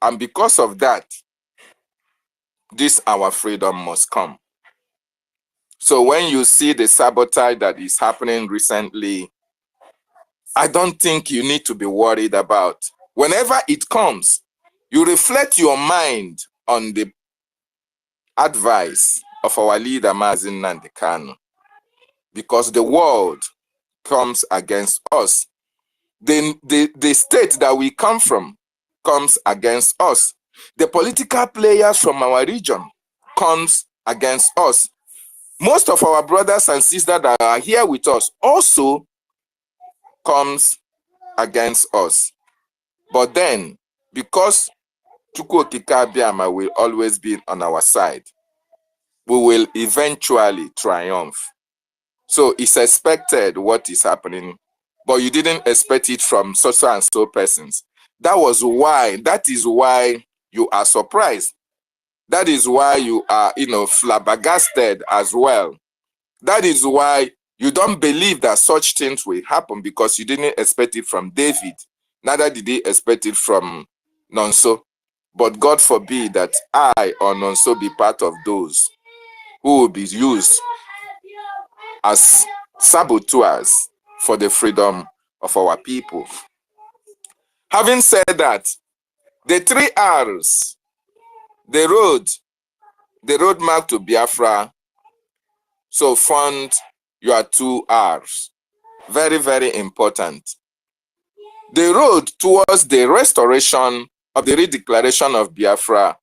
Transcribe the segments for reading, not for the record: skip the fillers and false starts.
And because of that, this our freedom must come. So when you see the sabotage that is happening recently, I don't think you need to be worried about. Whenever it comes, you reflect your mind on the advice of our leader, Mazi Nnamdi Kanu, because the world comes against us. The state that we come from comes against us. The political players from our region comes against us. Most of our brothers and sisters that are here with us also comes against us. But then, because Chukwu Okike Abiama will always be on our side, we will eventually triumph. So it's expected what is happening, but you didn't expect it from so and so persons. That is why you are surprised. That is why you are, flabbergasted as well. That is why you don't believe that such things will happen, because you didn't expect it from David. Neither did he expect it from Nonso. But God forbid that I or Nonso be part of those who will be used as saboteurs for the freedom of our people. Having said that, the 3 R's, the roadmap to Biafra, so fund your 2 R's. Very, very important. The road towards the restoration of the redeclaration of Biafra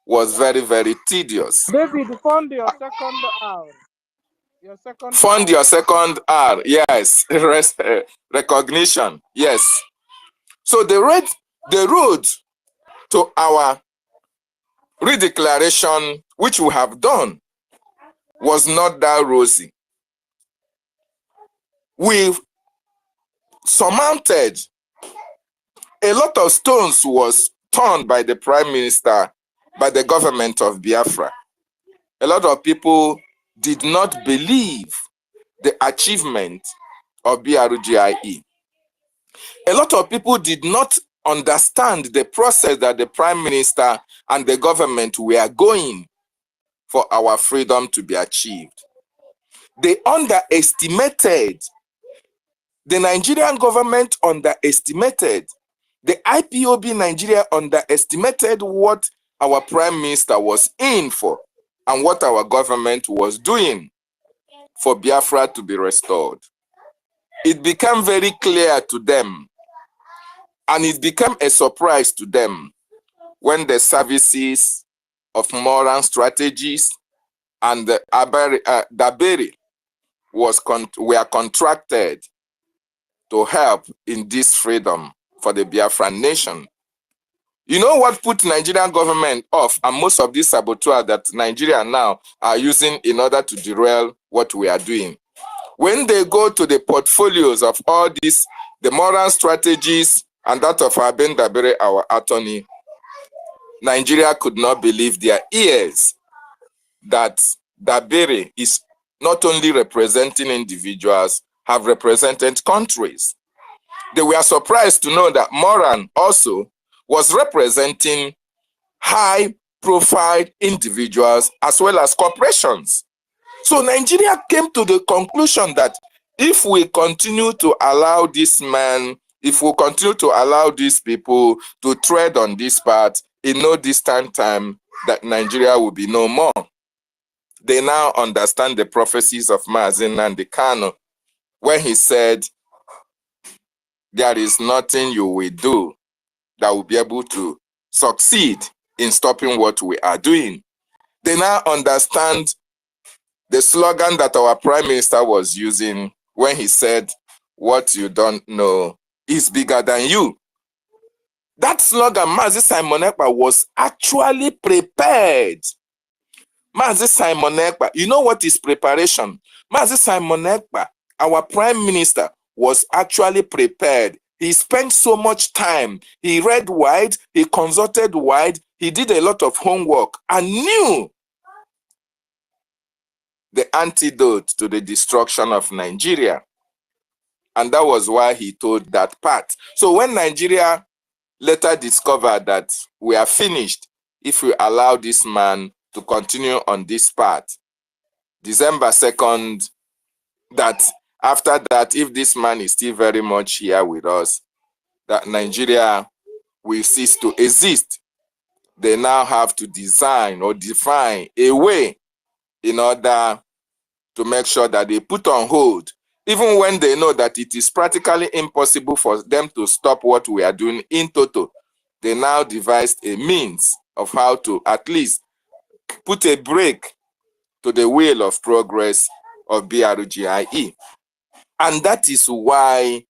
was very, very tedious. David, fund your second R. Fund your second R, yes. Recognition, yes. So the road to our redeclaration, which we have done, was not that rosy. We surmounted a lot of stones was turned by the Prime Minister, by the government of Biafra. A lot of people did not believe the achievement of BRGIE. A lot of people did not understand the process that the Prime Minister and the government were going for our freedom to be achieved. They underestimated, the Nigerian government underestimated, the IPOB Nigeria underestimated what our Prime Minister was in for and what our government was doing for Biafra to be restored. It became very clear to them, and it became a surprise to them when the services of moral strategies and the Dabiri were contracted to help in this freedom for the Biafran nation. You know what put Nigerian government off, and most of these saboteurs that Nigeria now are using in order to derail what we are doing? When they go to the portfolios of all these, the moral strategies and that of Aben Dabere, our attorney, Nigeria could not believe their ears that Dabere is not only representing individuals, have represented countries. They were surprised to know that Moran also was representing high-profile individuals as well as corporations. So Nigeria came to the conclusion that if we continue to allow this man, if we continue to allow these people to tread on this path, in no distant time, that Nigeria will be no more. They now understand the prophecies of Mazi Nnamdi Kanu when he said, there is nothing you will do that will be able to succeed in stopping what we are doing. They now understand the slogan that our Prime Minister was using when he said, what you don't know is bigger than you. That slogan, Mazi Simon Ekpa, was actually prepared. Mazi Simon Ekpa, you know what is preparation? Mazi Simon Ekpa, our Prime Minister, was actually prepared. He spent so much time. He read wide, he consulted wide, he did a lot of homework and knew the antidote to the destruction of Nigeria. And that was why he told that part. So when Nigeria later discovered that we are finished if we allow this man to continue on this path. December 2nd, that after that, if this man is still very much here with us, that Nigeria will cease to exist. They now have to design or define a way in order to make sure that they put on hold, even when they know that it is practically impossible for them to stop what we are doing in total. They now devised a means of how to at least put a break to the wheel of progress of BRGIE. And that is why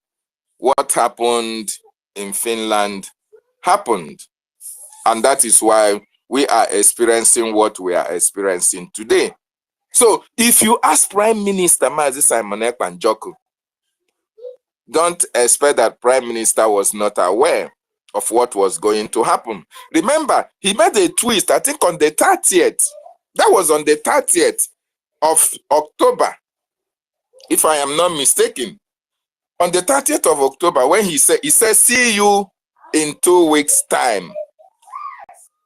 what happened in Finland happened. And that is why we are experiencing what we are experiencing today. So if you ask Prime Minister Mazi Simon Ekpan Joko, don't expect that Prime Minister was not aware of what was going to happen. Remember, he made a twist, I think on the 30th. That was on the 30th of October, if I am not mistaken. On the 30th of October, when he said, see you in 2 weeks' time.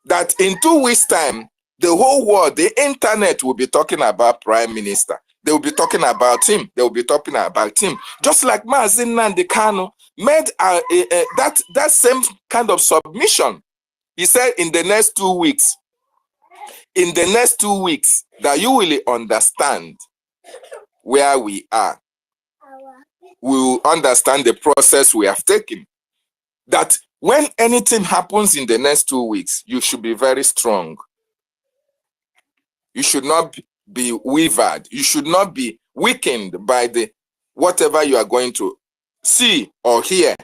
That in 2 weeks' time, the whole world, the internet will be talking about Prime Minister. They will be talking about him. They will be talking about him. Just like Mazi Nnamdi Kanu made that same kind of submission. He said in the next 2 weeks, that you will understand where we are. We will understand the process we have taken. That when anything happens in the next 2 weeks, you should be very strong. You should not be wavered. You should not be weakened by the whatever you are going to see or hear.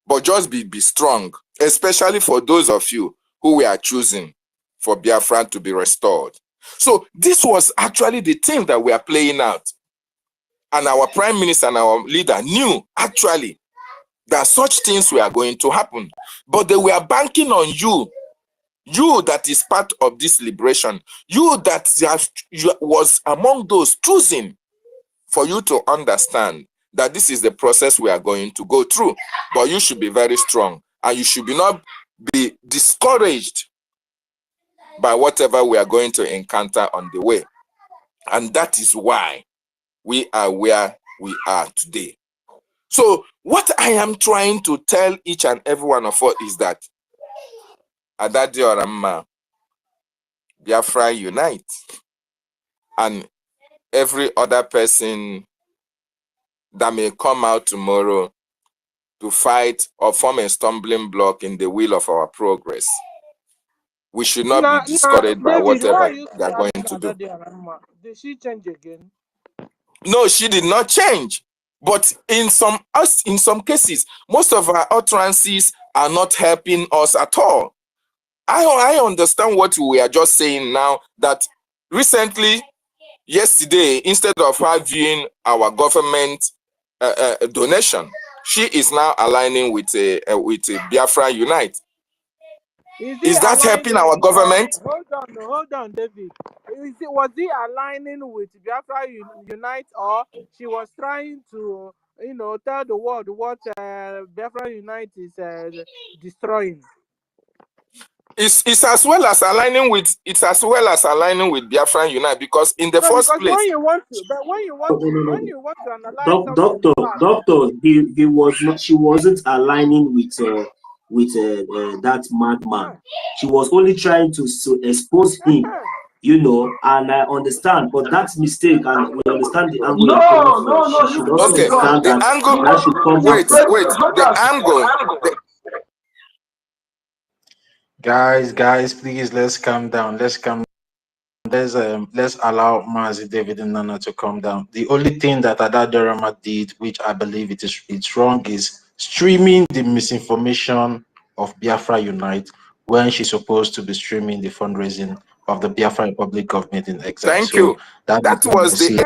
But just be strong, especially for those of you who we are choosing for Biafra to be restored. So this was actually the thing that we are playing out. And our Prime Minister and our leader knew actually that such things were going to happen. But they were banking on you. You that is part of this liberation. You that was among those choosing for you to understand that this is the process we are going to go through. But you should be very strong. And you should not be discouraged by whatever we are going to encounter on the way. And that is why we are where we are today. So what I am trying to tell each and every one of us is that Adadi Oramma, Biafra unite, and every other person that may come out tomorrow to fight or form a stumbling block in the wheel of our progress. We should not be discouraged by whatever they are going to do. Did she change again? No, she did not change. But in some cases, most of our utterances are not helping us at all. I understand what we are just saying now, that recently, yesterday, instead of her viewing our government donation, she is now aligning with Biafra Unite. Is that helping our government? Hold on, David. Was he aligning with Biafra Unite, or she was trying to, tell the world what Biafra Unite is destroying? It's as well as aligning with Biafra Unite, because in the first place, when you want to analyze doctor, he was not. She wasn't aligning with that madman. She was only trying to expose him, and I understand, but that's mistake, and we understand the angle. No, she should also understand the angle. That should come the angle. Guys, please, let's calm down. Let's allow Mazi David and Nana to calm down. The only thing that Adadorama did, which I believe it's wrong, is streaming the misinformation of Biafra Unite when she's supposed to be streaming the fundraising of the Biafra Republic government in exile. Thank you. That was the.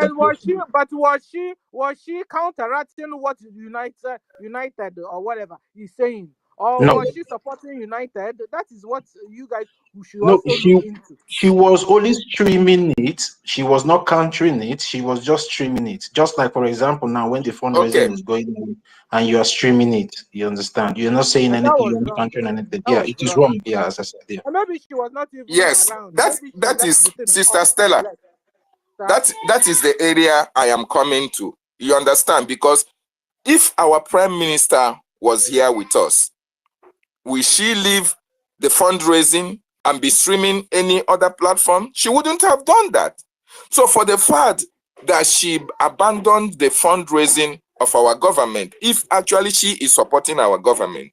Was she counteracting what United or whatever he's saying, Or No, was she supporting United? That is what you guys should no, also look into. she was only streaming it. She was not countering it. She was just streaming it. Just like, for example, now when the Okay, fundraising is going on and you are streaming it, you understand? You're not saying And that anything. was You're not wrong. countering anything. That Yeah, was it is wrong. wrong. Yeah, as I said. Yeah. And maybe she was not even yes, around. that Maybe she that left is the thing Sister off and Stella. left. That is the area I am coming to. You understand? Because if our Prime Minister was here with us, will she leave the fundraising and be streaming any other platform? She wouldn't have done that. So for the fact that she abandoned the fundraising of our government, if actually she is supporting our government,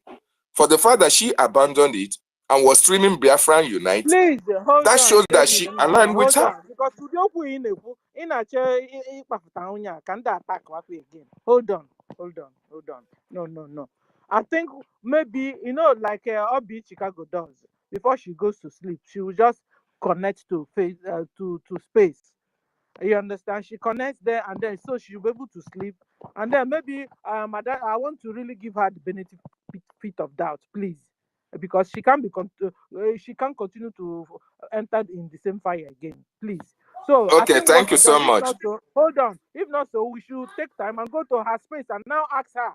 for the fact that she abandoned it and was streaming Biafran Unite, Please hold that on, shows that David. she aligned with Hold her. on, because to the okwu in ekwu, in a chair, can that attack Wafi again? Hold on. No. I think maybe like Obi Chicago does. Before she goes to sleep, she will just connect to face to space. You understand? She connects there, and then so she'll be able to sleep. And then maybe I want to really give her the benefit of doubt, please, because she can't she can't continue to enter in the same fire again, please. So I Okay, think what thank you she does, so if much. not so, hold on. If not so, we should take time and go to her space and now ask her,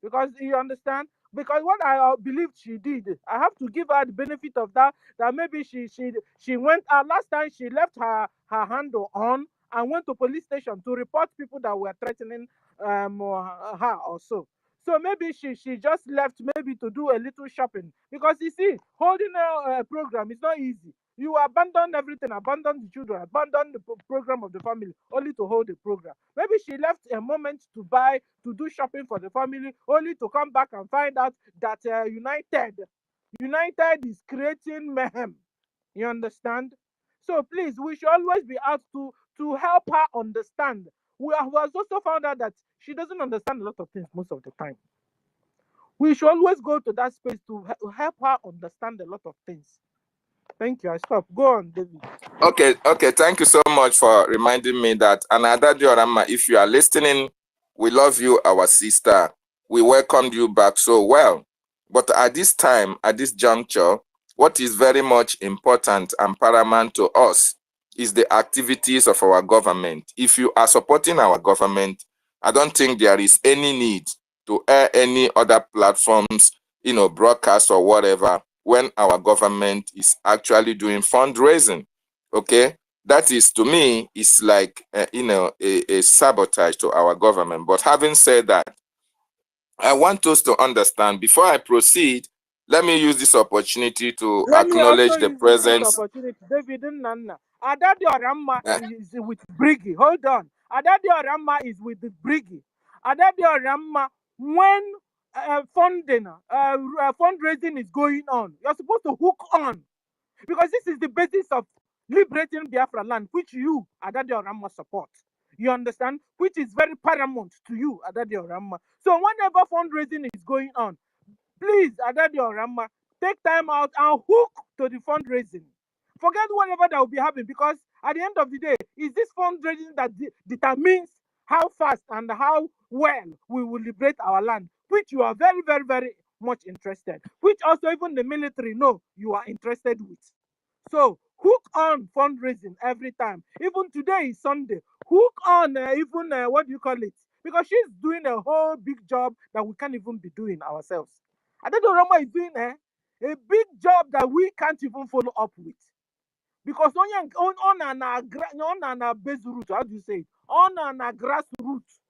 because you understand. Because what I believe she did, I have to give her the benefit of that. That maybe she went last time she left her handle on and went to police station to report people that were threatening her or so. So maybe she just left maybe to do a little shopping, because you see, holding a program is not easy. You abandon everything, abandon the children, abandon the program of the family only to hold the program. Maybe she left a moment to do shopping for the family, only to come back and find out that United is creating mayhem. You understand? So please, we should always be out to help her understand. We have also found out that she doesn't understand a lot of things most of the time. We should always go to that space to help her understand a lot of things. Thank you. I stop. Go on, David. Okay, thank you so much for reminding me that. And Adadioramma, if you are listening, we love you, our sister. We welcomed you back so well. But at this time, at this juncture, what is very much important and paramount to us is the activities of our government. If you are supporting our government, I don't think there is any need to air any other platforms, broadcast or whatever, when our government is actually doing fundraising. Okay, that is, to me, is like a sabotage to our government. But having said that, I want us to understand, before I proceed, let me use this opportunity to Let me also acknowledge the use this presence. opportunity. David Nana. Adadioramma Uh, is with BRGIE. Hold on. Adadioramma is with the BRGIE. Adadioramma, when fundraising is going on, you're supposed to hook on, because this is the basis of liberating Biafra land, which you, Adadioramma, support. You understand? Which is very paramount to you, Adadioramma. So whenever fundraising is going on, please, Adadioramma, take time out and hook to the fundraising. Forget whatever that will be happening, because at the end of the day, it's this fundraising that determines how fast and how well we will liberate our land, which you are very, very, very much interested, which also even the military know you are interested with. So hook on fundraising every time. Even today is Sunday. Hook on even what do you call it? Because she's doing a whole big job that we can't even be doing ourselves. I don't know Rama is doing a big job that we can't even follow up with. Because on a base route, how do you say it? On a grassroots.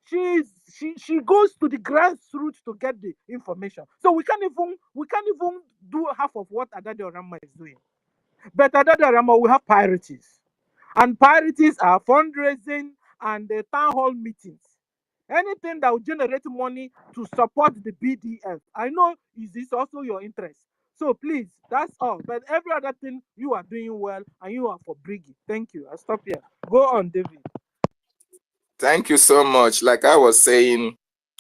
She goes to the grassroots to get the information. So we can't even do half of what Adadi Rama is doing. But Adadi Rama, we have priorities. And priorities are fundraising and the town hall meetings. Anything that will generate money to support the BDF. I know is also your interest. So please, that's all. But every other thing, you are doing well, and you are for BRGIE. Thank you. I'll stop here. Go on, David. Thank you so much. Like I was saying,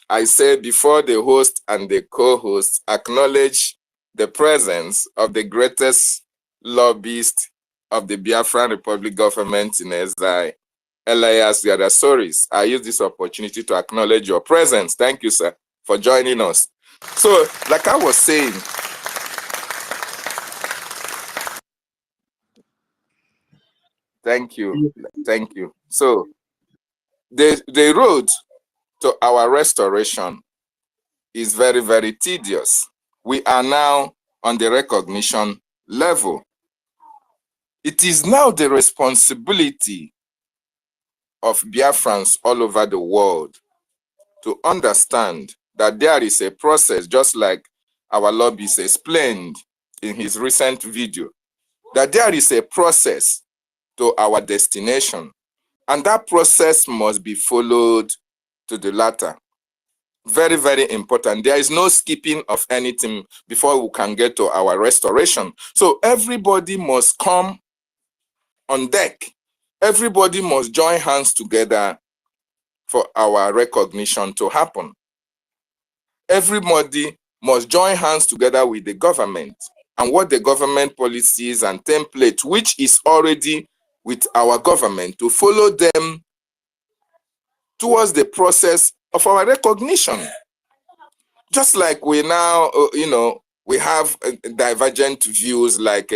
I said before the host and the co-host acknowledge the presence of the greatest lobbyist of the Biafran Republic government in exile, Elias Yadasoris. I use this opportunity to acknowledge your presence. Thank you, sir, for joining us. So, like I was saying, thank you. So, the road to our restoration is very, very tedious. We are now on the recognition level. It is now the responsibility of Biafrans all over the world to understand that there is a process, just like our lobbyist explained in his recent video, that there is a process to our destination, and that process must be followed to the latter. Very, very important. There is no skipping of anything before we can get to our restoration. So everybody must come on deck. Everybody must join hands together for our recognition to happen. Everybody must join hands together with the government and what the government policies and template, which is already with our government, to follow them towards the process of our recognition. Just like we now, we have divergent views like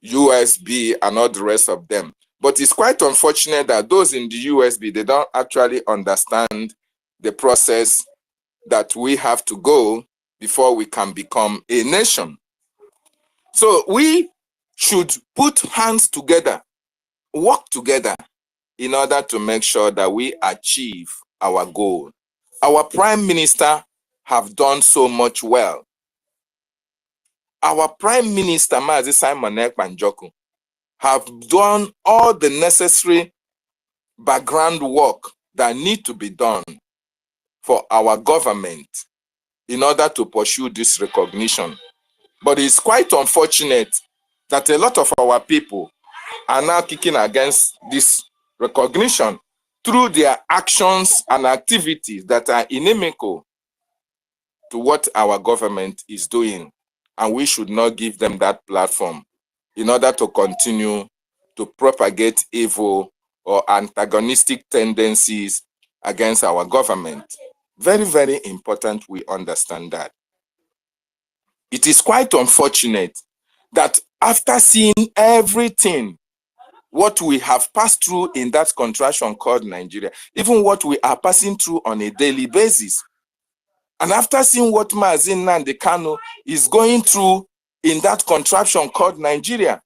USB and all the rest of them. But it's quite unfortunate that those in the USB, they don't actually understand the process that we have to go before we can become a nation. So we should put hands together, work together in order to make sure that we achieve our goal. Our Prime Minister have done so much well. Our Prime Minister, Mazi Simon Ekpanjoku, have done all the necessary background work that need to be done for our government in order to pursue this recognition. But it's quite unfortunate that a lot of our people are now kicking against this recognition through their actions and activities that are inimical to what our government is doing. And we should not give them that platform in order to continue to propagate evil or antagonistic tendencies against our government. Very, very important we understand that. It is quite unfortunate that after seeing everything, what we have passed through in that contraction called Nigeria, even what we are passing through on a daily basis, and after seeing what Mazi Nnamdi Kanu is going through in that contraption called Nigeria,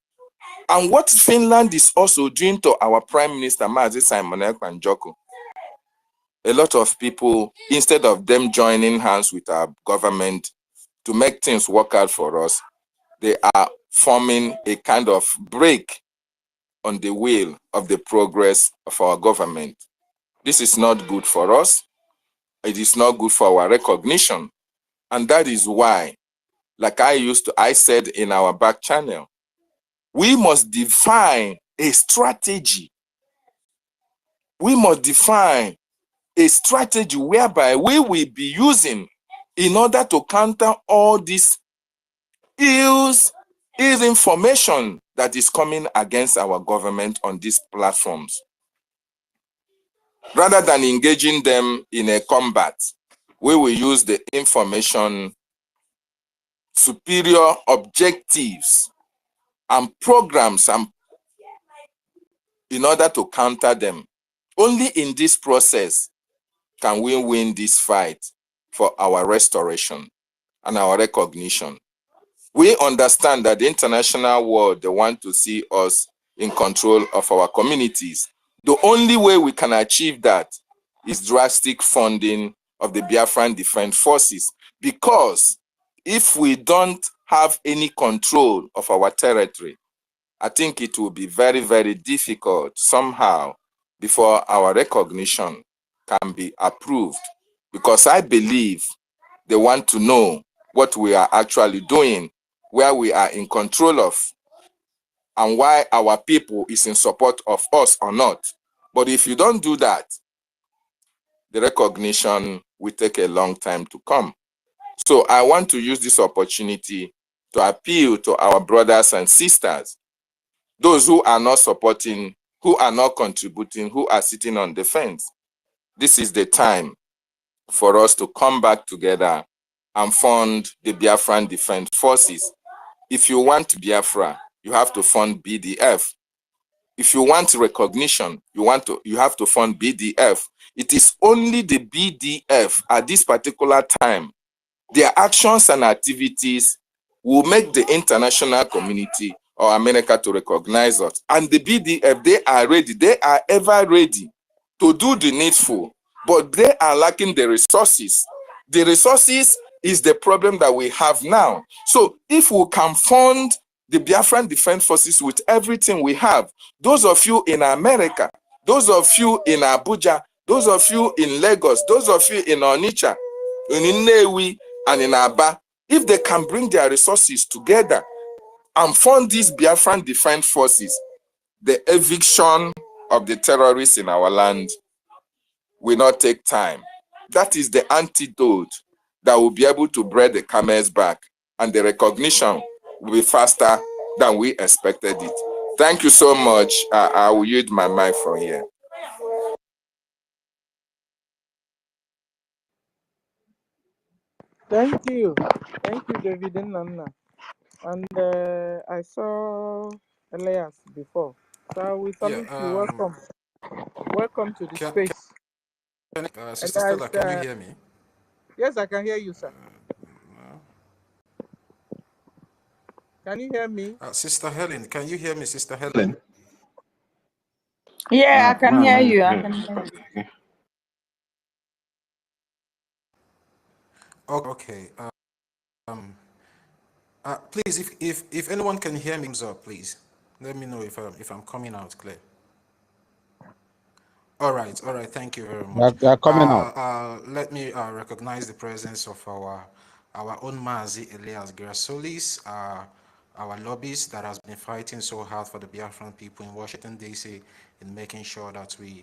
and what Finland is also doing to our Prime Minister, Mazi Simon Ekpanjoku, a lot of people, instead of them joining hands with our government to make things work out for us, they are forming a kind of brake on the wheel of the progress of our government. This is not good for us. It is not good for our recognition. And that is why, like I said in our back channel, we must define a strategy. We must define a strategy whereby we will be using in order to counter all this ill information that is coming against our government on these platforms. Rather than engaging them in a combat, we will use the information, superior objectives and programs in order to counter them. Only in this process can we win this fight for our restoration and our recognition. We understand that the international world, they want to see us in control of our communities. The only way we can achieve that is drastic funding of the Biafran Defense Forces, because if we don't have any control of our territory, I think it will be very, very difficult somehow before our recognition can be approved, because I believe they want to know what we are actually doing, where we are in control of, and why our people is in support of us or not. But if you don't do that, the recognition will take a long time to come. So I want to use this opportunity to appeal to our brothers and sisters, those who are not supporting, who are not contributing, who are sitting on the fence. This is the time for us to come back together and fund the Biafran Defense Forces. If you want Biafra, you have to fund BDF. If you want recognition, you have to fund BDF. It is only the BDF at this particular time, their actions and activities will make the international community or America to recognize us. And the BDF, they are ready. They are ever ready to do the needful, but they are lacking the resources. The resources is the problem that we have now. So if we can fund the Biafran Defense Forces with everything we have, those of you in America, those of you in Abuja, those of you in Lagos, those of you in Onitsha, in Nnewi, and in Aba, if they can bring their resources together and fund these Biafran Defense Forces, the eviction of the terrorists in our land will not take time. That is the antidote that will be able to break the camel's back, and the recognition will be faster than we expected it. Thank you so much. I will use my mic from here. Thank you, David and Nana. And I saw Elias before, so we salute you. Welcome, welcome to the space. Sister Stella, can you hear me? Yes, I can hear you, sir. Can you hear me? Sister Helen, can you hear me, Sister Helen? Yeah, I can hear you. I can hear you. Okay. Please, if anyone can hear me, thumbs up, please. Let me know if I'm coming out clear. All right. Thank you very much. They're coming out. Let me recognize the presence of our own Mazi Elias Gerasolis, our lobbyist that has been fighting so hard for the Biafran people in Washington, D.C., in making sure that we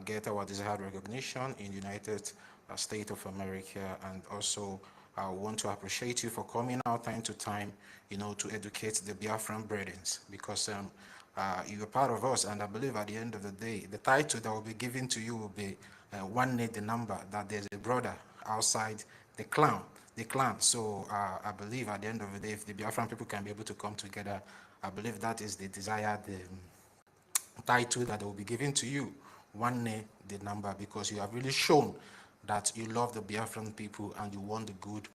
get our desired recognition in the United States of America. And also, I want to appreciate you for coming out time to time, to educate the Biafran brethren, because you're part of us, and I believe at the end of the day, the title that will be given to you will be one need the number, that there's a brother outside the clan. So I believe at the end of the day, if the Biafran people can be able to come together, I believe that is the desired title that will be given to you, one need the number, because you have really shown that you love the Biafran people and you want the good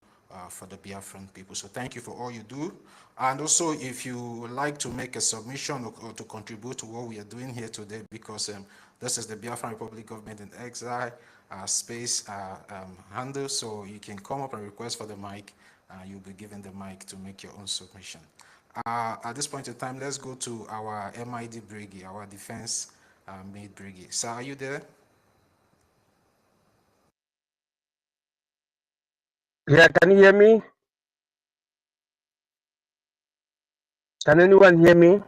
for the Biafran people. So thank you for all you do. And also, if you would like to make a submission or to contribute to what we are doing here today, because this is the Biafran Republic Government in Exile space handle, so you can come up and request for the mic. You'll be given the mic to make your own submission. At this point in time, let's go to our MID BRGIE, our defense made BRGIE. Sir, are you there? Yeah, can you hear me? Can anyone hear me?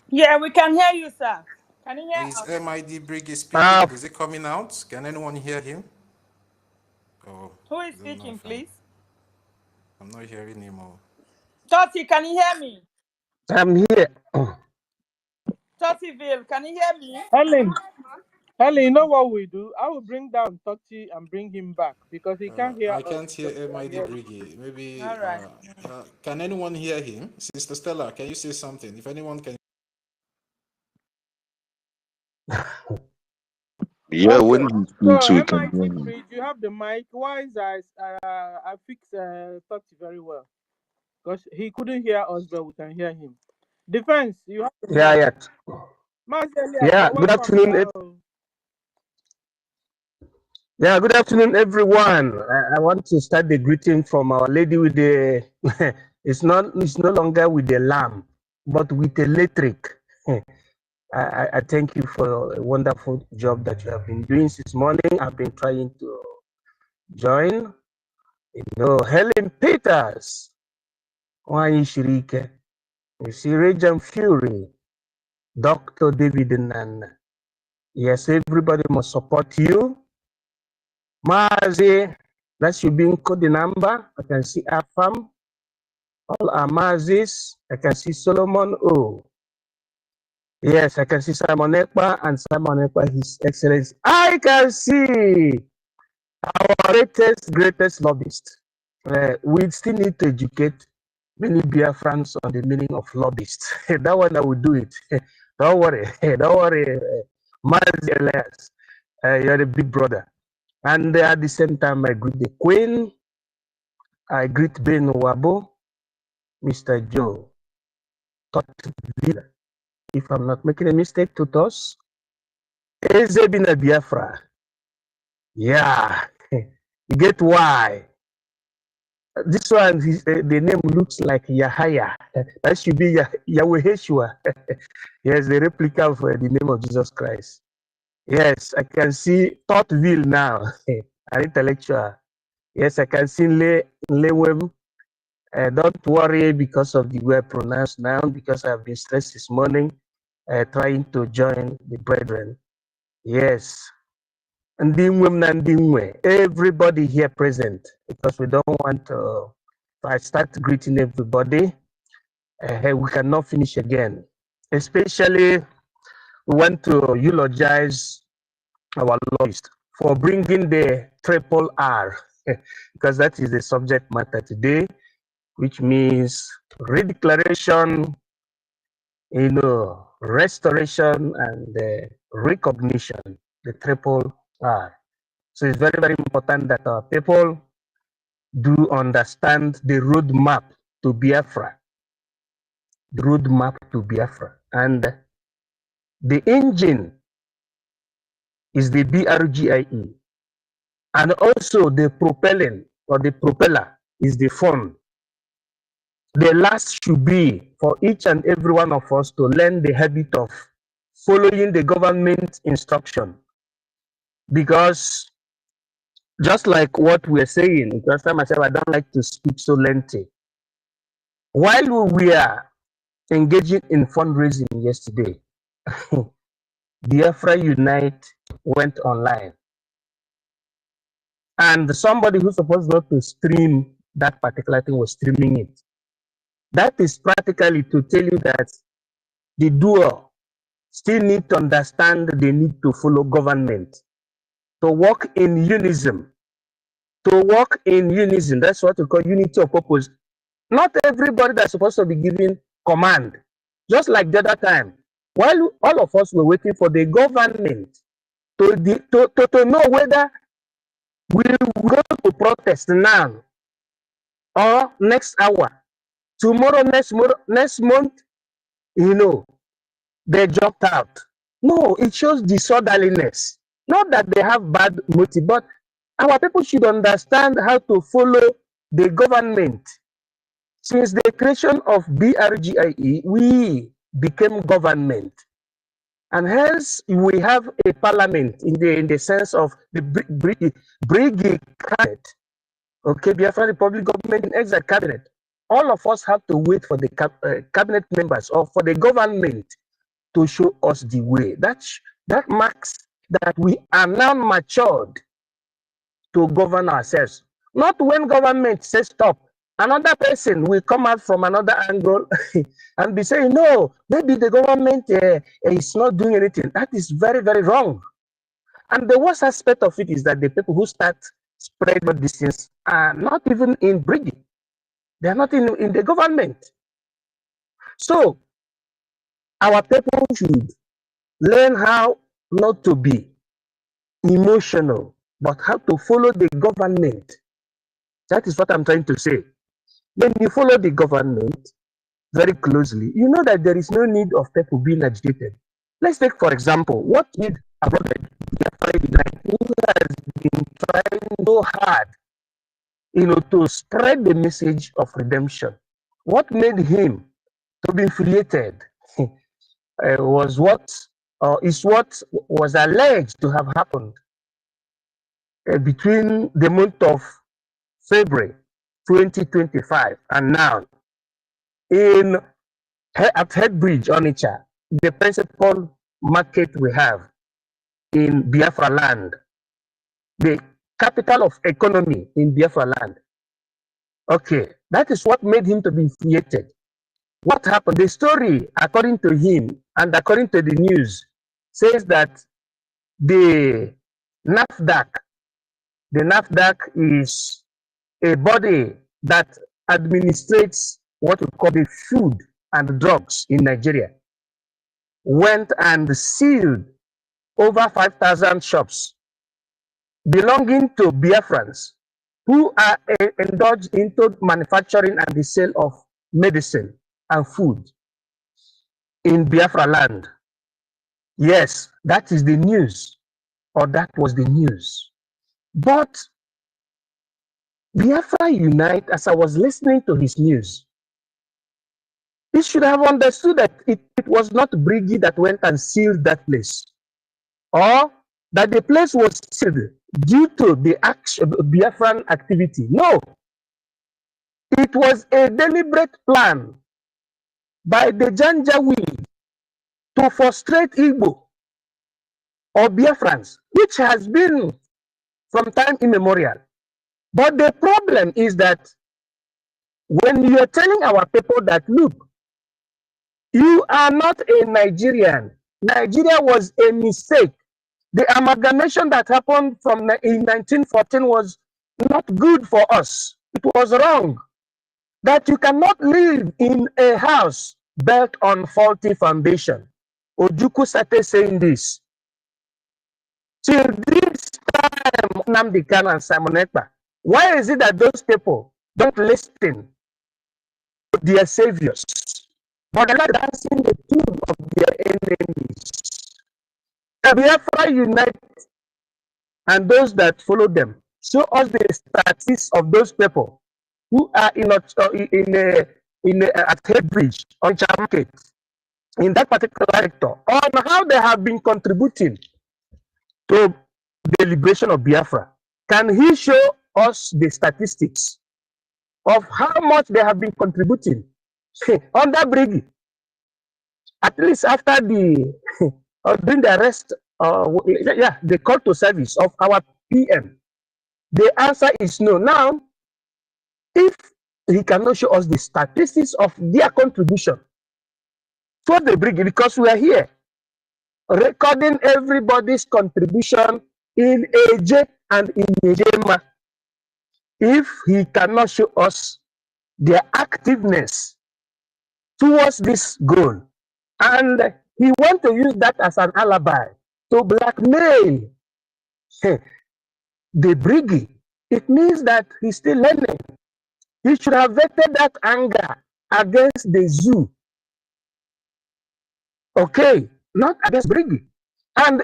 Yeah, we can hear you, sir. Can you hear Is us? MID BRGIE speaking? Is it coming out? Can anyone hear him? Oh, Who is speaking, please? I'm not hearing him. Toti, can you hear me? I'm here. Totiville, can you hear me? Helen, you know what we do? I will bring down Toti and bring him back because he can't hear us. I can't hear MID BRGIE. Maybe, all right. Can anyone hear him? Sister Stella, can you say something? If anyone can. Yeah, okay. when he speaks, so we can hear MIT him. Bridge, you have the mic. Why is I fix Toti very well because he couldn't hear us, but we can hear him. Defense, you have the mic. Yeah, good afternoon. Yeah, good afternoon, everyone. I want to start the greeting from Our Lady with the. it's no longer with the lamb, but with electric. I thank you for a wonderful job that you have been doing since morning. I've been trying to join. Helen Peters, Wayne Shirike, you see Regent Fury, Dr. David Nana. Yes, everybody must support you. Mazi, that should be in code the number. I can see Afam, all our Mazis. I can see Solomon O. Yes, I can see Simon Ekpa and Simon Ekpa, His Excellency. I can see our greatest lobbyist, we still need to educate many Biafrans on the meaning of lobbyists. That one I will do it. Don't worry. Don't worry, Mazi Elias. You're a big brother. And at the same time, I greet the Queen. I greet Ben Wabo, Mr. Joe, Totville. If I'm not making a mistake, Tutos. Ezebina Biafra. Yeah. You get why. This one, the name looks like Yahaya. That should be Yahweh Yeshua. Yes, the replica of the name of Jesus Christ. Yes, I can see Thoughtville now, an intellectual. Yes, I can see Lewem. Don't worry because of the way I pronounce now, because I've been stressed this morning trying to join the brethren. Yes. Everybody here present, because we don't want to, if I start greeting everybody, we cannot finish again. Especially, we want to eulogize our lobbyist for bringing the triple R, because that is the subject matter today, which means redeclaration, restoration and recognition, the triple R. So it's very, very important that our people do understand the roadmap to Biafra, the roadmap to Biafra. And the engine is the BRGIE. And also the propellant or the propeller is the fund. The last should be for each and every one of us to learn the habit of following the government instruction. Because just like what we're saying, because I myself, I don't like to speak so lengthy. While we are engaging in fundraising yesterday, Biafra Unite went online. And somebody who's supposed not to stream that particular thing was streaming it. That is practically to tell you that the doer still need to understand they need to follow government, to work in unison. To work in unison, that's what we call unity of purpose. Not everybody that's supposed to be giving command. Just like the other time, while all of us were waiting for the government to know whether we will go to protest now or next hour, tomorrow, next month, they jumped out. No, it shows disorderliness. Not that they have bad motive, but our people should understand how to follow the government. Since the creation of BRGIE, we became government. And hence, we have a parliament in the sense of the BRGIE cabinet. Okay, Biafra Republic government in exile cabinet. All of us have to wait for the cabinet members or for the government to show us the way. That marks that we are now matured to govern ourselves. Not when government says stop, another person will come out from another angle and be saying, no, maybe the government is not doing anything. That is very, very wrong. And the worst aspect of it is that the people who start spreading these things are not even in BRGIE. They are not in the government. So our people should learn how not to be emotional, but how to follow the government. That is what I'm trying to say. When you follow the government very closely, you know that there is no need of people being agitated. Let's take, for example, what did our brother who has been trying so hard, to spread the message of redemption. What made him to be infuriated is what was alleged to have happened between the month of February 2025 and now at Headbridge, Onitsha, the principal market we have in Biafra land, the capital of economy in Biafra land. Okay, that is what made him to be infuriated. What happened? The story, according to him and according to the news, says that the NAFDAC is a body that administrates what we call the food and drugs in Nigeria, went and sealed over 5,000 shops belonging to Biafrans who are indulged into manufacturing and the sale of medicine and food in Biafra land. Yes, that is the news, or that was the news. But Biafra Unite, as I was listening to his news, he should have understood that it was not BRGIE that went and sealed that place, or that the place was sealed due to the Biafran activity. No, it was a deliberate plan by the Janjaweed to frustrate Igbo or Biafrans, which has been from time immemorial. But the problem is that when you're telling our people that, look, you are not a Nigerian, Nigeria was a mistake. The amalgamation that happened in 1914 was not good for us. It was wrong. That you cannot live in a house built on faulty foundation. Ojukwu started saying this. Till this time, Nnamdi Kanu and Simon Ekpa, why is it that those people don't listen to their saviors, but they're dancing the tune of their enemies? Biafra Unite and those that follow them show us the statistics of those people who are at Headbridge on Market in that particular sector, on how they have been contributing to the liberation of Biafra. Can he show us the statistics of how much they have been contributing under BRGIE? At least after the during the arrest, the call to service of our PM, the answer is no. Now, if he cannot show us the statistics of their contribution to the BRGIE, because we are here recording everybody's contribution in AJ and in Ejema, if he cannot show us their activeness towards this goal, and he wants to use that as an alibi to blackmail the BRGIE, it means that he's still learning. He should have vetted that anger against the zoo. Okay, not against BRGIE. And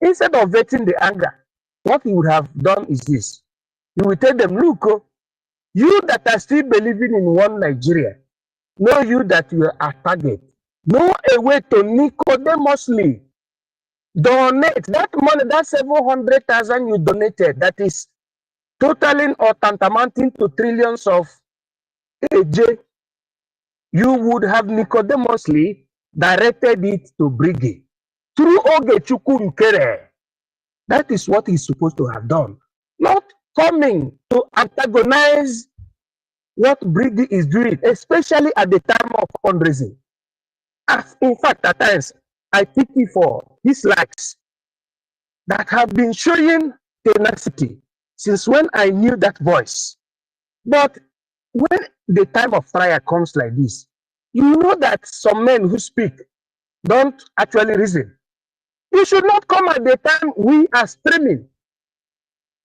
instead of vetting the anger, what he would have done is this. He will tell them, look, you that are still believing in one Nigeria, know you that you are a target. Know a way to Nicodemously donate that money, that 700,000 you donated, that is totaling or tantamounting to trillions of AJ. You would have Nicodemously directed it to BRGIE through Ogechukwu Nkere. That is what he's supposed to have done. Not coming to antagonize what BRGIE is doing, especially at the time of fundraising. As in fact, at times, I pity for dislikes that have been showing tenacity since when I knew that voice. But when the time of trial comes like this, you know that some men who speak don't actually reason. You should not come at the time we are streaming,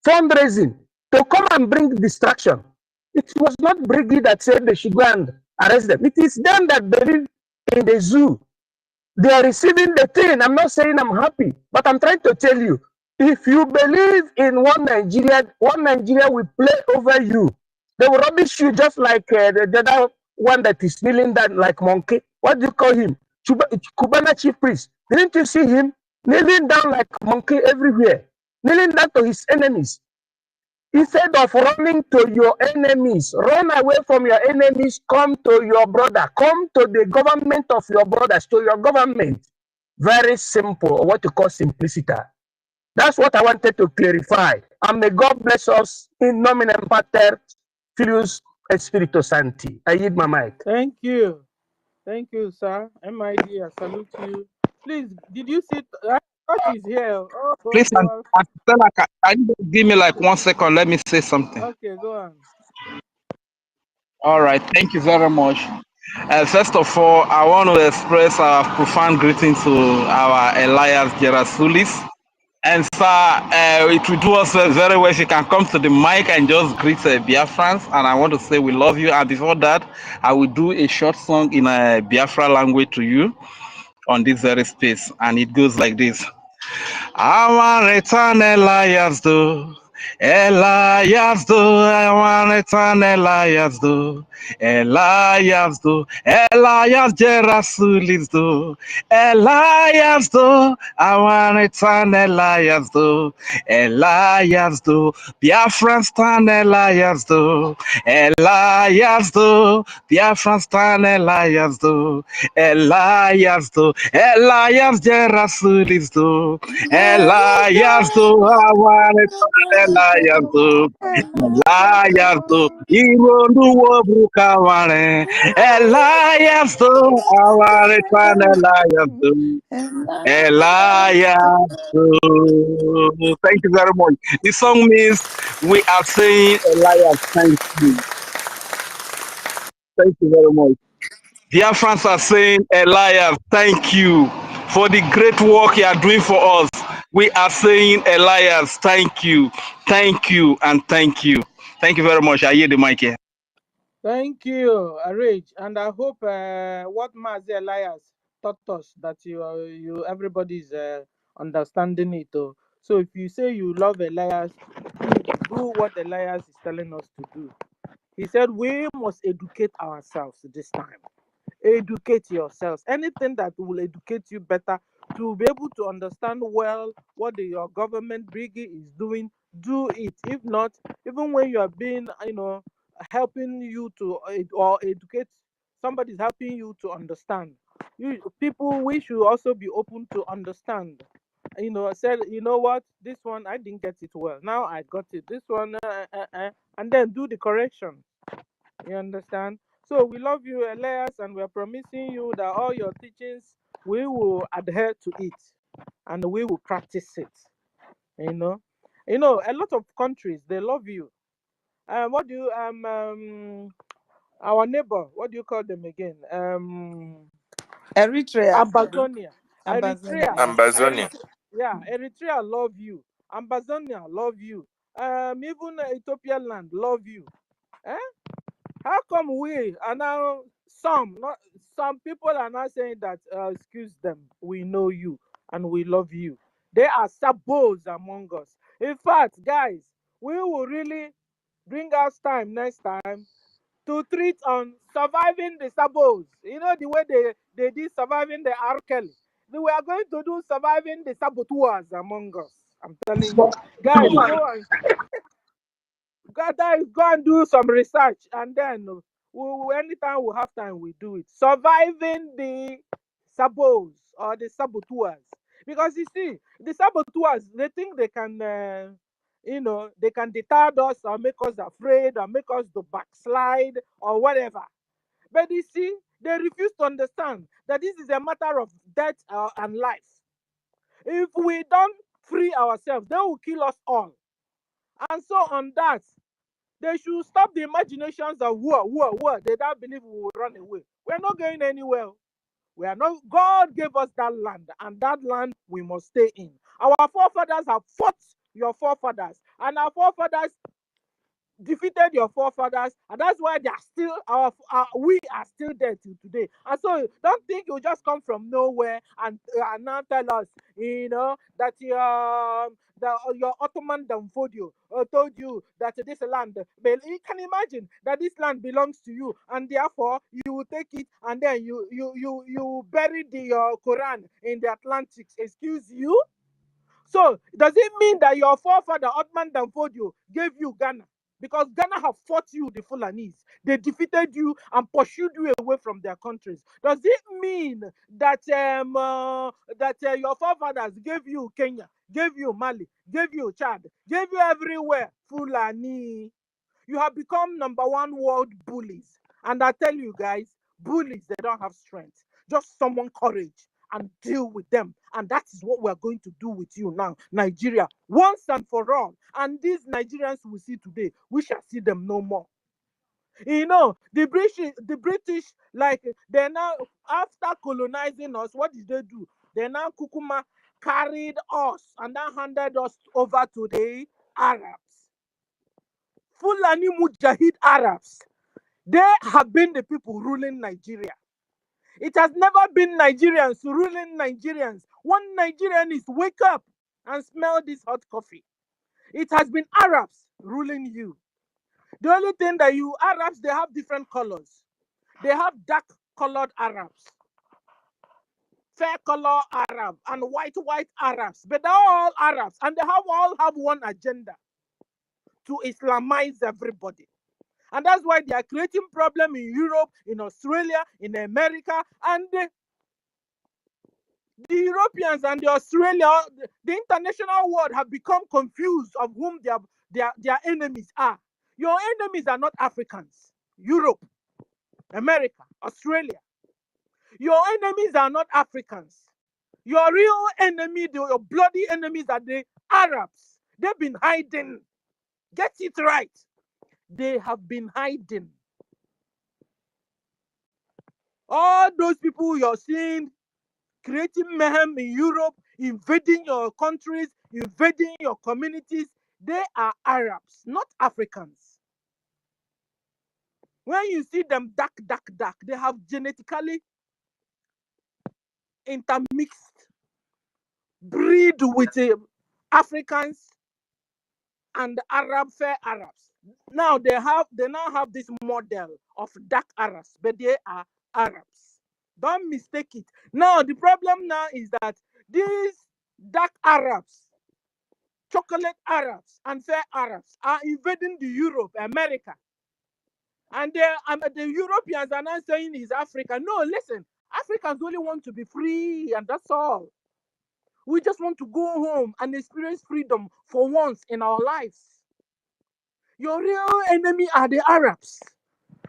fundraising, to come and bring distraction. It was not BRGIE that said they should go and arrest them. It is them that believe in the zoo. They are receiving the thing. I'm not saying I'm happy, but I'm trying to tell you, if you believe in one Nigeria will play over you. They will rubbish you just like the other one that is kneeling down like monkey. What do you call him? Cubana chief priest. Didn't you see him kneeling down like monkey everywhere? Kneeling down to his enemies. Instead of running to your enemies, run away from your enemies, come to your brother, come to the government of your brothers, to your government. Very simple, what you call simplicity. That's what I wanted to clarify. And may God bless us in nomine Pater, Filius, et Spiritus Sancti. I yield my mic. Thank you. Thank you, sir. MID, I salute you. Please, did you see Coach is here. Oh, Please, Stella, can you give me like 1 second? Let me say something. okay, go on. All right, thank you very much. First of all, I want to express our profound greeting to our Elias Gerasulis. And sir, it will do us very well if you can come to the mic and just greet Biafrans. And I want to say we love you. And before that, I will do a short song in a Biafra language to you on this very space. And it goes like this. I want to return Elias do. Elias do. I want to return Elias do. Elias do. Elias Gerasulis do. Elias do. I want to return Elias do. Elias do. Biafran stand Elias do. Elias do. Biafran stand Elias do. Elias do. Elias Gerasulis do. Elias do. I want to return Elias do. Elias do. Irondu Wobrukawane. Elias do. I want to return Elias do. Elias do. Thank you very much. The song means we are saying Elias, thank you. Thank you very much. Dear friends are saying Elias, thank you for the great work you are doing for us. We are saying Elias, thank you, and thank you. Thank you very much. I hear the mic here. Thank you, Rage, and I hope what Mazi Elias taught us that you everybody is understanding it. Oh. So if you say you love Elias, do what Elias is telling us to do. He said we must educate ourselves this time. Educate yourselves. Anything that will educate you better to be able to understand well what your government BRGIE is doing, do it. If not, even when you are being, helping you to or educate, somebody's helping you to understand. People, we should also be open to understand. I said, you know what, this one I didn't get it well. Now I got it. This one, and then do the correction. You understand? So we love you, Elias, and we're promising you that all your teachings we will adhere to it and we will practice it. You know, a lot of countries they love you. What do you our neighbor? What do you call them again? Eritrea. Amazonia, Amazonia. Amazonia. Yeah, Eritrea love you. Amazonia love you. Even Ethiopian land love you. Eh? How come we are now some people are now saying that excuse them, we know you and we love you. They are sabos among us. In fact, guys, we will really bring us time next time to treat on surviving the sabos. You know the way they did surviving the R. Kelly. We are going to do surviving the saboteurs among us. I'm telling you. Guys, go and go and do some research, and then anytime we have time, we do it. Surviving the sabos or the saboteurs, because you see, the saboteurs they think they can, they can deter us or make us afraid or make us to backslide or whatever. But you see, they refuse to understand that this is a matter of death and life. If we don't free ourselves, they will kill us all. And so on that, they should stop the imaginations of war. They don't believe we will run away. We're not going anywhere. We are not. God gave us that land, and that land we must stay in. Our forefathers have fought your forefathers, and our forefathers defeated your forefathers, and that's why they are still we are still there till today. And so don't think you just come from nowhere and now tell us, that your Ottoman Danfodio told you that this land, but you can imagine that this land belongs to you, and therefore you will take it, and then you bury the Quran in the Atlantic. Excuse you. So does it mean that your forefather Ottoman Danfodio gave you Ghana? Because Ghana have fought you, the Fulanese. They defeated you and pursued you away from their countries. Does it mean that your forefathers gave you Kenya, gave you Mali, gave you Chad, gave you everywhere? Fulani. You have become #1 world bullies. And I tell you guys, bullies, they don't have strength. Just someone courage and deal with them. And that is what we're going to do with you now, Nigeria, once and for all. And these Nigerians we see today, we shall see them no more. You know, the British, like, they're now, after colonizing us, what did they do? They now Kukuma carried us and then handed us over to the Arabs. Fulani Mujahid Arabs. They have been the people ruling Nigeria. It has never been Nigerians ruling Nigerians. One Nigerian is wake up and smell this hot coffee. It has been Arabs ruling you. The only thing that you Arabs, they have different colors. They have dark colored Arabs, fair color Arab, and white Arabs. But they're all Arabs, and they all have one agenda: to Islamize everybody. And that's why they are creating problem in Europe, in Australia, in America, and the Europeans and the Australia, the international world have become confused of whom their enemies are. Your enemies are not Africans. Europe, America, Australia. Your enemies are not Africans. Your real enemy, your bloody enemies are the Arabs. They've been hiding. Get it right. They have been hiding. All those people you're seeing creating mayhem in Europe, invading your countries, invading your communities, they are Arabs, not Africans. When you see them dark, they have genetically intermixed, breed with Africans and fair Arabs. Now they now have this model of dark Arabs, but they are Arabs. Don't mistake it. Now the problem now is that these dark Arabs, chocolate Arabs, and fair Arabs are invading the Europe, America. And the Europeans are not saying it's Africa. No, listen, Africans only want to be free, and that's all. We just want to go home and experience freedom for once in our lives. Your real enemy are the Arabs.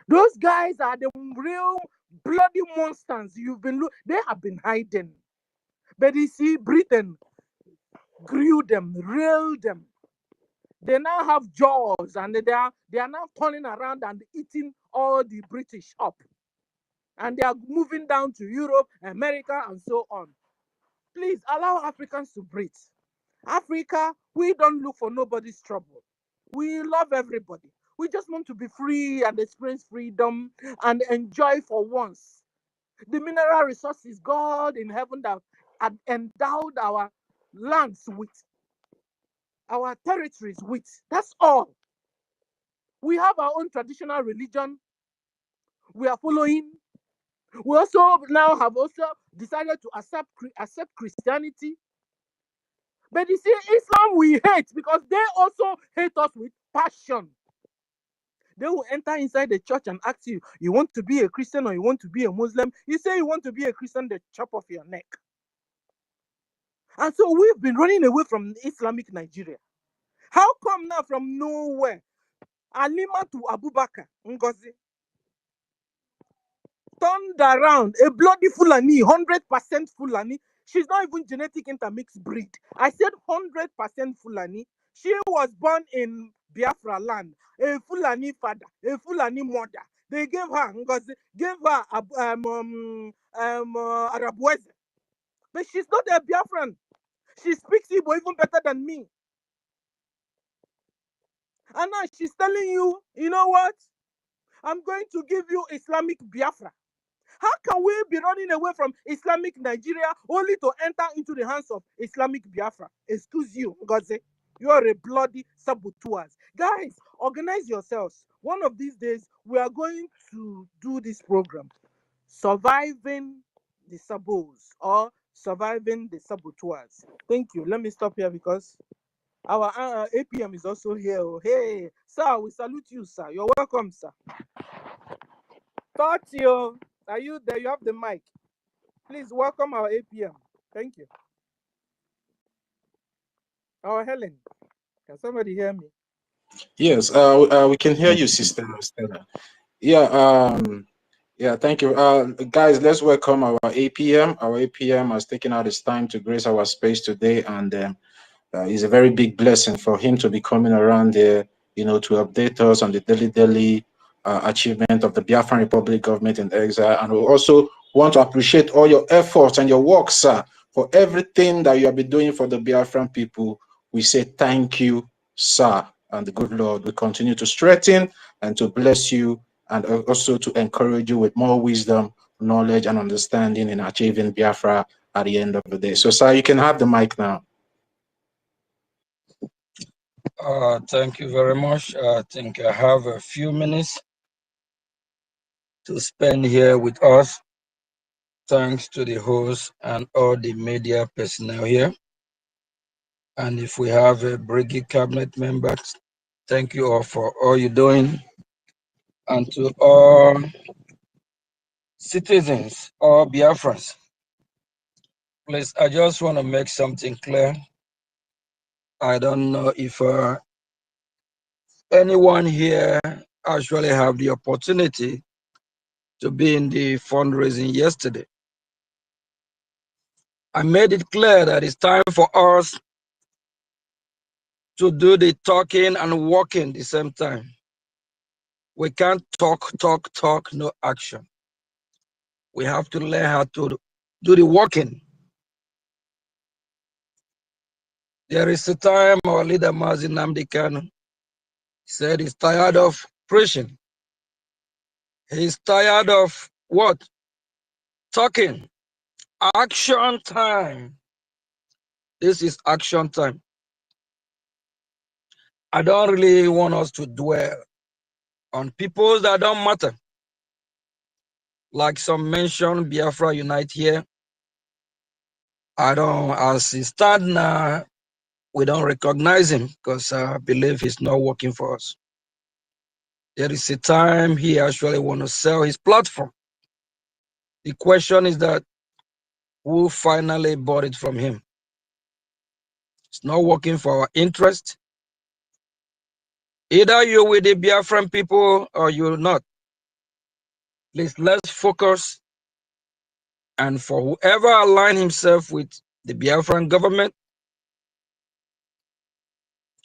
Those guys are the real bloody monsters. They have been hiding. But you see, Britain grew them, reared them. They now have jaws, and they are now turning around and eating all the British up. And they are moving down to Europe, America, and so on. Please allow Africans to breathe. Africa, we don't look for nobody's trouble. We love everybody. We just want to be free and experience freedom and enjoy for once the mineral resources God in heaven that had endowed our lands with, our territories with. That's all. We have our own traditional religion we are following. We also now have also decided to accept Christianity. But you see, Islam we hate because they also hate us with passion. They will enter inside the church and ask you, you want to be a Christian or you want to be a Muslim? You say you want to be a Christian, they chop off your neck. And so we've been running away from Islamic Nigeria. How come now from nowhere, Alima to Abubakar NGOZI turned around, a bloody Fulani, 100% Fulani. She's not even genetic intermixed breed. I said 100% Fulani. She was born in Biafra land, a Fulani father, a Fulani mother. They gave her NGOZI, gave her Arabweze. But she's not a Biafran. She speaks Igbo even better than me. And now she's telling you, you know what? I'm going to give you Islamic Biafra. How can we be running away from Islamic Nigeria only to enter into the hands of Islamic Biafra? Excuse you, NGOZI. You are a bloody saboteurs. Guys, organize yourselves. One of these days, we are going to do this program, Surviving the Sabos or Surviving the Saboteurs. Thank you. Let me stop here because our APM is also here. Oh, hey, sir, we salute you, sir. You're welcome, sir. Tortio, are you there? You have the mic. Please welcome our APM. Thank you. Our Helen, can somebody hear me? Yes, we can hear you, Sister Stella. Yeah, Yeah, thank you. Guys, let's welcome our APM. Our APM has taken out his time to grace our space today, and it's a very big blessing for him to be coming around there, you know, to update us on the daily achievement of the Biafran Republic government in exile. And we also want to appreciate all your efforts and your work, sir, for everything that you have been doing for the Biafran people. We say thank you, sir, and the good Lord will continue to strengthen and to bless you, and also to encourage you with more wisdom, knowledge, and understanding in achieving Biafra at the end of the day. So, sir, you can have the mic now. Thank you very much. I think I have a few minutes to spend here with us. Thanks to the host and all the media personnel here. And if we have a BRGIE cabinet members, thank you all for all you're doing. And to all citizens, all Biafrans, please, I just want to make something clear. I don't know if anyone here actually have the opportunity to be in the fundraising yesterday. I made it clear that it's time for us to do the talking and walking at the same time. We can't talk, no action. We have to learn how to do the walking. There is a time our leader Mazi Nnamdi Kanu said he's tired of preaching. He's tired of what? Talking. Action time. This is action time. I don't really want us to dwell on people that don't matter. Like some mentioned, Biafra Unite here. As he stand now, we don't recognize him because I believe he's not working for us. There is a time he actually want to sell his platform. The question is that who finally bought it from him? It's not working for our interest. Either you're with the Biafran people or you're not. Please, let's focus. And for whoever align himself with the Biafran government,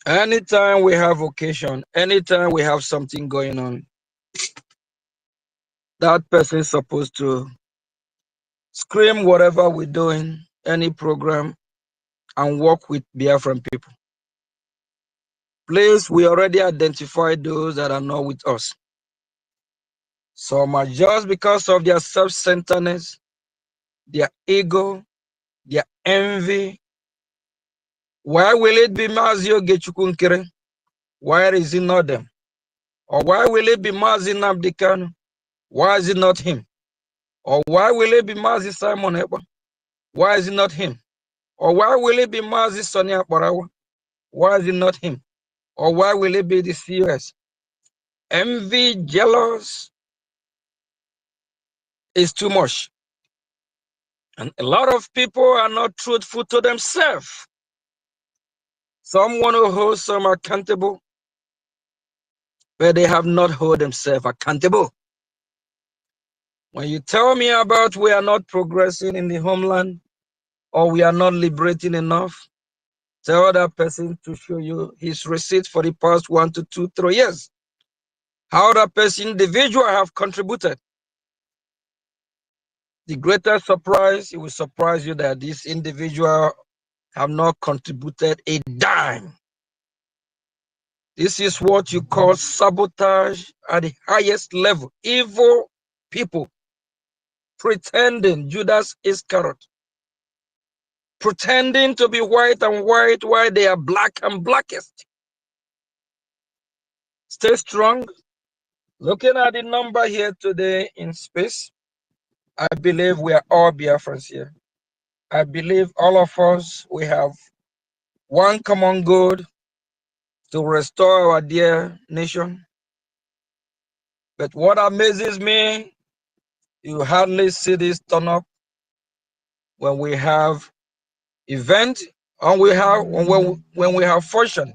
anytime we have occasion, anytime we have something going on, that person is supposed to scream whatever we're doing, any program, and work with Biafran people. Please, we already identified those that are not with us. Some are just because of their self-centeredness, their ego, their envy. Why will it be Mazio Gechukunkere? Why is it not them? Or why will it be Mazi Nnamdi Kanu? Why is it not him? Or why will it be Mazi Simon Ekpa? Why is it not him? Or why will it be Mazi Sonia Akparawa? Why is it not him? Or why will it be the COS? Envy, jealous is too much. And a lot of people are not truthful to themselves. Some want to hold some accountable, but they have not held themselves accountable. When you tell me about we are not progressing in the homeland, or we are not liberating enough, tell that person to show you his receipt for the past 1 to 2, 3 years. How that person individual have contributed. The greatest surprise, it will surprise you that this individual have not contributed a dime. This is what you call sabotage at the highest level. Evil people pretending Judas Iscariot, pretending to be white and white while they are black and blackest. Stay strong. Looking at the number here today in space, I believe we are all Biafrans here. I believe all of us, we have one common goal to restore our dear nation. But what amazes me, you hardly see this turn up when we have event and when we have function.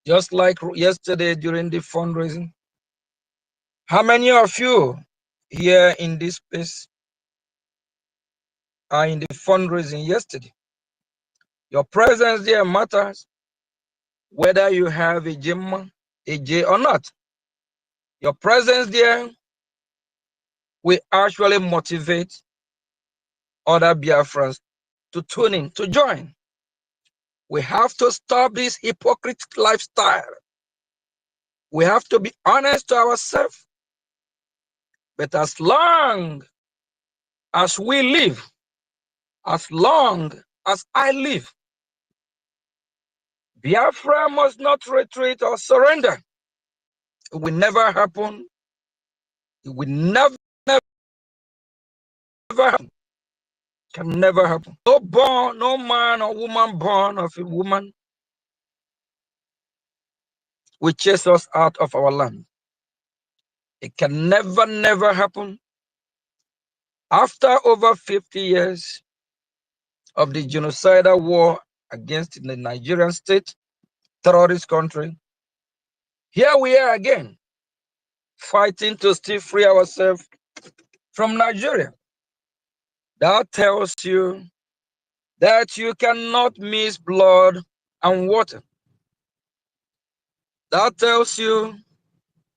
Just like yesterday during the fundraising. How many of you here in this space are in the fundraising yesterday. Your presence there matters, whether you have a J or not. Your presence there will actually motivate other Biafrans to tune in, to join. We have to stop this hypocrite lifestyle. We have to be honest to ourselves. But as long as we live, as long as I live, Biafra must not retreat or surrender. It will never happen. It will never happen. Can never happen. No man or woman born of a woman will chase us out of our land. It can never happen. After over 50 years of the genocidal war against the Nigerian state, terrorist country, here we are again, fighting to still free ourselves from Nigeria. That tells you that you cannot mix blood and water. That tells you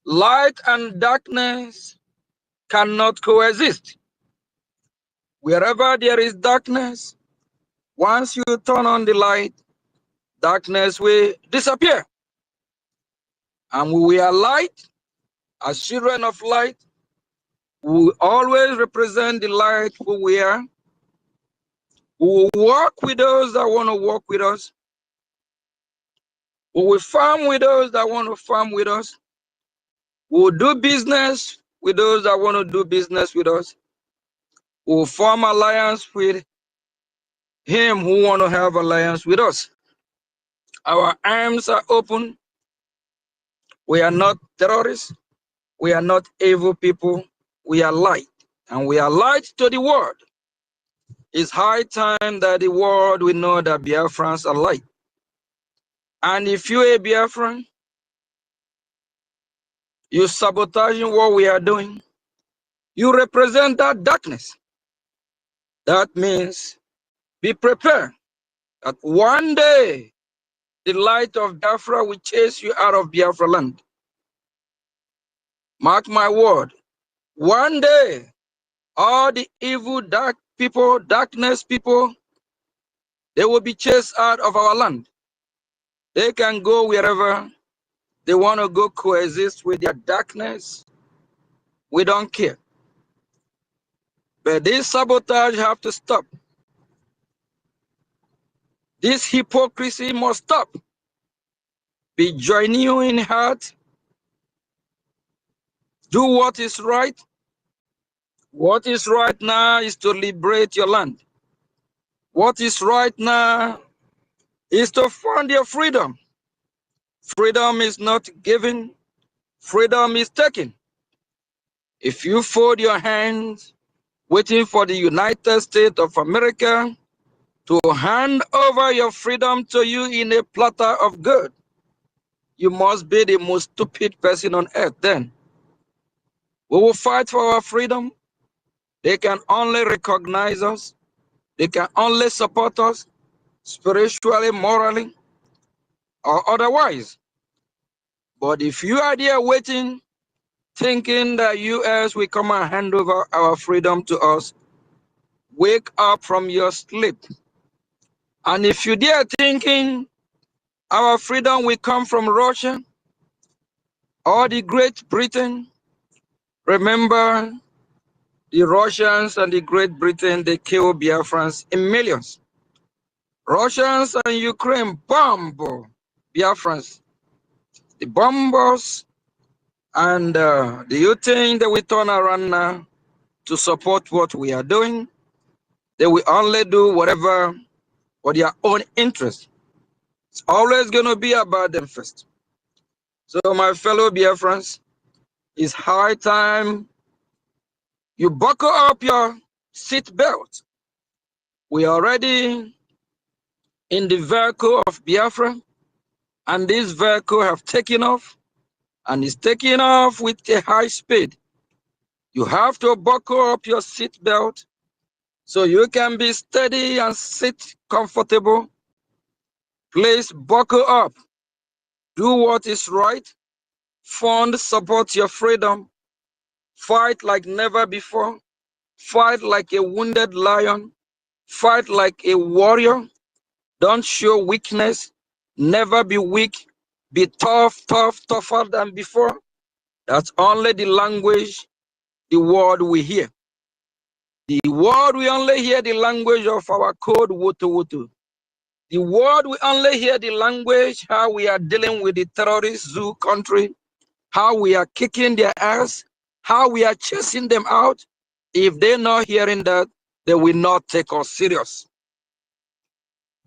light and darkness cannot coexist. Wherever there is darkness, once you turn on the light, darkness will disappear. And we are light, as children of light. We always represent the light who we are. We will walk with those that want to walk with us. We will farm with those that want to farm with us. We will do business with those that want to do business with us. We will form alliance with him who want to have alliance with us. Our arms are open. We are not terrorists. We are not evil people. We are light. And we are light to the world. It's high time that the world will know that Biafrans are light. And if you're a Biafran, you're sabotaging what we are doing, you represent that darkness. That means be prepared that one day the light of Biafra will chase you out of Biafra land. Mark my word. One day, all the evil, dark people, darkness people, they will be chased out of our land. They can go wherever they want to go, coexist with their darkness. We don't care. But this sabotage have to stop. This hypocrisy must stop. Be genuine in heart. Do what is right. What is right now is to liberate your land. What is right now is to find your freedom. Freedom is not given. Freedom is taken. If you fold your hands, waiting for the United States of America to hand over your freedom to you in a platter of gold, you must be the most stupid person on earth then. We will fight for our freedom. They can only recognize us. They can only support us spiritually, morally, or otherwise. But if you are there waiting, thinking that US will come and hand over our freedom to us, wake up from your sleep. And if you dare thinking our freedom will come from Russia or the Great Britain, remember the Russians and the Great Britain, they kill Biafrans in millions. Russians and Ukraine bomb Biafrans. The bombers, and do you think that we turn around now to support what we are doing? They will only do whatever for their own interest. It's always going to be about them first. So my fellow Biafrans, it's high time you buckle up your seat belt. We are already in the vehicle of Biafra, and this vehicle have taken off, and it's taking off with a high speed. You have to buckle up your seatbelt so you can be steady and sit comfortable. Please buckle up. Do what is right. Fund, support your freedom. Fight like never before. Fight like a wounded lion. Fight like a warrior. Don't show weakness. Never be weak. Be tough, tougher than before. That's only the language the world we hear. The world we only hear the language of our code wutu wutu. The world we only hear the language how we are dealing with the terrorist zoo country, how we are kicking their ass, how we are chasing them out. If they're not hearing that, they will not take us serious.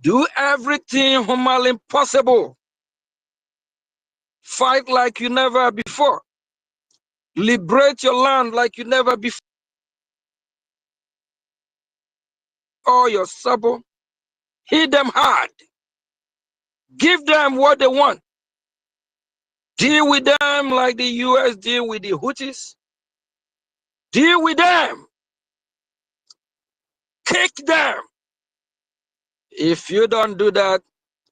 Do everything humanly possible. Fight like you never before. Liberate your land like you never before. All your support. Hit them hard. Give them what they want. Deal with them like the US deal with the Houthis. Deal with them. Kick them. If you don't do that,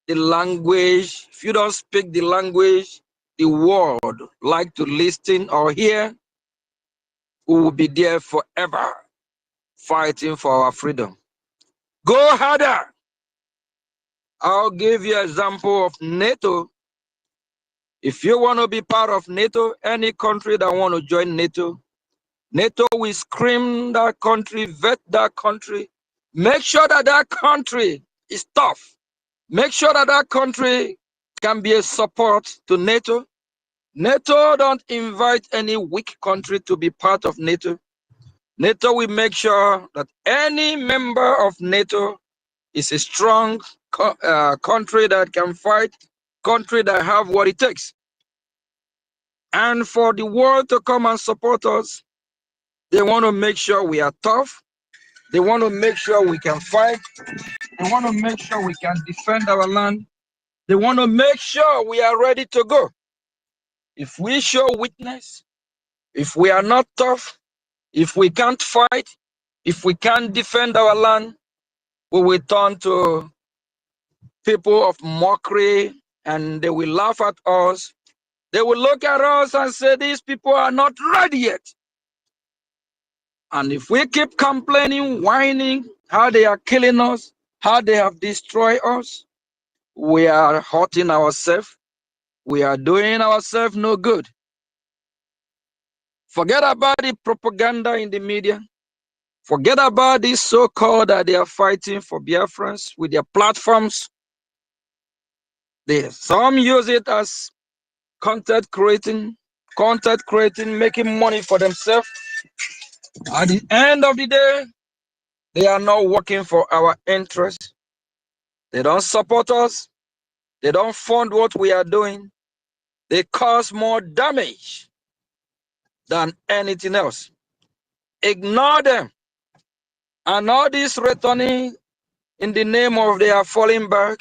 the language, if you don't speak the language the world like to listen or hear, we will be there forever fighting for our freedom. Go harder. I'll give you an example of NATO. If you want to be part of NATO, any country that want to join NATO, NATO will scream that country, vet that country, make sure that that country is tough. Make sure that that country can be a support to NATO. NATO don't invite any weak country to be part of NATO. NATO will make sure that any member of NATO is a strong country that can fight, country that have what it takes. And for the world to come and support us, they want to make sure we are tough. They want to make sure we can fight. They want to make sure we can defend our land. They want to make sure we are ready to go. If we show weakness, if we are not tough, if we can't fight, if we can't defend our land, we will turn to people of mockery and they will laugh at us. They will look at us and say, these people are not ready yet. And if we keep complaining, whining, how they are killing us, how they have destroyed us, we are hurting ourselves. We are doing ourselves no good. Forget about the propaganda in the media. Forget about this so-called that they are fighting for Biafrans with their platforms. Some use it as content creating, making money for themselves. At the end of the day, they are not working for our interests. They don't support us. They don't fund what we are doing. They cause more damage than anything else. Ignore them. And all this returning in the name of they are falling back.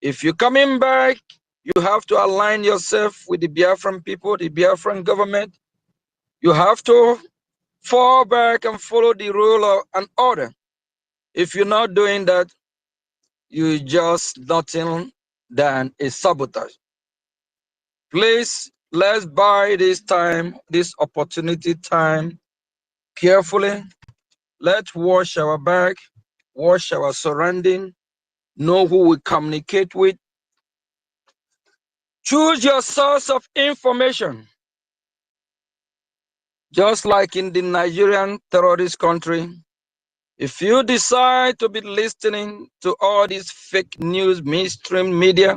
If you're coming back, you have to align yourself with the Biafran people, the Biafran government. You have to fall back and follow the rule and order. If you're not doing that, you're just nothing than a sabotage. Please, let's buy this time, this opportunity time carefully. Let's wash our back, wash our surrounding, know who we communicate with. Choose your source of information. Just like in the Nigerian terrorist country, if you decide to be listening to all these fake news mainstream media,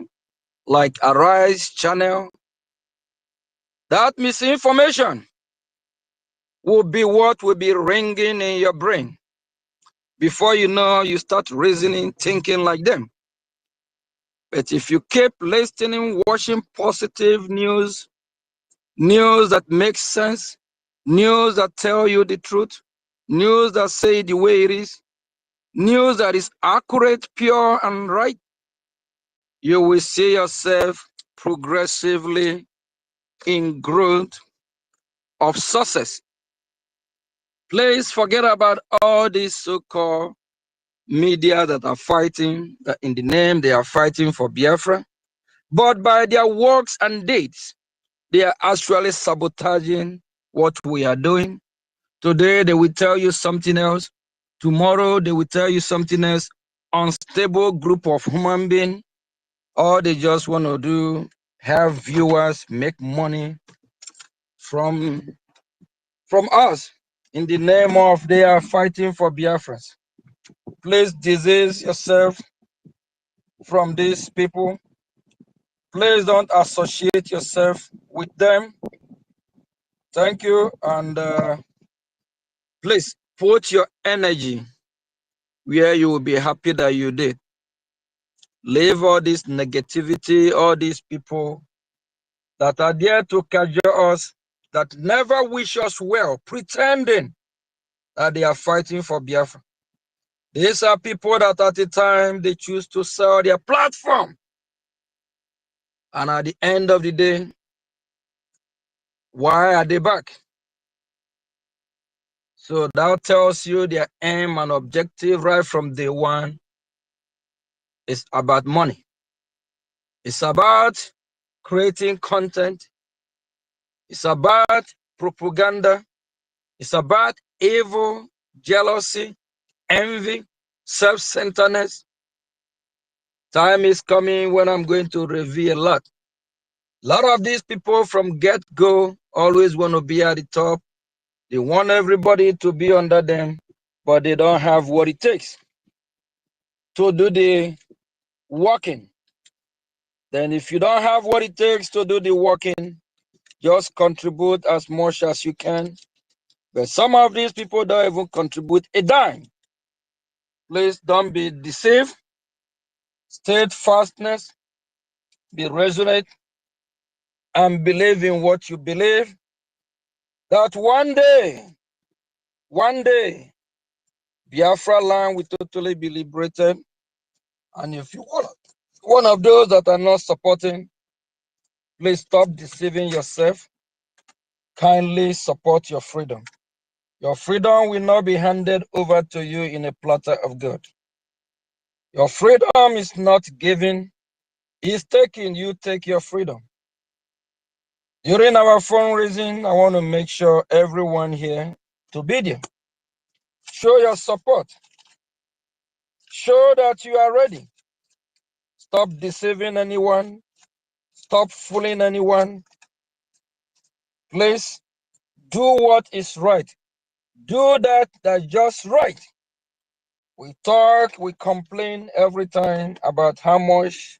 like Arise channel, that misinformation will be what will be ringing in your brain. Before you know, you start reasoning, thinking like them. But if you keep listening, watching positive news, news that makes sense, news that tell you the truth, news that say the way it is, news that is accurate, pure, and right, you will see yourself progressively in growth of success. Please forget about all these so-called media that are fighting, that in the name they are fighting for Biafra, but by their works and deeds, they are actually sabotaging what we are doing. Today they will tell you something else. Tomorrow they will tell you something else. Unstable group of human beings. All they just want to do, have viewers, make money from us in the name of they are fighting for Biafrans. Please disease yourself from these people. Please don't associate yourself with them. Thank you. And please put your energy where you will be happy that you did. Leave all this negativity, all these people that are there to cajole us, that never wish us well, pretending that they are fighting for Biafra. These are people that at the time they choose to sell their platform. And at the end of the day, why are they back? So that tells you their aim and objective right from day one is about money. It's about creating content. It's about propaganda. It's about evil, jealousy, envy, self-centeredness. Time is coming when I'm going to reveal a lot. A lot of these people from get-go always want to be at the top. They want everybody to be under them, but they don't have what it takes to do the working. Then if you don't have what it takes to do the working, just contribute as much as you can. But some of these people don't even contribute a dime. Please don't be deceived. Steadfastness, be resolute, and believe in what you believe. That one day, Biafra land will totally be liberated. And if you want one of those that are not supporting, please stop deceiving yourself. Kindly support your freedom. Your freedom will not be handed over to you in a platter of gold. Your freedom is not given, it's taken. You take your freedom. During our fundraising, I want to make sure everyone here to be there. Show your support. Show that you are ready. Stop deceiving anyone. Stop fooling anyone. Please do what is right. Do that's just right. We talk, we complain every time about how much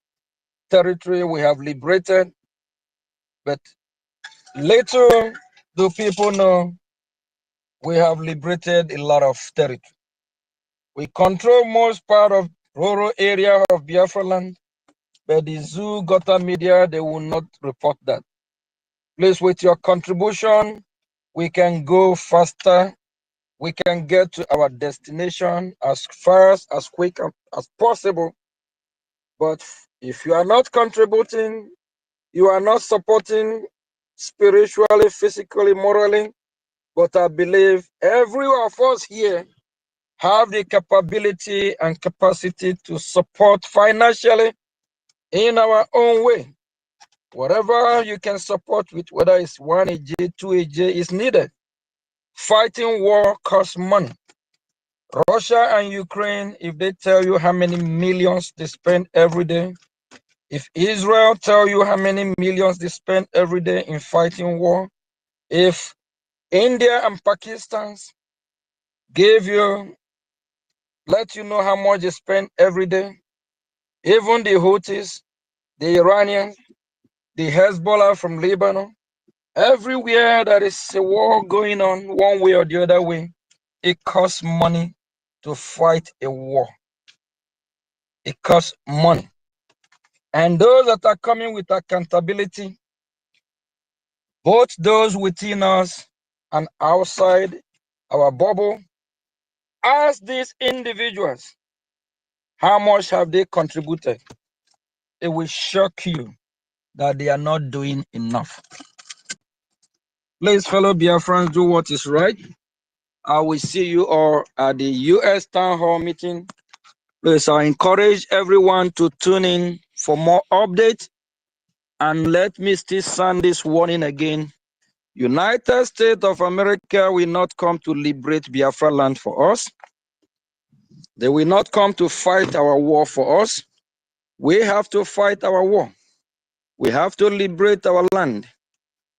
territory we have liberated, but little do people know we have liberated a lot of territory. We control most part of rural area of Biafra land, but the zoo gutter media, they will not report that. Please, with your contribution, we can go faster. We can get to our destination as fast, as quick as possible. But if you are not contributing, you are not supporting spiritually, physically, morally, but I believe every of us here have the capability and capacity to support financially in our own way. Whatever you can support with, whether it's 1 AJ, 2 AJ, is needed. Fighting war costs money. Russia and Ukraine, if they tell you how many millions they spend every day, if Israel tell you how many millions they spend every day in fighting war, if India and Pakistan let you know how much they spend every day, even the Houthis, the Iranians, the Hezbollah from Lebanon, everywhere there is a war going on one way or the other way, it costs money to fight a war. It costs money. And those that are coming with accountability, both those within us and outside our bubble, ask these individuals, how much have they contributed? It will shock you that they are not doing enough. Please, fellow Biafrans, do what is right. I will see you all at the US Town Hall meeting. Please, I encourage everyone to tune in for more updates. And let me still sound this warning again. United States of America will not come to liberate Biafra land for us. They will not come to fight our war for us. We have to fight our war. We have to liberate our land.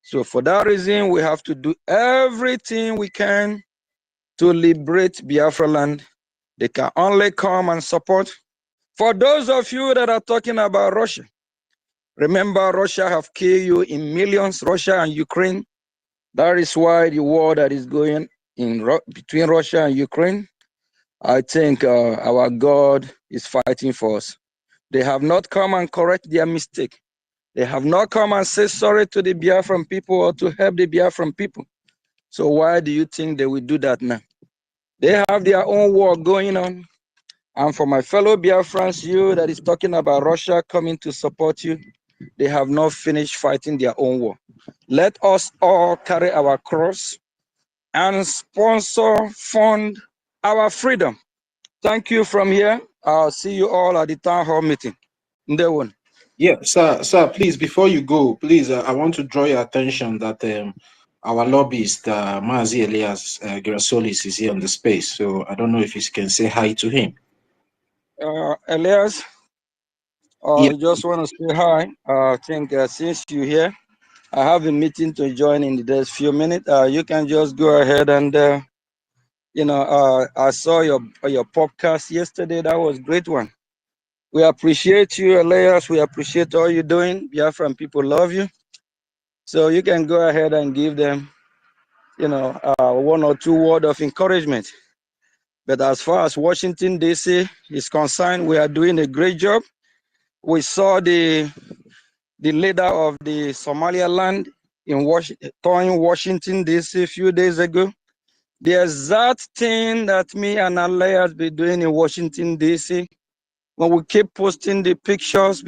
So for that reason, we have to do everything we can to liberate Biafra land. They can only come and support. For those of you that are talking about Russia, remember Russia have killed you in millions, Russia and Ukraine. That is why the war that is going in between Russia and Ukraine, I think our God is fighting for us. They have not come and correct their mistake. They have not come and said sorry to the Biafran people or to help the Biafran people. So why do you think they will do that now? They have their own war going on. And for my fellow Biafrans, you that is talking about Russia coming to support you, they have not finished fighting their own war. Let us all carry our cross and sponsor, fund our freedom. Thank you from here. I'll see you all at the town hall meeting. Ndewo. Yeah, sir, please, before you go, please, I want to draw your attention that our lobbyist, Mazi Elias Grasolis, is here on the space. So I don't know if you can say hi to him. Elias, Yeah. I just want to say hi. I think since you're here, I have a meeting to join in the next few minutes. You can just go ahead and, I saw your podcast yesterday. That was a great one. We appreciate you, Elias. We appreciate all you're doing. Biafran people love you. So you can go ahead and give them, one or two words of encouragement. But as far as Washington, D.C. is concerned, we are doing a great job. We saw the leader of the Somaliland in Washington, D.C. a few days ago. The exact thing that me and Elias been doing in Washington, D.C. When we keep posting the pictures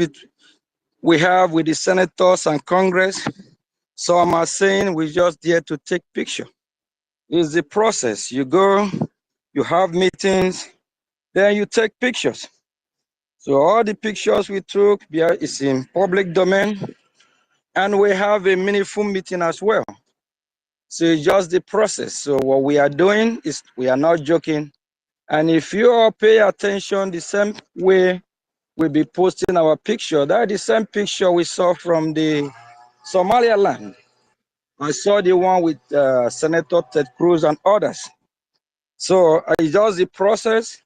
we have with the senators and Congress, some are saying we just there to take picture. It's the process. You go, you have meetings, then you take pictures. So all the pictures we took is in public domain, and we have a meaningful meeting as well. So it's just the process. So what we are doing is we are not joking. And if you all pay attention the same way we'll be posting our picture, that is the same picture we saw from the Somaliland. I saw the one with Senator Ted Cruz and others. So it's just the process.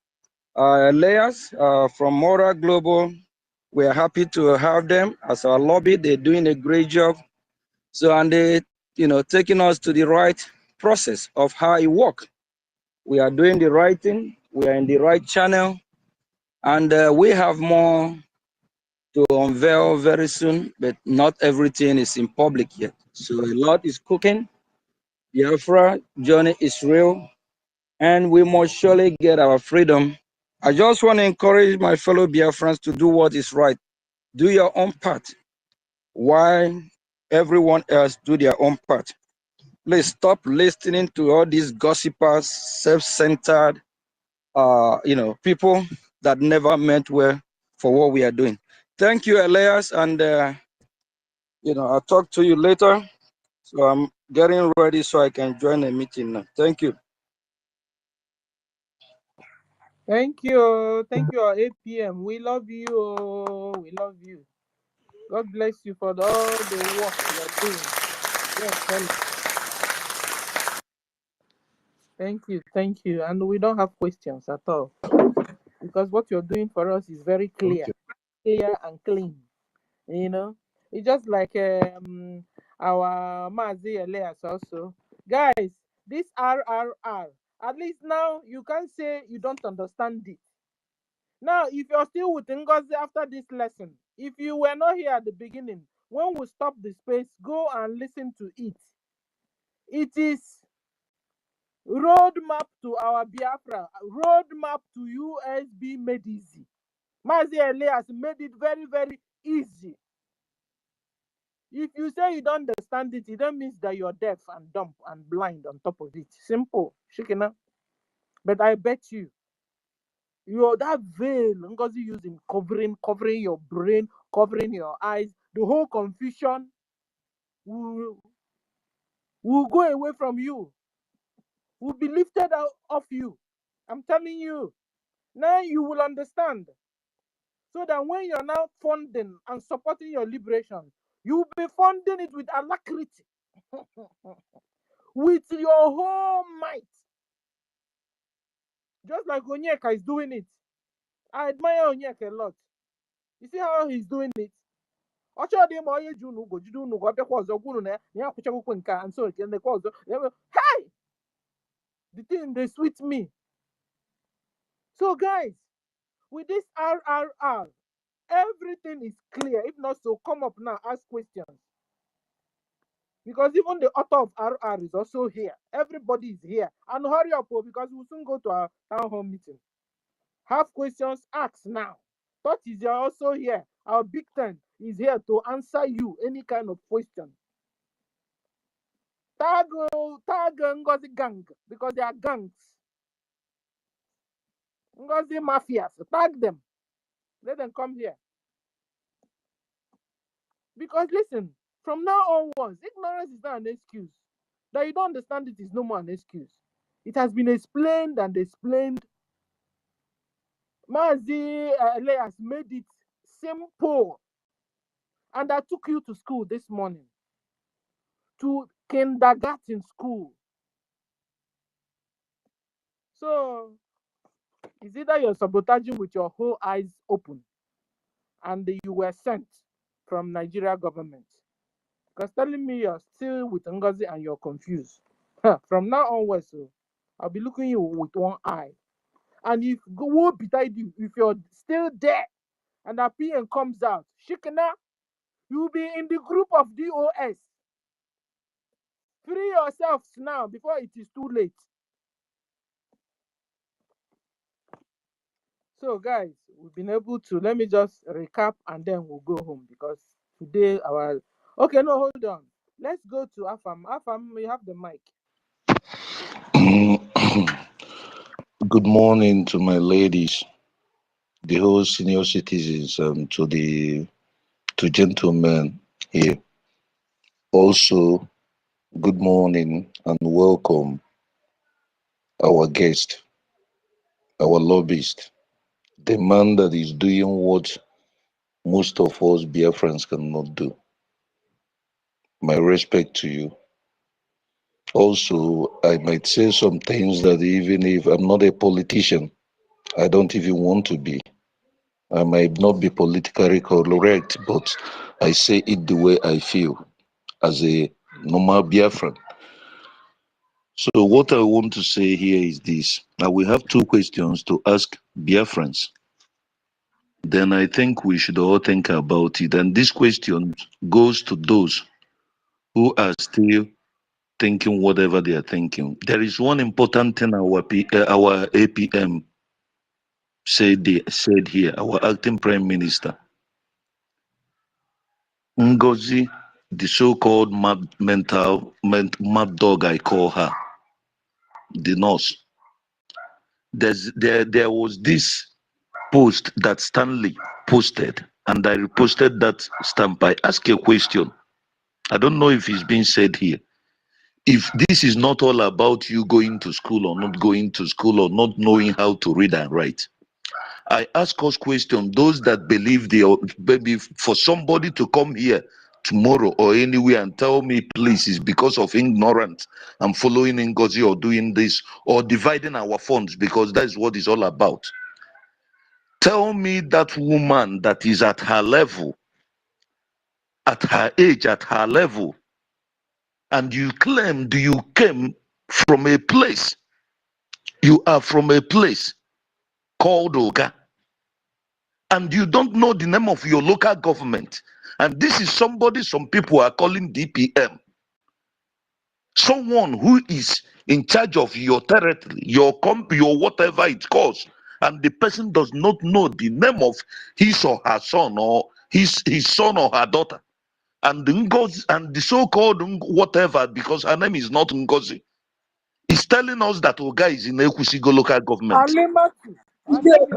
Layers from Mora Global, we are happy to have them as our lobby. They're doing a great job. So, and they, taking us to the right process of how it works. We are doing the right thing. We are in the right channel. And we have more to unveil very soon, but not everything is in public yet. So a lot is cooking. Biafra journey is real, and we must surely get our freedom. I just want to encourage my fellow Biafrans to do what is right. Do your own part, while everyone else do their own part. Please stop listening to all these gossipers, self-centered, people that never meant well for what we are doing. Thank you, Elias, and I'll talk to you later. So I'm getting ready so I can join the meeting now. Thank you. Thank you. Thank you, 8 p.m. We love you. We love you. God bless you for all the work you are doing. Yes, thank you. Thank you. And we don't have questions at all because what you're doing for us is very clear, and clean. It's just like our Mazi Elias also. Guys, this RRR, at least now you can't say you don't understand it. Now, if you're still with Ngozi after this lesson, if you were not here at the beginning, when we stop the space, go and listen to it. It is roadmap to our Biafra, roadmap to USB made easy. Mazi Elias made it very, very easy. If you say you don't understand, understand it, it don't mean that you're deaf and dumb and blind on top of it. Simple. Shikina. But I bet you, you're that veil Ngozi using covering your brain, covering your eyes, the whole confusion will go away from you, will be lifted out of you. I'm telling you. Now you will understand. So that when you're now funding and supporting your liberation, you'll be funding it with alacrity, with your whole might. Just like Onyeka is doing it. I admire Onyeka a lot. You see how he's doing it? And so hey, the thing they sweet me. So guys, with this RRR, everything is clear. If not so, come up now, ask questions. Because even the author of RR is also here. Everybody is here. And hurry up, because we'll soon go to our town hall meeting. Have questions, ask now. Thought is also here. Our Big Ten is here to answer you any kind of question. Tag Ngozi gang, because they are gangs. Ngozi mafias. Tag them. Let them come here. Because listen, from now onwards, ignorance is not an excuse. That you don't understand it is no more an excuse. It has been explained and explained. Mazi has made it simple. And I took you to school this morning. To kindergarten school. So, it's either you're sabotaging with your whole eyes open and you were sent from Nigeria government. Because telling me you're still with Ngozi and you're confused. From now onwards, so, I'll be looking you with one eye. And if go beside you, if you're still there and a PM comes out, Shikana, you'll be in the group of DOS. Free yourselves now before it is too late. So guys, we've been able to, let me just recap and then we'll go home because today okay, no, hold on. Let's go to Afam. Afam, you have the mic. Good morning to my ladies, the whole senior citizens, and to gentlemen here. Also, good morning and welcome our guest, our lobbyist, the man that is doing what most of us Biafrans cannot do. My respect to you. Also, I might say some things that even if I'm not a politician, I don't even want to be. I might not be politically correct, but I say it the way I feel as a normal Biafran. So what I want to say here is this. Now we have two questions to ask Biafrans. Then I think we should all think about it. And this question goes to those who are still thinking whatever they are thinking. There is one important thing our APM said here, our acting prime minister. NGOZI, the so-called mad dog, I call her, the nurse. There was this post that Stanley posted, and I reposted that stamp. I ask a question. I don't know if it's being said here. If this is not all about you going to school or not going to school or not knowing how to read and write, I ask us question, those that believe maybe for somebody to come here tomorrow or anywhere and tell me, please, it's because of ignorance, I'm following NGOZI or doing this or dividing our funds, because that's what it's all about. Tell me that woman that is at her level, at her age, at her level, and you claim you came from a place, you are from a place called Oga, and you don't know the name of your local government. And this is somebody some people are calling DPM. Someone who is in charge of your territory, your whatever it calls, and the person does not know the name of his or her son or his son or her daughter. and the NGOZI and the so-called whatever, because her name is not NGOZI, is telling us that Oga is in Ekusigo local government. Alimatu. Her name is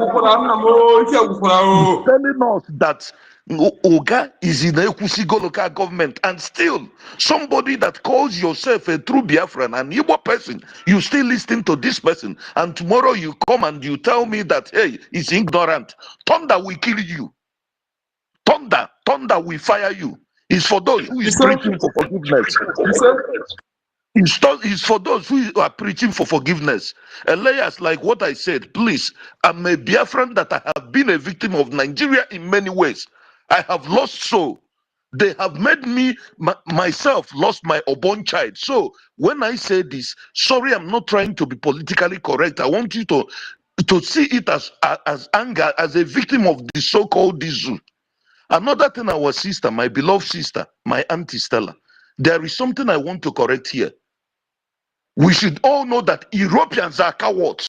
Telling us that Oga is in Ekusigo local government, and still somebody that calls yourself a true Biafran, an Igbo person, you still listen to this person, and tomorrow you come and you tell me that, hey, he's ignorant. Thunder will kill you. Thunder will fire you. It's for those who is preaching for forgiveness. It's for those who are preaching for forgiveness. Elias, like what I said, please, I'm a Biafran that I have been a victim of Nigeria in many ways. I have lost soul. They have made me, myself, lost my unborn child. So when I say this, sorry, I'm not trying to be politically correct. I want you to see it as anger, as a victim of the so-called Dizu. Another thing, our sister, my beloved sister, my auntie Stella, there is something I want to correct here. We should all know that Europeans are cowards.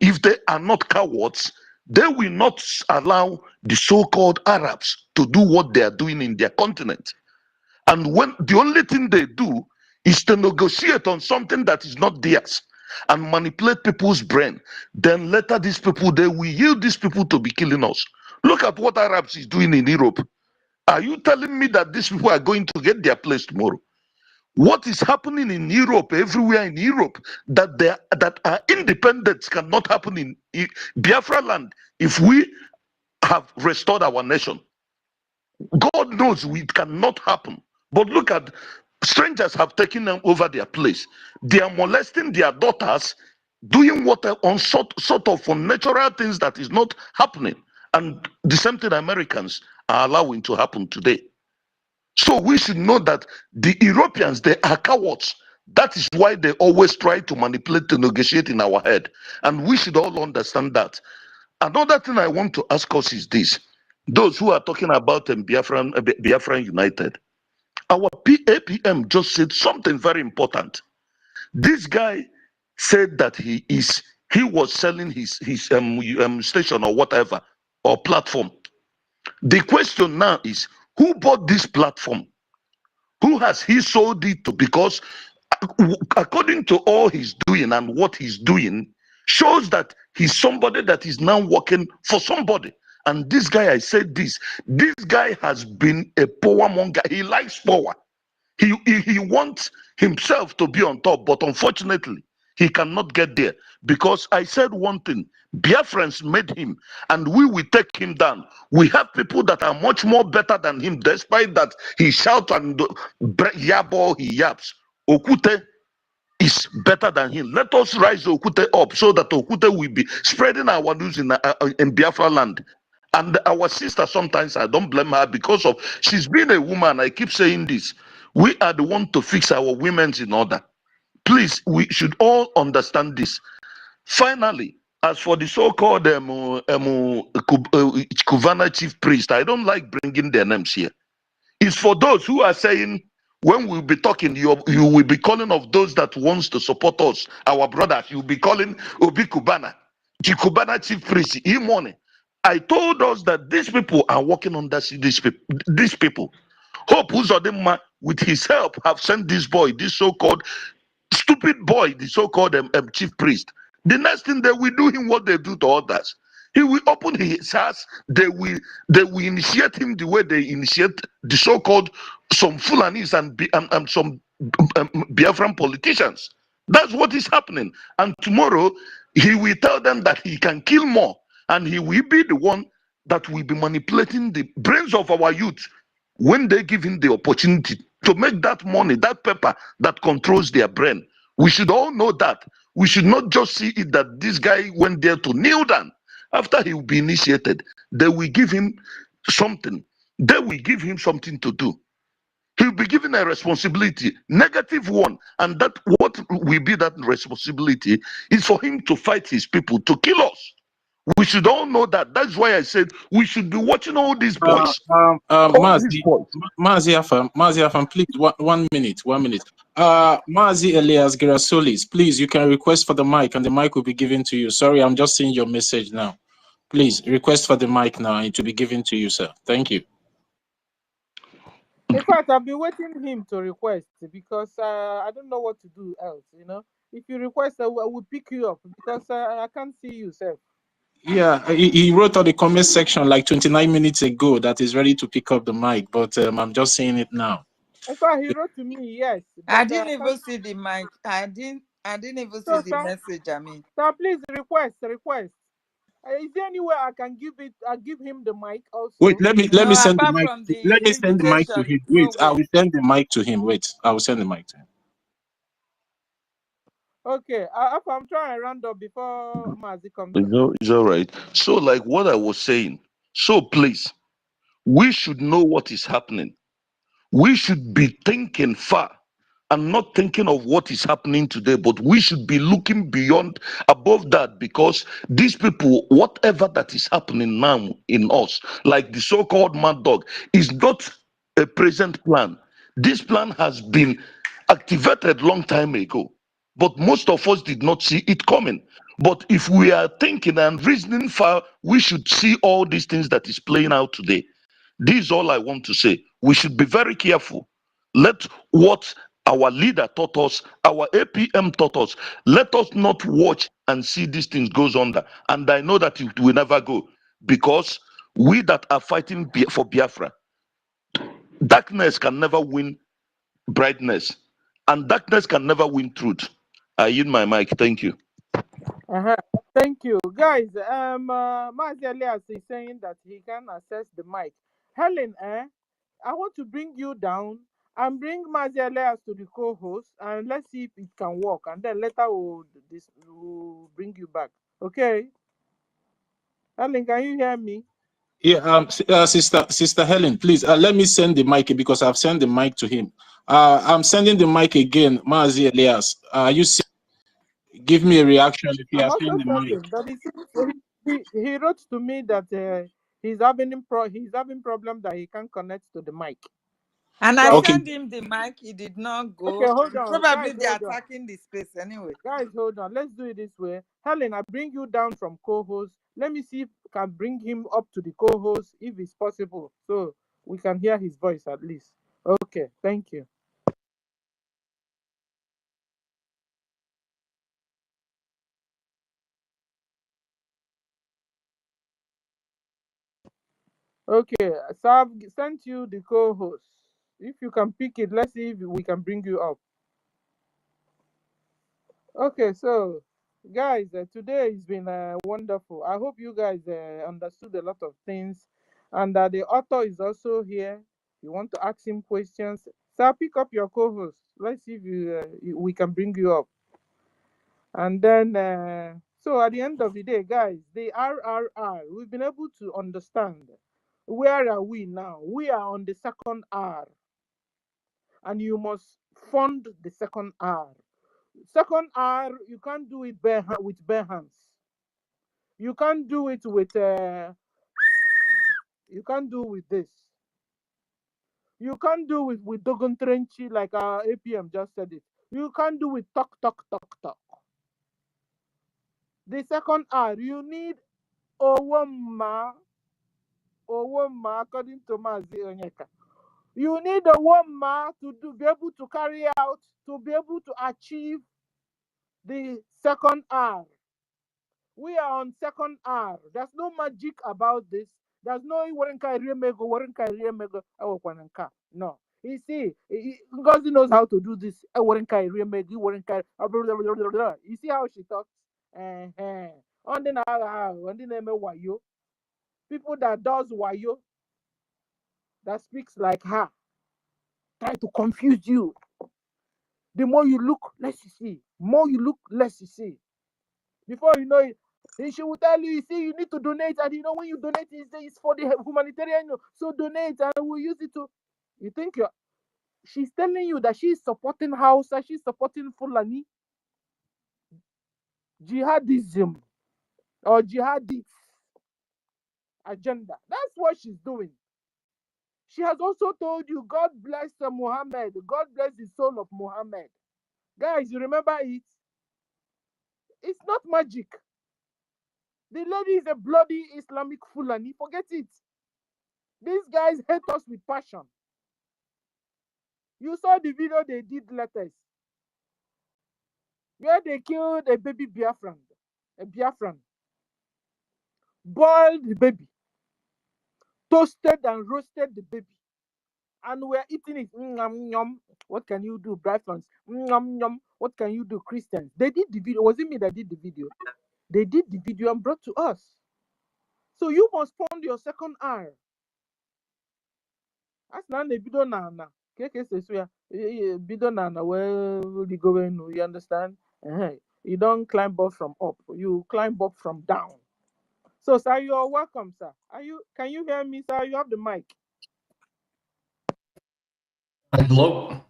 If they are not cowards, they will not allow the so-called Arabs to do what they are doing in their continent. And when the only thing they do is to negotiate on something that is not theirs and manipulate people's brain, then later these people, they will yield these people to be killing us. Look at what Arabs is doing in Europe. Are you telling me that these people are going to get their place tomorrow? What is happening in Europe, everywhere in Europe, that are independence cannot happen in Biafra land if we have restored our nation. God knows it cannot happen. But look at, strangers have taken them over their place. They are molesting their daughters, doing what on sort of unnatural things that is not happening. And the same thing Americans are allowing to happen today. So we should know that the Europeans, they are cowards. That is why they always try to manipulate, to negotiate in our head. And we should all understand that. Another thing I want to ask us is this. Those who are talking about Biafran United, our APM just said something very important. This guy said that he was selling his station or whatever, or platform. The question now is, who bought this platform? Who has he sold it to? Because according to all he's doing and what he's doing, shows that he's somebody that is now working for somebody. And this guy, I said this guy has been a power monger. He likes power. He wants himself to be on top, but unfortunately, he cannot get there. Because I said one thing, Biafrans made him, and we will take him down. We have people that are much more better than him, despite that he shouts and yabo, he yaps. Okute is better than him. Let us rise Okute up so that Okute will be spreading our news in Biafra land. And our sister, sometimes I don't blame her because of she's been a woman. I keep saying this. We are the one to fix our women's in order. Please, we should all understand this. Finally, as for the so-called Kuvana chief priest, I don't like bringing their names here. It's for those who are saying, when we'll be talking, you will be calling of those that wants to support us, our brothers. You'll be calling Obi Kubana, the Kubana chief priest, money. I told us that these people are working on these people. Hope Uzodinma, with his help, have sent this boy, this so-called stupid boy, the so-called chief priest. The next thing they will do him what they do to others. He will open his house. They will initiate him the way they initiate the so-called some Fulanis and some Biafran politicians. That's what is happening. And tomorrow he will tell them that he can kill more, and he will be the one that will be manipulating the brains of our youth when they give him the opportunity to make that money, that paper that controls their brain. We should all know that. We should not just see it that this guy went there to kneel down. After he will be initiated, they will give him something. They will give him something to do. He will be given a responsibility, negative one, and that what will be that responsibility is for him to fight his people, to kill us. We should all know that. That's why I said we should be watching all these boys. Mazi Afam, please, 1 minute. Mazi Elias Gerasolis, please, you can request for the mic and the mic will be given to you. Sorry, I'm just seeing your message now. Please request for the mic now and it will be given to you, sir. Thank you. In fact, I've been waiting him to request because I don't know what to do else. You know, if you request, I will pick you up because I can't see you, sir. Yeah, he wrote on the comment section like 29 minutes ago that he's ready to pick up the mic, but I'm just saying it now. In fact, he wrote to me, yes, I but didn't I can't. even see the mic. I didn't even see So, the sir, message. I mean, sir, please request. Is there any way I can give it? I give him the mic Wait, also. let no, me send the apart mic. from Let me the send the mic to invitation, him. Wait, no I way. will send the mic to him. Wait, I will send the mic to him. Okay, I'm trying to round up before Mazi comes You in. know, it's all right. So, like what I was saying, so please, we should know what is happening. We should be thinking far and not thinking of what is happening today, but we should be looking beyond above that, because these people, whatever that is happening now in us, like the so-called mad dog, is not a present plan. This plan has been activated long time ago, but most of us did not see it coming. But if we are thinking and reasoning far, we should see all these things that is playing out today. This is all I want to say. We should be very careful. Let what our leader taught us, our APM taught us, let us not watch and see these things goes under. And I know that it will never go, because we that are fighting for Biafra, darkness can never win brightness, and darkness can never win truth. I yield my mic. Thank you. Uh-huh. Thank you, guys. Mazi Elias is saying that he can access the mic. Helen, I want to bring you down and bring Mazi Elias to the co-host, and let's see if it can work. And then later we'll bring you back. Okay, Helen, can you hear me? Yeah, Sister Helen, please let me send the mic because I've sent the mic to him. I'm sending the mic again, Mazi Elias. You see, give me a reaction if you I'm are seeing also the mic. sending, but he wrote to me that he's having problem that he can't connect to the mic. And I So Okay. sent him the mic. He did not okay, go. hold on, Probably guys, they're hold on. attacking the space anyway. Guys, hold on. Let's do it this way. Helen, I bring you down from co-host. Let me see if I can bring him up to the co-host if it's possible. So we can hear his voice at least. Okay, thank you. Okay, so I've sent you the co-host. If you can pick it, let's see if we can bring you up. Okay, so guys, today has been wonderful. I hope you guys understood a lot of things, and the author is also here. You want to ask him questions, so pick up your co-host. Let's see if we can bring you up. And then, so at the end of the day, guys, the RRR, we've been able to understand where are we now. We are on the second R, and you must fund the second R. Second R, you can't do it with bare hands. You can't do it with you can't do with this. You can't do it with Dogon Trenchy like our APM just said it. You can't do it talk, talk, talk, talk. The second R, you need Owoma, according to Mazi Onyeka. You need a woman to be able to carry out, to be able to achieve the second R. We are on second R. There's no magic about this. There's no no. You see, Ngozi knows how to do this. You see how she talks? People that does wayo, that speaks like her, try to confuse you. The more you look, less you see. More you look, less you see. Before you know it, she will tell you, see, you need to donate. And you know, when you donate, it's for the humanitarian. So donate and we'll use it to. You think she's telling you that she's supporting Hausa, she's supporting Fulani jihadism or jihadist agenda. That's what she's doing. She has also told you, God bless Muhammad. God bless the soul of Muhammad. Guys, you remember it? It's not magic. The lady is a bloody Islamic Fulani. Forget it. These guys hate us with passion. You saw the video they did letters where they killed a baby Biafran, a Biafran, boiled the baby, toasted and roasted the baby, and we're eating it. What can you do, Biafrans? What can you do, Christians? They did the video. Was it me that did the video? They did the video and brought to us. So you must pound your second eye. That's not the video now. Video now where you going? You understand? You don't climb up from up. You climb up from down. So, sir, you are welcome, sir. Can you hear me, sir? You have the mic. Hello.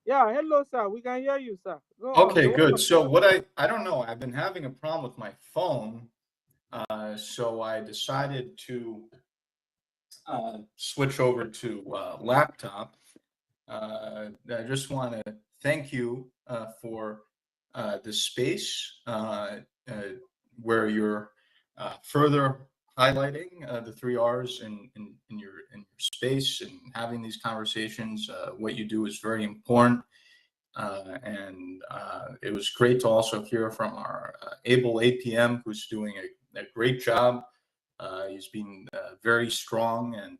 Yeah, hello, sir. We can hear you, sir. Go Okay, on. good. So what I don't know. I've been having a problem with my phone, so I decided to switch over to laptop. I just want to thank you for the space where you're further highlighting the 3 R's in your space and having these conversations. What you do is very important, and it was great to also hear from our able APM, who's doing a great job. He's been very strong and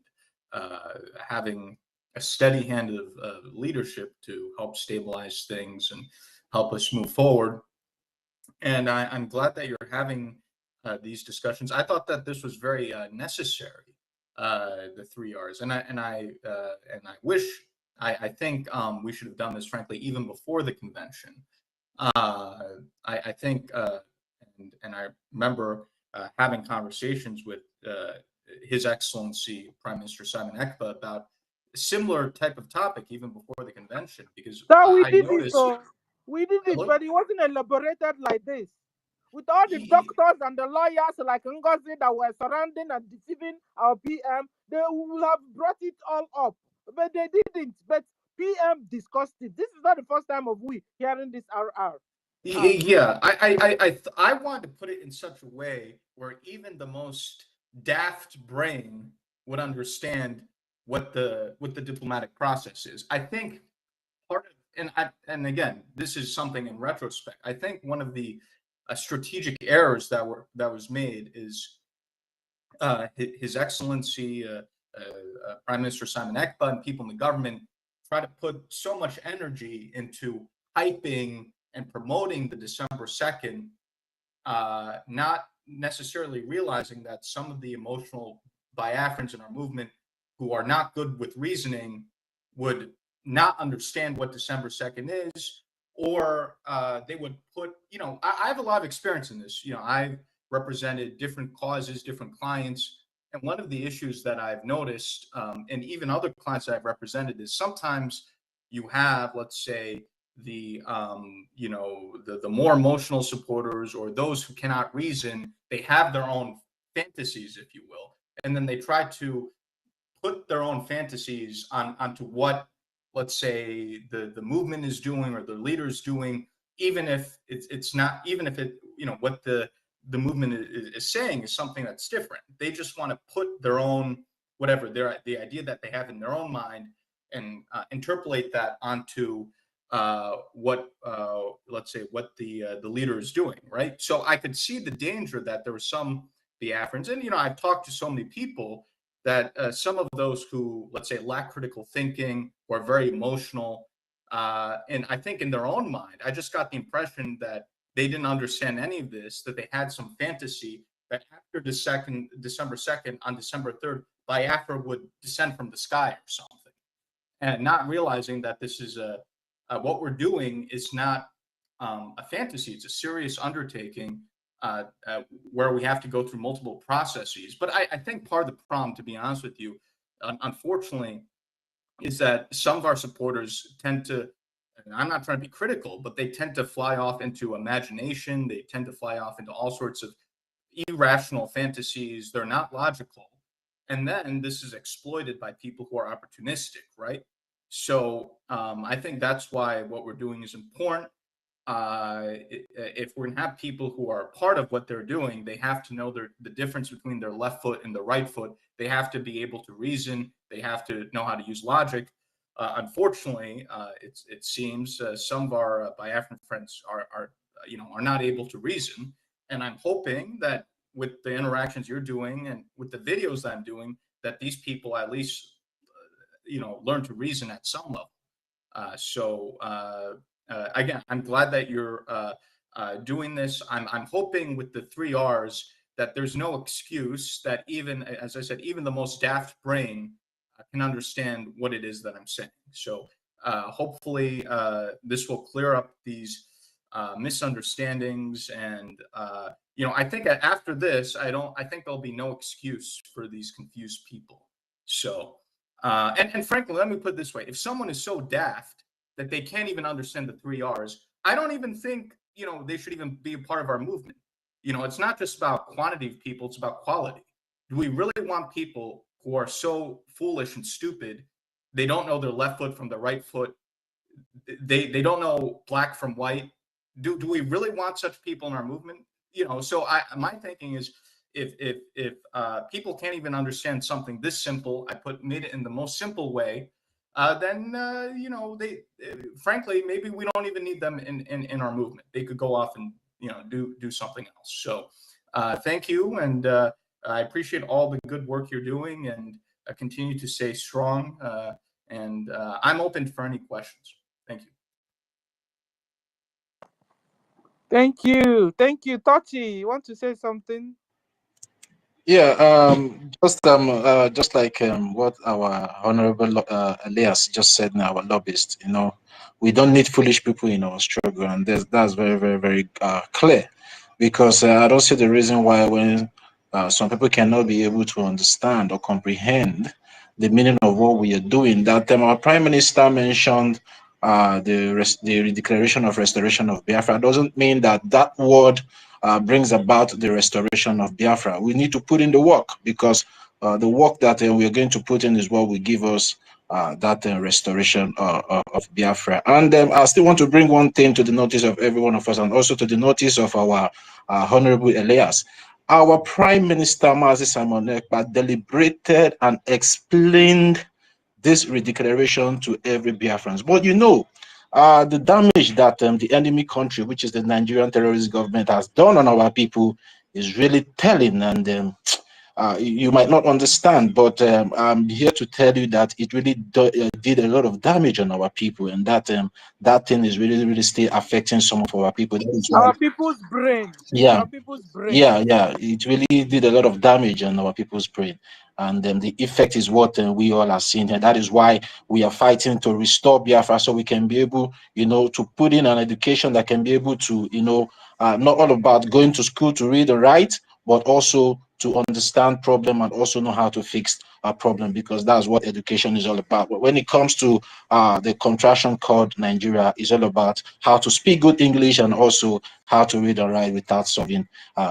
having a steady hand of leadership to help stabilize things and help us move forward. And I'm glad that you're having these discussions. I thought that this was very necessary, the 3 R's, and I wish, I think we should have done this, frankly, even before the convention. I think, and I remember having conversations with His Excellency Prime Minister Simon Ekpa about a similar type of topic even before the convention, because So I noticed. We did it, but it wasn't elaborated like this. With all the doctors and the lawyers like NGOZI that were surrounding and deceiving our PM, they would have brought it all up. But they didn't. But PM discussed it. This is not the first time of we hearing this RR. Yeah, I wanted to put it in such a way where even the most daft brain would understand what the diplomatic process is. I think part of, and again, this is something in retrospect, I think one of the strategic errors that was made is His Excellency Prime Minister Simon Ekpa and people in the government try to put so much energy into hyping and promoting the December 2nd, not necessarily realizing that some of the emotional Biafrans in our movement who are not good with reasoning would not understand what December 2nd is, or they would put, I have a lot of experience in this. I've represented different causes, different clients. And one of the issues that I've noticed, and even other clients that I've represented, is sometimes you have, let's say, the more emotional supporters, or those who cannot reason. They have their own fantasies, if you will, and then they try to put their own fantasies onto what, let's say, the movement is doing or the leader is doing, even if it's not, even if it, what the movement is saying is something that's different. They just want to put their own, whatever the idea that they have in their own mind, and interpolate that onto what, let's say, what the leader is doing, right? So I could see the danger that there were some Biafrans, and I've talked to so many people that some of those who, let's say, lack critical thinking or are very emotional, and I think in their own mind, I just got the impression that they didn't understand any of this, that they had some fantasy that after December 2nd, on December 3rd, Biafra would descend from the sky or something, and not realizing that this is what we're doing is not a fantasy. It's a serious undertaking where we have to go through multiple processes. But I think part of the problem, to be honest with you, unfortunately, is that some of our supporters tend to, and I'm not trying to be critical, but they tend to fly off into imagination. They tend to fly off into all sorts of irrational fantasies. They're not logical. And then this is exploited by people who are opportunistic, right? So I think that's why what we're doing is important. If we're going to have people who are part of what they're doing, they have to know the difference between their left foot and the right foot. They have to be able to reason. They have to know how to use logic. Unfortunately, it seems some of our Biafran friends are not able to reason, and I'm hoping that with the interactions you're doing and with the videos that I'm doing, that these people at least learn to reason at some level. Again, I'm glad that you're doing this. I'm hoping with the 3 R's that there's no excuse that even, as I said, even the most daft brain can understand what it is that I'm saying. So hopefully this will clear up these misunderstandings, and I think after this, I think there'll be no excuse for these confused people. So and frankly, let me put it this way: if someone is so daft that they can't even understand the 3 R's, I don't even think they should even be a part of our movement. It's not just about quantity of people; it's about quality. Do we really want people who are so foolish and stupid they don't know their left foot from the right foot? They don't know black from white. Do we really want such people in our movement? So my thinking is, if people can't even understand something this simple, I made it in the most simple way, then they frankly, maybe we don't even need them in our movement. They could go off and do something else. So thank you, and I appreciate all the good work you're doing, and continue to stay strong. And I'm open for any questions. Thank you. Thank you. Thank you. Tochi, you want to say something? Yeah, just like what our honorable Elias just said now, our lobbyist, we don't need foolish people in our struggle, and that's very, very, very clear, because I don't see the reason why when some people cannot be able to understand or comprehend the meaning of what we are doing. That our Prime Minister mentioned the Declaration of Restoration of Biafra doesn't mean that word brings about the restoration of Biafra. We need to put in the work, because the work that we are going to put in is what will give us that restoration of Biafra. And I still want to bring one thing to the notice of every one of us, and also to the notice of our Honorable Elias. Our Prime Minister, Mazi Simon Ekpa, deliberated and explained this redeclaration to every Biafrans. But the damage that the enemy country, which is the Nigerian terrorist government, has done on our people is really telling. And you might not understand, but I'm here to tell you that it really did a lot of damage on our people, and that thing is really, really still affecting some of our people. That is why, Our people's brain. yeah, Our people's brain. yeah, it really did a lot of damage on our people's brain, and the effect is what we all are seeing here. That is why we are fighting to restore Biafra, so we can be able, to put in an education that can be able to, not all about going to school to read and write, but also to understand problem and also know how to fix a problem, because that's what education is all about. But when it comes to the contraction called Nigeria, is all about how to speak good English and also how to read and write without solving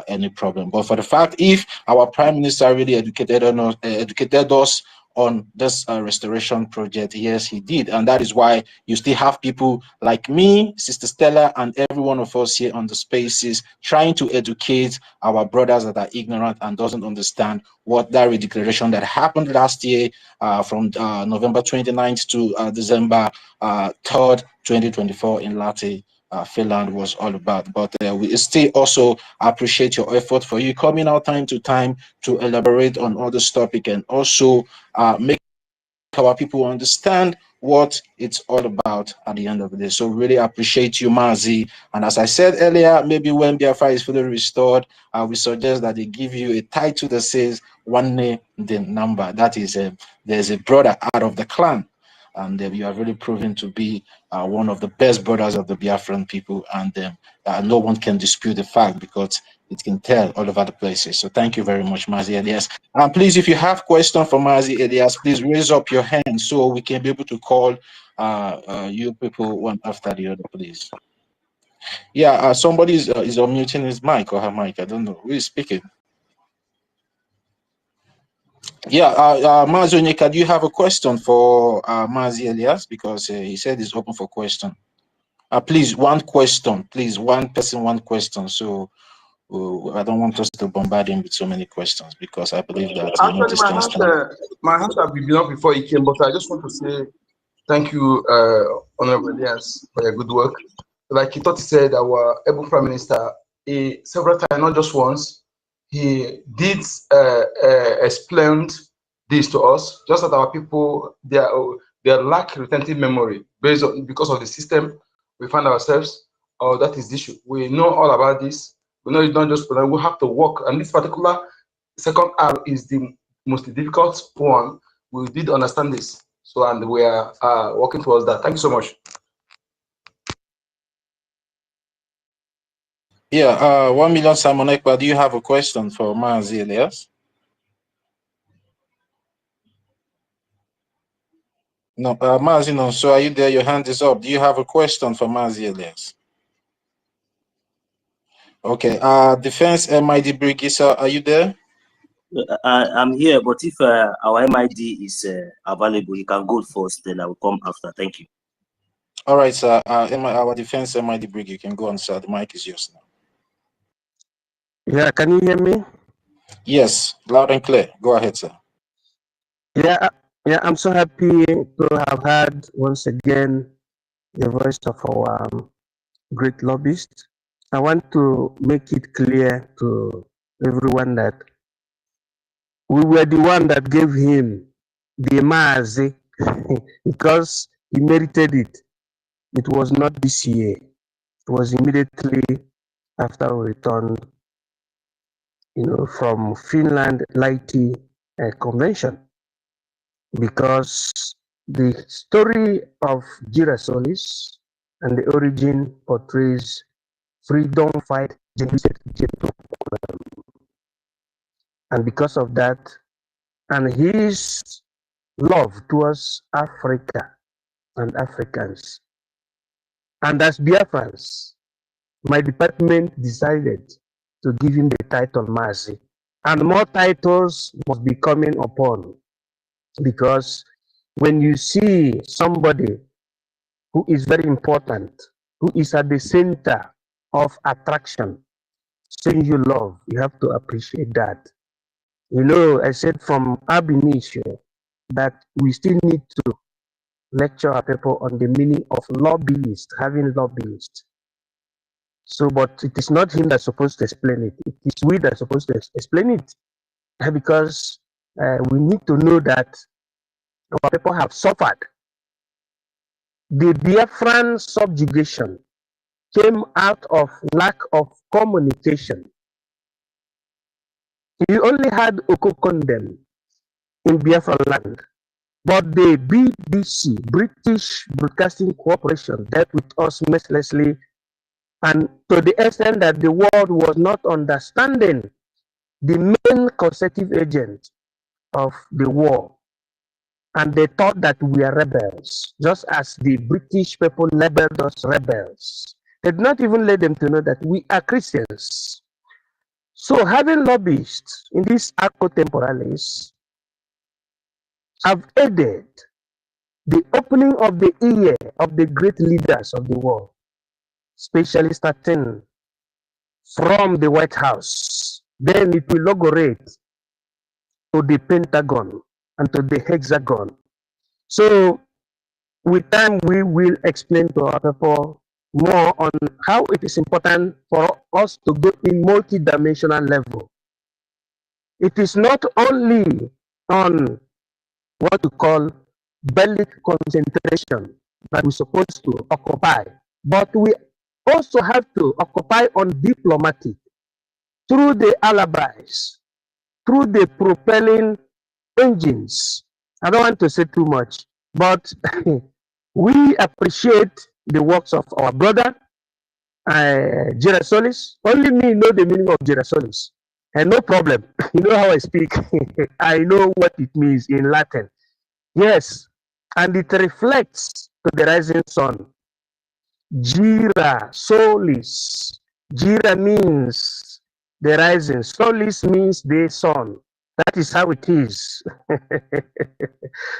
any problem. But for the fact, if our Prime Minister really educated us on this restoration project, yes, he did. And that is why you still have people like me, Sister Stella, and every one of us here on the spaces trying to educate our brothers that are ignorant and doesn't understand what that redeclaration that happened last year from November 29th to December 3rd, 2024 in Lati, Finland was all about. But we still also appreciate your effort for you coming out time to time to elaborate on all this topic, and also make our people understand what it's all about at the end of the day. So really appreciate you, Mazi. And as I said earlier, maybe when Biafra is fully restored, we suggest that they give you a title that says one name, the number. That is, there's a brother out of the clan, and you are really proven to be one of the best brothers of the Biafran people, and no one can dispute the fact, because it can tell all over the places. So thank you very much, Mazi Elias. And please, if you have questions for Mazi Elias, please raise up your hand so we can be able to call you people one after the other, please. Yeah, somebody is unmuting his mic or her mic. I don't know who is speaking. Yeah, Mazi Onyeka, do you have a question for Mazi Elias? Because he said he's open for question. Please, one question. Please, one person, one question. So I don't want us to bombard him with so many questions, because I believe that Actually, my house have been up before he came, but I just want to say Thank you, Honorable Elias, for your good work. Like he thought he said, our able Prime Minister, he several times, not just once, he did explain this to us, just that our people, they lack retentive memory based on because of the system we find ourselves, or that is the issue. We know all about this. We know it's not just we have to work, and this particular second R is the most difficult one. We did understand this, so and we are working towards that. Thank you so much. Yeah, 1 million Simon Ekpa, do you have a question for Mazi Elias? No, Mazi, no. So are you there? Your hand is up. Do you have a question for Mazi Elias? Okay. Defense MID BRGIE, are you there? I'm here, but if our MID is available, you can go first, then I will come after. Thank you. All right, sir. Our defense MID BRGIE, you can go on, sir. The mic is yours now. Yeah, can you hear me? Yes, loud and clear. Go ahead, sir. Yeah, I'm so happy to have heard once again the voice of our great lobbyist. I want to make it clear to everyone that we were the one that gave him the Mazi because he merited it. It was not this year. It was immediately after we returned, from Finland Lighty Convention, because the story of Girasolis and the origin portrays freedom fight, and because of that, and his love towards Africa and Africans, and as Biafrans, my department decided to give him the title Mazi, and more titles must be coming upon, because when you see somebody who is very important, who is at the center of attraction, showing you love, you have to appreciate that. I said from ab initio that we still need to lecture our people on the meaning of lobbyist, having lobbyists. So, but it is not him that's supposed to explain it. It is we that's supposed to explain it, because we need to know that our people have suffered. The Biafran subjugation came out of lack of communication. You only had Okokondem in Biafra land, but the BBC, British Broadcasting Corporation, dealt with us mercilessly, and to the extent that the world was not understanding the main causative agent of the war. And they thought that we are rebels, just as the British people labeled us rebels. They did not even let them to know that we are Christians. So having lobbyists in these arco temporalis have aided the opening of the ear of the great leaders of the world, especially starting from the White House. Then it will inaugurate to the Pentagon and to the Hexagon. So with time, we will explain to our people more on how it is important for us to go in multi-dimensional level. It is not only on what we call bellic concentration that we're supposed to occupy, but we also have to occupy on diplomatic, through the alibis, through the propelling engines. I don't want to say too much, but we appreciate the works of our brother, Girasolis. Only me know the meaning of Girasolis. And no problem. You know how I speak. I know what it means in Latin. Yes. And it reflects to the rising sun. Gira, solis. Gira means the rising. Solis means the sun. That is how it is.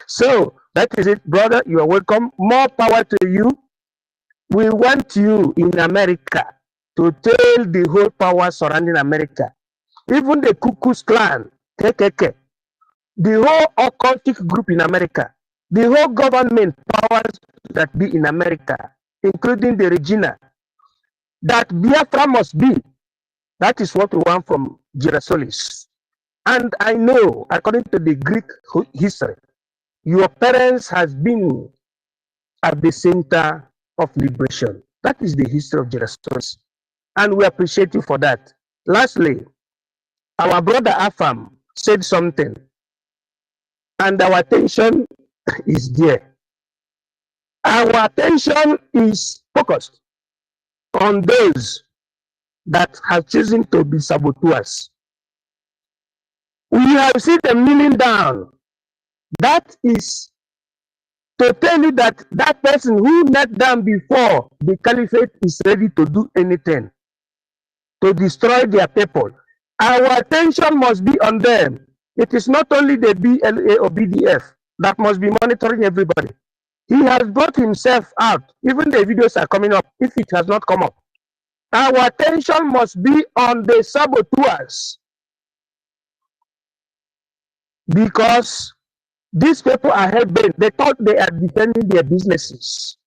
So that is it, brother. You are welcome. More power to you. We want you in America to tell the whole power surrounding America, even the Ku Klux Klan, KKK, the whole occultic group in America, the whole government powers that be in America, including the Regina, that Biafra must be. That is what we want from Girasolis. And I know, according to the Greek history, your parents has been at the center of liberation. That is the history of Girasolis. And we appreciate you for that. Lastly, our brother Afam said something, and our attention is there. Our attention is focused on those that have chosen to be saboteurs. We have seen them kneeling down. That is to tell you that that person who knelt down before the caliphate is ready to do anything to destroy their people. Our attention must be on them. It is not only the BLA or BDF that must be monitoring everybody. He has brought himself out. Even the videos are coming up if it has not come up. Our attention must be on the saboteurs, because these people are hell-bent. They thought they are defending their businesses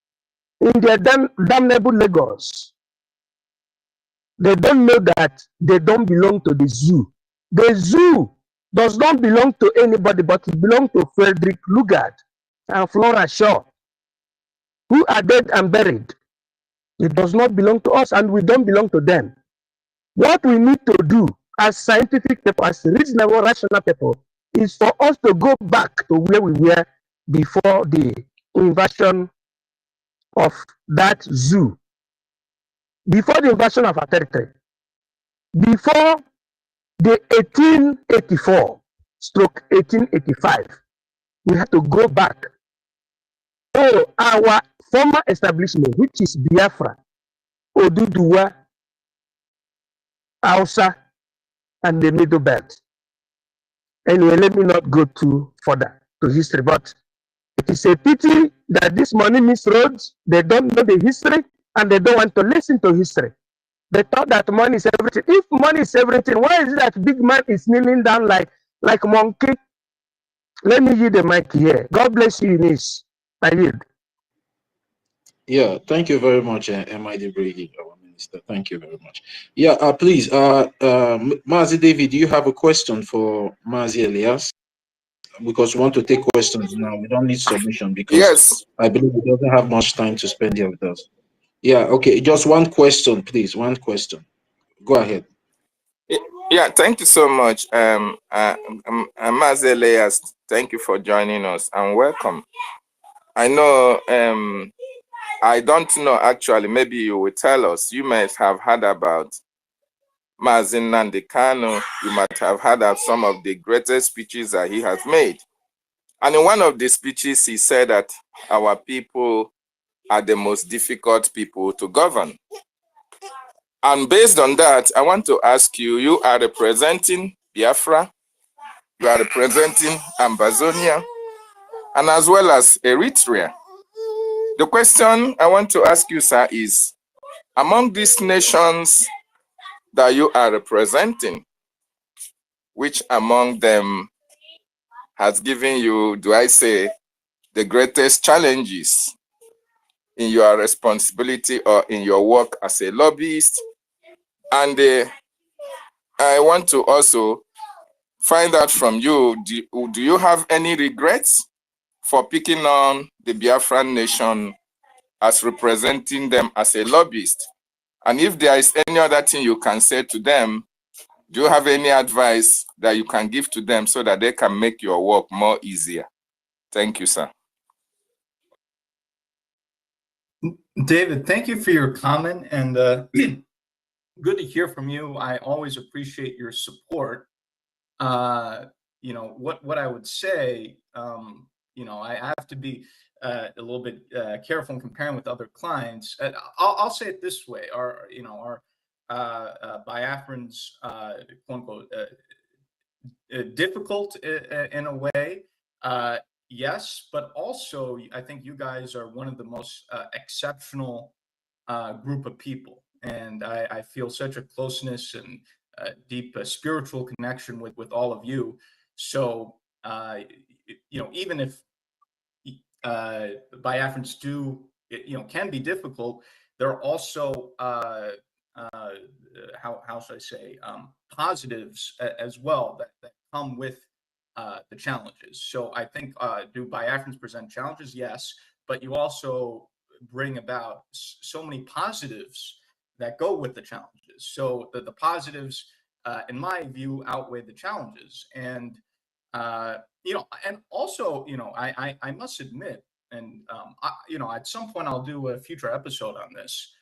in their damnable Lagos. They don't know that they don't belong to the zoo. The zoo does not belong to anybody, but it belongs to Frederick Lugard and Flora Shaw, who are dead and buried. It does not belong to us, and we don't belong to them. What we need to do as scientific people, as reasonable, rational people, is for us to go back to where we were before the invasion of that zoo, before the invasion of our territory, before the 1884/1885. We have to go back to our former establishment, which is Biafra, Oduduwa, Hausa, and the Middle Belt. Anyway, let me not go too further to history, but it is a pity that this money misroads. They don't know the history, and they don't want to listen to history. They thought that money is everything. If money is everything, why is it that big man is kneeling down like monkey? Let me yield the mic here. God bless you, Eunice. I yield. Yeah, thank you very much, BRGIE, our minister. Thank you very much. Yeah, please, Mazi David, do you have a question for Mazi Elias? Because we want to take questions now. We don't need submission because Yes. I believe he doesn't have much time to spend here with us. Yeah, okay, just one question, please. One question. Go ahead. Yeah, thank you so much. Mazi Elias, thank you for joining us and welcome. I know, I don't know actually, maybe you will tell us. You might have heard about Mazi Nnamdi Kanu. You might have heard of some of the greatest speeches that he has made. And in one of the speeches, he said that our people are the most difficult people to govern. And based on that, I want to ask you, you are representing Biafra, you are representing Ambazonia, and as well as Eritrea. The question I want to ask you, sir, is, among these nations that you are representing, which among them has given you, do I say, the greatest challenges in your responsibility or in your work as a lobbyist? And I want to also find out from you, do you have any regrets for picking on the Biafran nation as representing them as a lobbyist? And if there is any other thing you can say to them, do you have any advice that you can give to them so that they can make your work more easier? Thank you, sir. David, thank you for your comment, and good to hear from you. I always appreciate your support. You know, what I would say, you know, I have to be a little bit careful in comparing with other clients. I'll say it this way: our Biafrans, quote unquote, difficult in a way. Yes, but also I think you guys are one of the most exceptional group of people, and I feel such a closeness and deep spiritual connection with all of you. So you know, even if Biafrans can be difficult. There are also how should I say, positives as well that come with the challenges. So I think, do Biafrans present challenges? Yes, but you also bring about so many positives that go with the challenges. So the positives, in my view, outweigh the challenges. And and also, I must admit, and at some point I'll do a future episode on this.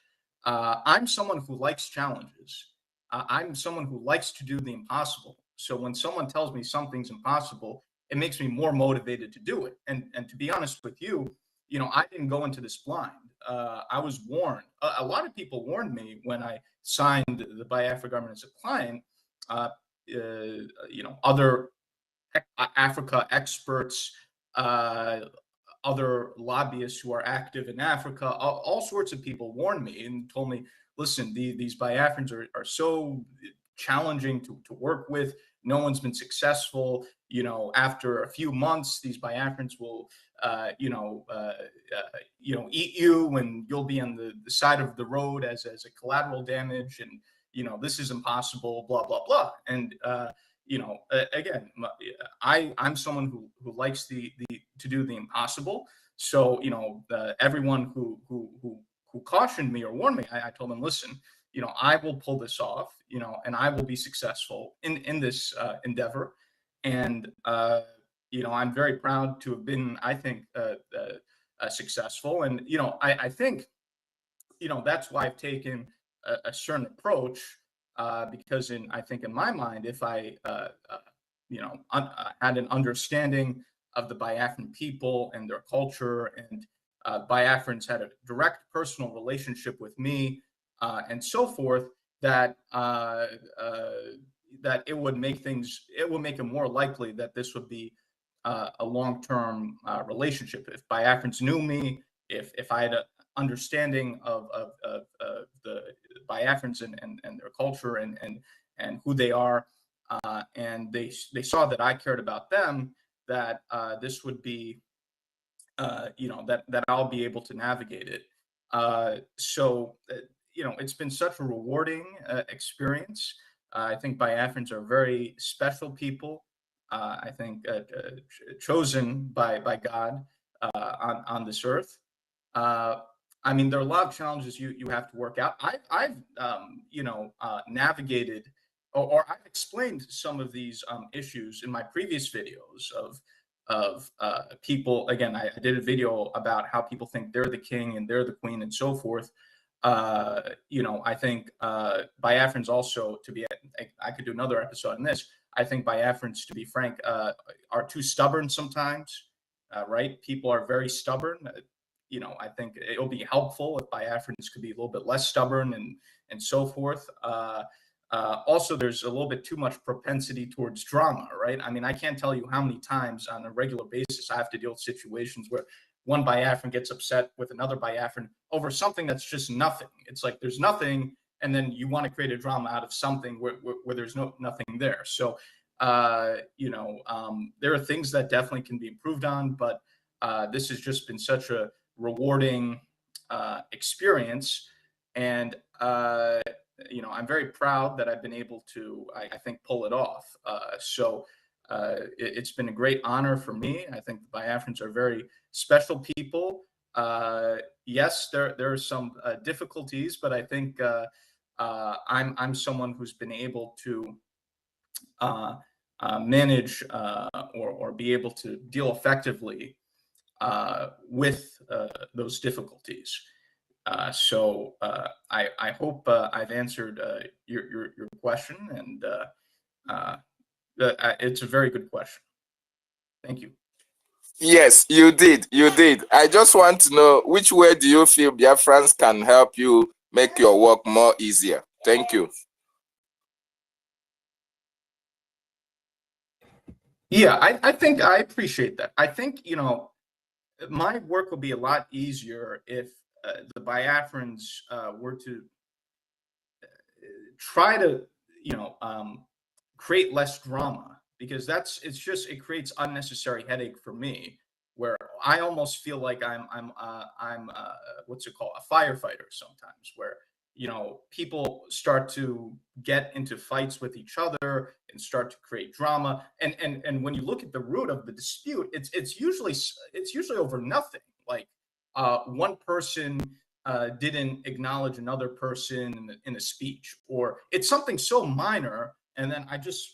I'm someone who likes challenges. I'm someone who likes to do the impossible. So when someone tells me something's impossible, it makes me more motivated to do it. And to be honest with you, I didn't go into this blind. I was warned. A lot of people warned me when I signed the Biafra government as a client. Other Africa experts, other lobbyists who are active in Africa, all sorts of people warned me and told me, listen, these Biafrans are so challenging to work with. No one's been successful. After a few months, these Biafrans will, eat you, and you'll be on the side of the road as a collateral damage. And, this is impossible, blah, blah, blah. And, again, I'm someone who likes to do the impossible. So, everyone who cautioned me or warned me, I told them, listen, I will pull this off, and I will be successful in this endeavor. And, I'm very proud to have been, I think, successful. And, I think, that's why I've taken a certain approach, because I think in my mind, if I, had an understanding of the Biafran people and their culture, and Biafrans had a direct personal relationship with me, and so forth, that that it would make it more likely that this would be a long-term relationship. If Biafrans knew me, if I had an understanding of the Biafrans and their culture and who they are, and they saw that I cared about them, that this would be, that I'll be able to navigate it. So it's been such a rewarding experience. I think Biafrans are very special people. I think chosen by God on this earth. I mean, there are a lot of challenges you have to work out. I've navigated, or I've explained some of these issues in my previous videos of people. Again, I did a video about how people think they're the king and they're the queen and so forth. I think Biafrans also, I could do another episode on this. I think Biafrans, to be frank, are too stubborn sometimes, right? People are very stubborn. I think it'll be helpful if Biafrans could be a little bit less stubborn and so forth. Also, there's a little bit too much propensity towards drama, right? I mean, I can't tell you how many times on a regular basis I have to deal with situations where one Biafran gets upset with another Biafran over something that's just nothing. It's like there's nothing, and then you want to create a drama out of something where there's nothing there. So, there are things that definitely can be improved on, but this has just been such a rewarding experience. And, I'm very proud that I've been able to, I think, pull it off. It's been a great honor for me. I think the Biafrans are very special people. Yes, there are some difficulties, but I think I'm someone who's been able to manage or be able to deal effectively with those difficulties. I hope I've answered your question, and it's a very good question. Thank you. Yes, you did. You did. I just want to know, which way do you feel Biafrans can help you make your work more easier? Thank you. Yeah, I think I appreciate that. I think, my work will be a lot easier if the Biafrans were to try to, create less drama, because it creates unnecessary headache for me, where I almost feel like I'm what's it called, a firefighter sometimes, where people start to get into fights with each other and start to create drama, and when you look at the root of the dispute, it's usually over nothing, like one person didn't acknowledge another person in a speech, or it's something so minor, and then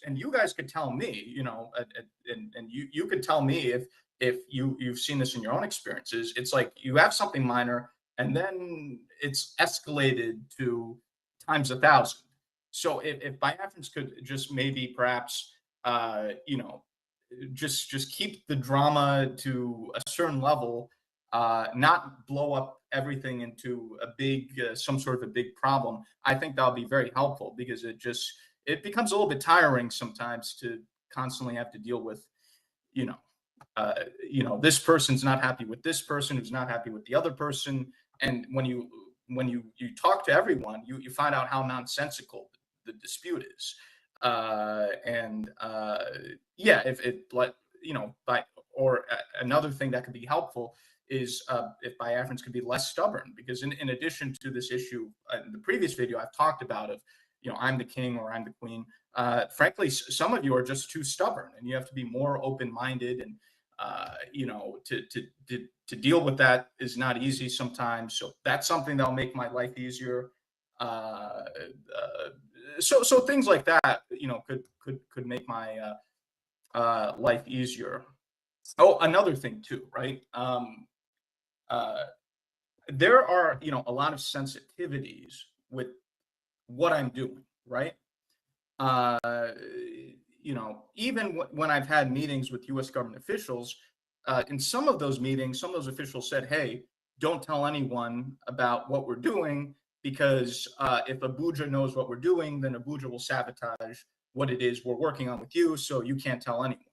and you guys could tell me, and you could tell me if you've seen this in your own experiences. It's like you have something minor, and then it's escalated to times 1,000. So if Biafrans could just maybe perhaps, just keep the drama to a certain level, not blow up everything into a big, some sort of a big problem, I think that'll be very helpful, because it becomes a little bit tiring sometimes to constantly have to deal with, this person's not happy with this person, who's not happy with the other person. And when you talk to everyone, you find out how nonsensical the dispute is. Another thing that could be helpful is if Biafrans could be less stubborn, because in addition to this issue in the previous video I've talked about of, I'm the king or I'm the queen, frankly, some of you are just too stubborn, and you have to be more open-minded, and to deal with that is not easy sometimes. So that's something that'll make my life easier. So things like that, could make my life easier. Oh, another thing too, right? There are, a lot of sensitivities with what I'm doing, right? Even when I've had meetings with U.S. government officials, in some of those meetings, some of those officials said, hey, don't tell anyone about what we're doing, because if Abuja knows what we're doing, then Abuja will sabotage what it is we're working on with you, so you can't tell anyone.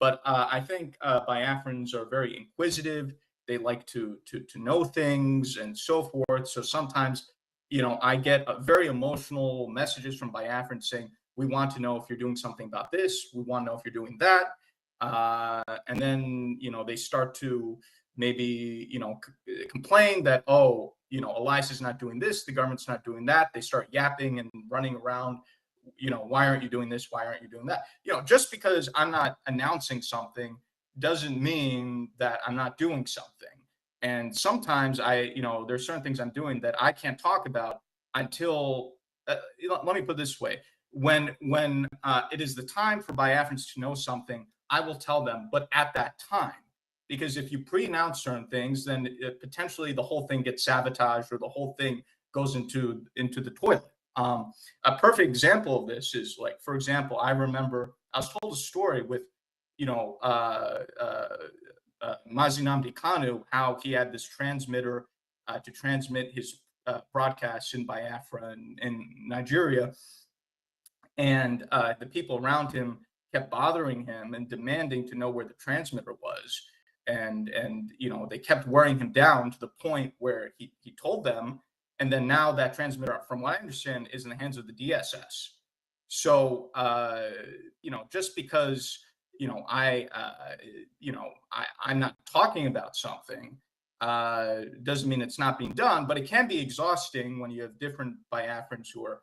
But I think Biafrans are very inquisitive. They like to know things and so forth. So sometimes, I get very emotional messages from Biafrans saying, we want to know if you're doing something about this. We want to know if you're doing that. And then, they start to maybe, complain that, oh, Elias is not doing this, the government's not doing that. They start yapping and running around, why aren't you doing this? Why aren't you doing that? Just because I'm not announcing something doesn't mean that I'm not doing something. And sometimes there's certain things I'm doing that I can't talk about until, let me put it this way. When it is the time for Biafrans to know something, I will tell them, but at that time. Because if you pre-announce certain things, then potentially the whole thing gets sabotaged, or the whole thing goes into the toilet. A perfect example of this is, like, for example, I remember I was told a story with, Mazi Nnamdi Kanu, how he had this transmitter to transmit his broadcasts in Biafra in Nigeria. And the people around him kept bothering him and demanding to know where the transmitter was. And they kept wearing him down to the point where he told them. And then now that transmitter, from what I understand, is in the hands of the DSS. So, just because, I'm not talking about something doesn't mean it's not being done, but it can be exhausting when you have different Biafrans who are,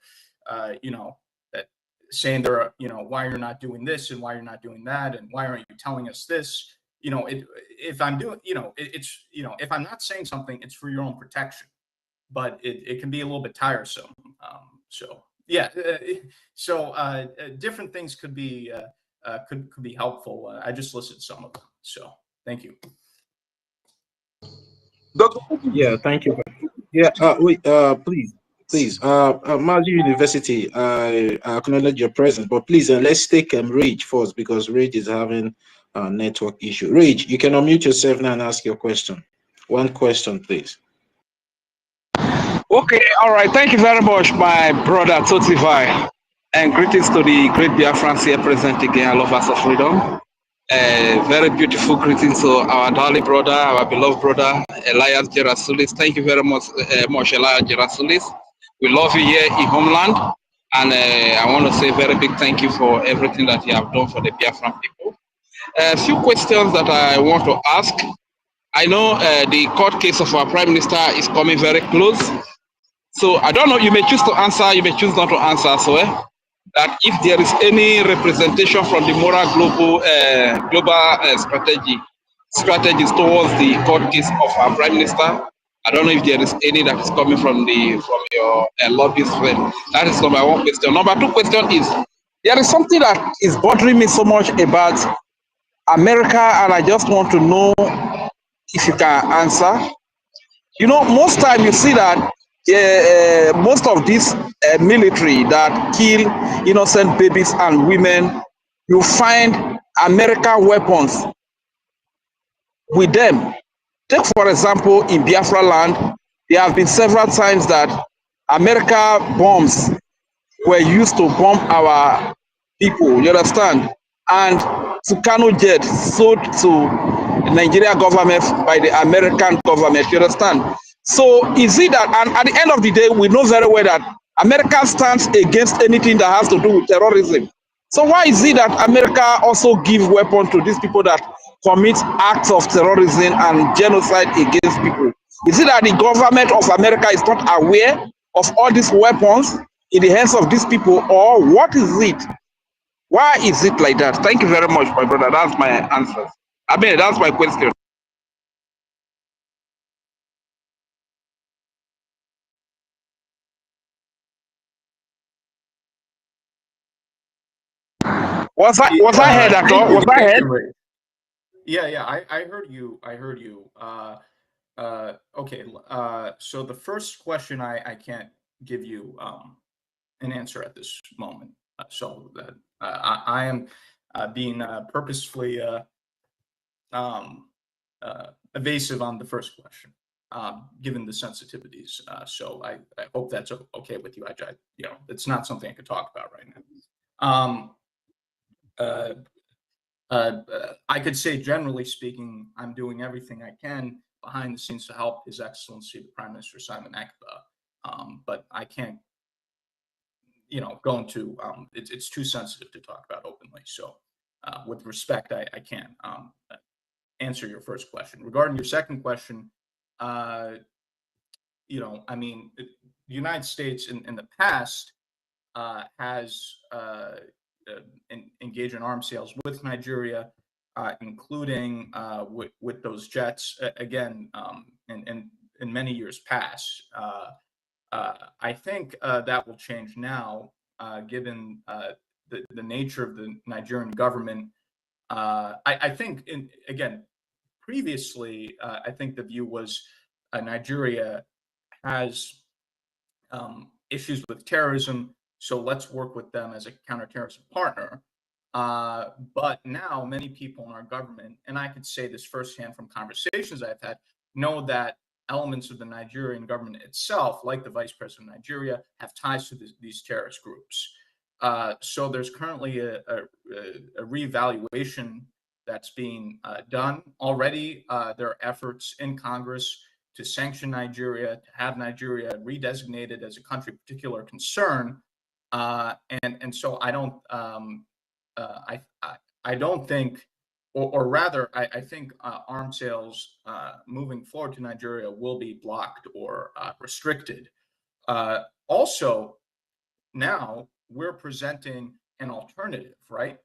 saying they're, why you're not doing this and why you're not doing that, and why aren't you telling us this? If I'm doing, if I'm not saying something, it's for your own protection, but it can be a little bit tiresome. Different things could be helpful. I just listed some of them. So thank you. Yeah, thank you. Yeah, please, Mazi University, I acknowledge your presence, but please, let's take Rage first, because Rage is having a network issue. Rage, you can unmute yourself now and ask your question. One question, please. Okay, all right. Thank you very much, my brother Totivai. And greetings to the great BIAFRANS here present again, lovers of freedom. Very beautiful greetings to our darling brother, our beloved brother, Elias Gerasulis. Thank you very much, Elias Gerasulis. We love you here in homeland. And I want to say a very big thank you for everything that you have done for the Biafran people. A few questions that I want to ask. I know the court case of our Prime Minister is coming very close. So I don't know, you may choose to answer, you may choose not to answer as well. That if there is any representation from the moral global strategies towards the court case of our Prime Minister, I don't know if there is any that is coming from your lobbyist friend. That is number one question. Number two question is, there is something that is bothering me so much about America, and I just want to know if you can answer. You know, most time you see that most of this military that kill innocent babies and women, you find American weapons with them. Take for example, in Biafra land, there have been several times that America bombs were used to bomb our people, you understand? And Tucano jet sold to the Nigeria government by the American government, you understand? So is it that, and at the end of the day, we know very well that America stands against anything that has to do with terrorism. So why is it that America also gives weapons to these people that commit acts of terrorism and genocide against people? Is it that the government of America is not aware of all these weapons in the hands of these people, or what is it? Why is it like that? Thank you very much, my brother. That's my answer. I mean, that's my question. Was I heard at all? Was I heard? Yeah, I heard you. I heard you. Okay. So the first question, I can't give you an answer at this moment. So that I am being purposefully evasive on the first question, given the sensitivities. So I hope that's okay with you. It's not something I could talk about right now. I could say, generally speaking, I'm doing everything I can behind the scenes to help His Excellency the Prime Minister Simon Ekpa, but I can't, go into it's too sensitive to talk about openly. So, with respect, I can't answer your first question. Regarding your second question, I mean, the United States in the past has engaged in arms sales with Nigeria, including with those jets. Again, in many years past, I think that will change now, given the nature of the Nigerian government. I think, again, previously, I think the view was Nigeria has issues with terrorism, so let's work with them as a counterterrorism partner. But now many people in our government, and I could say this firsthand from conversations I've had, know that elements of the Nigerian government itself, like the Vice President of Nigeria, have ties to these terrorist groups. So there's currently a reevaluation that's being done already. There are efforts in Congress to sanction Nigeria, to have Nigeria redesignated as a country of particular concern, and so I don't I don't think, or rather, I think arms sales moving forward to Nigeria will be blocked or restricted. Also, now we're presenting an alternative, right?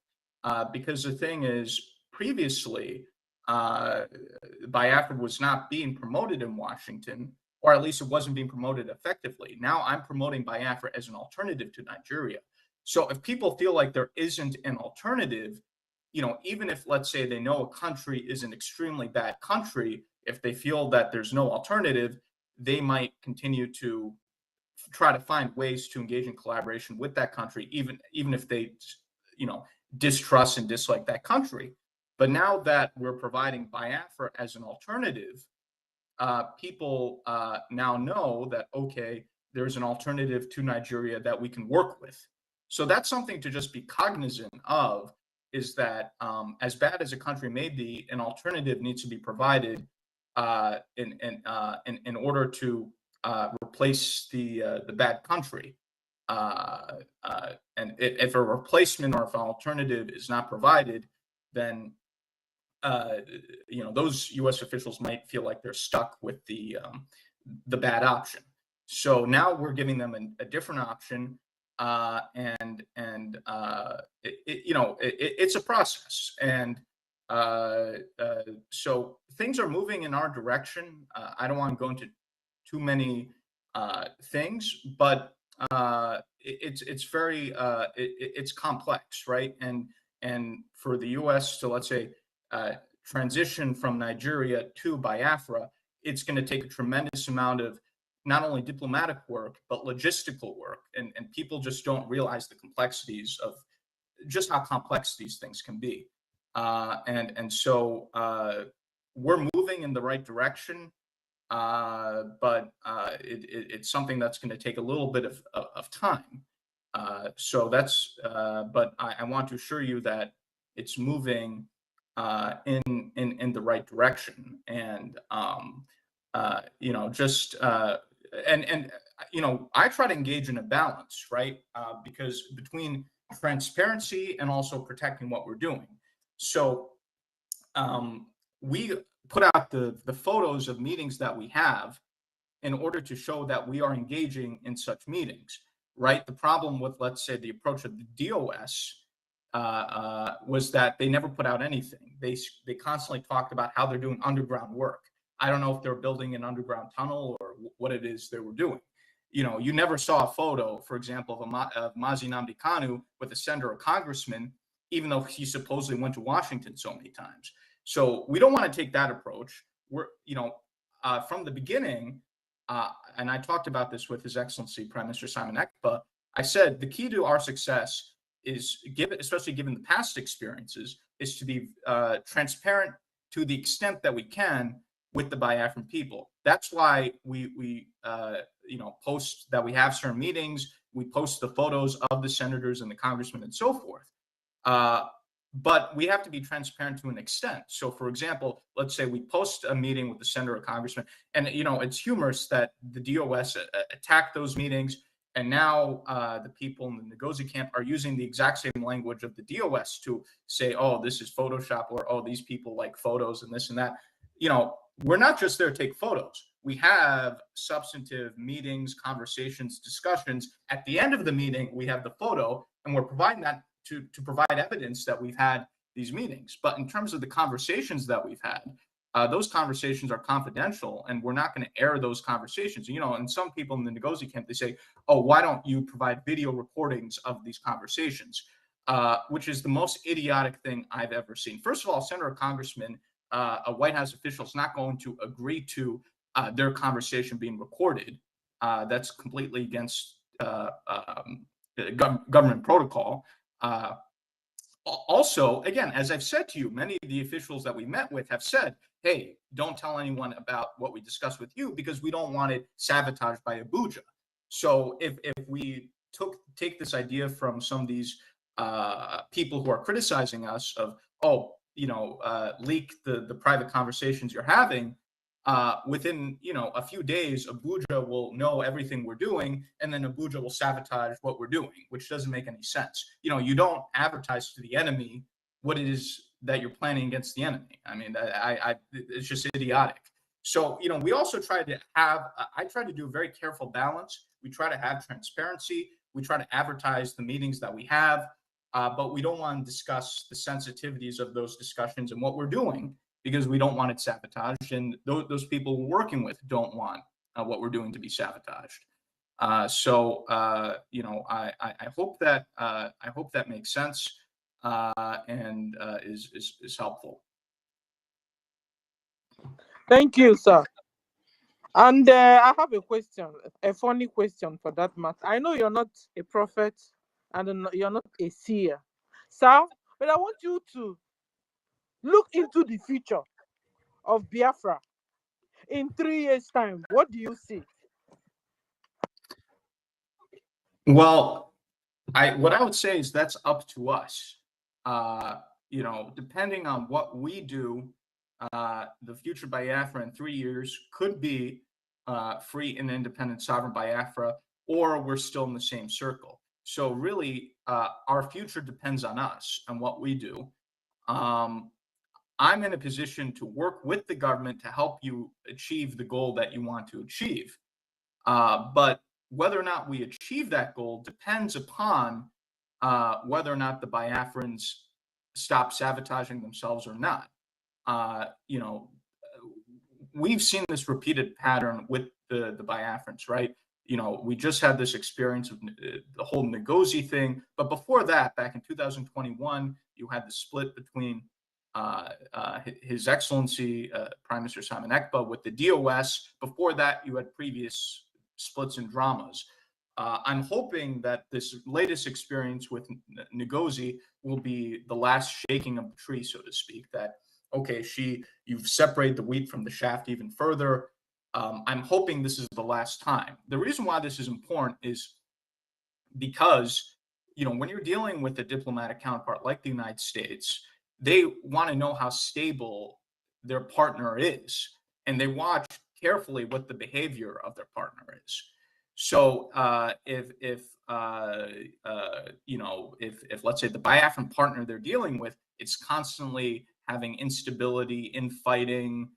Because the thing is, previously, Biafra was not being promoted in Washington, or at least it wasn't being promoted effectively. Now I'm promoting Biafra as an alternative to Nigeria. So if people feel like there isn't an alternative, even if, let's say, they know a country is an extremely bad country, if they feel that there's no alternative, they might continue to try to find ways to engage in collaboration with that country, even if they, distrust and dislike that country. But now that we're providing Biafra as an alternative, people now know that, okay, there's an alternative to Nigeria that we can work with. So that's something to just be cognizant of, is that as bad as a country may be, an alternative needs to be provided in order to replace the bad country. And if a replacement or if an alternative is not provided, then you know, those U.S. officials might feel like they're stuck with the bad option. So now we're giving them a different option, you know, it's a process, and so things are moving in our direction. I don't want to go into too many things, but it's very it's complex, right? And for the U.S. to, let's say, transition from Nigeria to Biafra, it's going to take a tremendous amount of not only diplomatic work, but logistical work. And people just don't realize the complexities of just how complex these things can be. So we're moving in the right direction, but it's something that's going to take a little bit of time. So that's, but I want to assure you that it's moving in the right direction. And you know, just you know, I try to engage in a balance, right? Because between transparency and also protecting what we're doing. So we put out the photos of meetings that we have in order to show that we are engaging in such meetings, right? The problem with, let's say, the approach of the DOS was that they never put out anything. They constantly talked about how they're doing underground work. I don't know if they're building an underground tunnel or what it is they were doing. You know, you never saw a photo, for example, of Mazi Nnamdi Kanu with a senator or congressman, even though he supposedly went to Washington so many times. So we don't want to take that approach. We're, you know, from the beginning, and I talked about this with His Excellency Prime Minister Simon Ekpa, I said the key to our success is, especially given the past experiences, is to be transparent to the extent that we can with the Biafran people. That's why we you know, post that we have certain meetings. We post the photos of the senators and the congressmen and so forth. But we have to be transparent to an extent. So, for example, let's say we post a meeting with the senator or congressman, and you know, it's humorous that the DOS attacked those meetings, and now the people in the NGOZI camp are using the exact same language of the DOS to say, "Oh, this is Photoshop," or "Oh, these people like photos and this and that." You know, we're not just there to take photos. We have substantive meetings, conversations, discussions. At the end of the meeting, we have the photo, and we're providing that to provide evidence that we've had these meetings. But in terms of the conversations that we've had, those conversations are confidential, and we're not going to air those conversations. You know, and some people in the NGOZI camp, they say, "Oh, why don't you provide video recordings of these conversations?" Which is the most idiotic thing I've ever seen. First of all, Senator or Congressman, a White House official is not going to agree to their conversation being recorded. That's completely against government protocol. Also, again, as I've said to you, many of the officials that we met with have said, "Hey, don't tell anyone about what we discussed with you because we don't want it sabotaged by Abuja." So if we take this idea from some of these people who are criticizing us of, "Oh, you know, leak the private conversations you're having," within, you know, a few days, Abuja will know everything we're doing, and then Abuja will sabotage what we're doing, which doesn't make any sense. You know, you don't advertise to the enemy what it is that you're planning against the enemy. I mean, it's just idiotic. So, you know, we also try to have, I try to do a very careful balance. We try to have transparency. We try to advertise the meetings that we have, but we don't want to discuss the sensitivities of those discussions and what we're doing, because we don't want it sabotaged, and those people we're working with don't want what we're doing to be sabotaged. You know, I hope that makes sense and is helpful. Thank you, sir. And I have a question, a funny question for that matter. I know you're not a prophet and you're not a seer, sir, but I want you to look into the future of Biafra in 3 years' time. What do you see? Well, what I would say is that's up to us. You know, depending on what we do, the future Biafra in 3 years could be free and independent sovereign Biafra, or we're still in the same circle. So really, our future depends on us and what we do. I'm in a position to work with the government to help you achieve the goal that you want to achieve. But whether or not we achieve that goal depends upon whether or not the Biafrans stop sabotaging themselves or not. You know, we've seen this repeated pattern with the Biafrans, right? You know, we just had this experience of the whole NGOZI thing, but before that, back in 2021, you had the split between His Excellency Prime Minister Simon Ekpa with the DOS. Before that, you had previous splits and dramas. I'm hoping that this latest experience with NGOZI will be the last shaking of the tree, so to speak, that, okay, you've separated the wheat from the shaft even further. I'm hoping this is the last time. The reason why this is important is because, you know, when you're dealing with a diplomatic counterpart like the United States, they want to know how stable their partner is, and they watch carefully what the behavior of their partner is. So if you know, if let's say the Biafran partner they're dealing with, it's constantly having instability, infighting,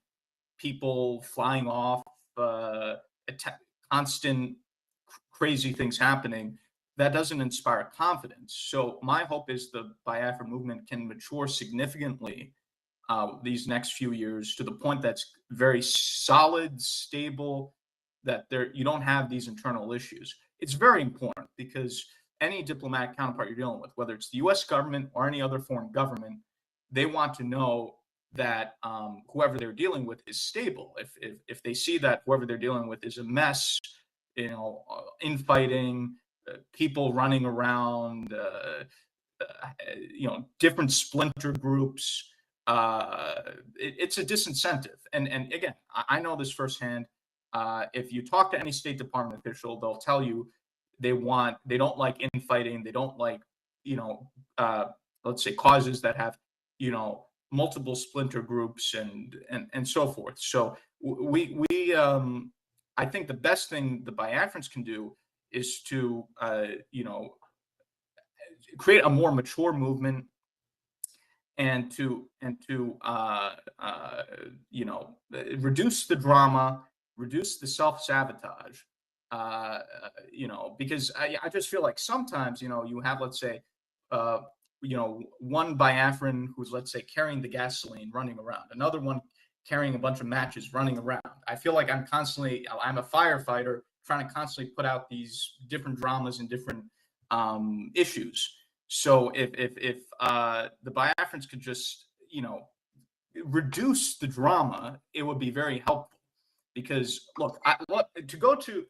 people flying off, constant crazy things happening, that doesn't inspire confidence. So my hope is the Biafra movement can mature significantly these next few years to the point that's very solid, stable, that you don't have these internal issues. It's very important because any diplomatic counterpart you're dealing with, whether it's the US government or any other foreign government, they want to know that whoever they're dealing with is stable. If they see that whoever they're dealing with is a mess, you know, infighting, people running around, you know, different splinter groups, it's a disincentive. And again, I know this firsthand. If you talk to any State Department official, they'll tell you they don't like infighting. They don't like, you know, let's say causes that have, you know, multiple splinter groups and so forth. So I think the best thing the Biafrans can do is to, you know, create a more mature movement and to you know, reduce the drama, reduce the self-sabotage, you know, because I just feel like sometimes, you know, you have, let's say, you know, one Biafran who's, let's say, carrying the gasoline running around, another one carrying a bunch of matches running around. I feel like I'm a firefighter trying to constantly put out these different dramas and different issues. So if the Biafrans could just, you know, reduce the drama, it would be very helpful. Because look, to go to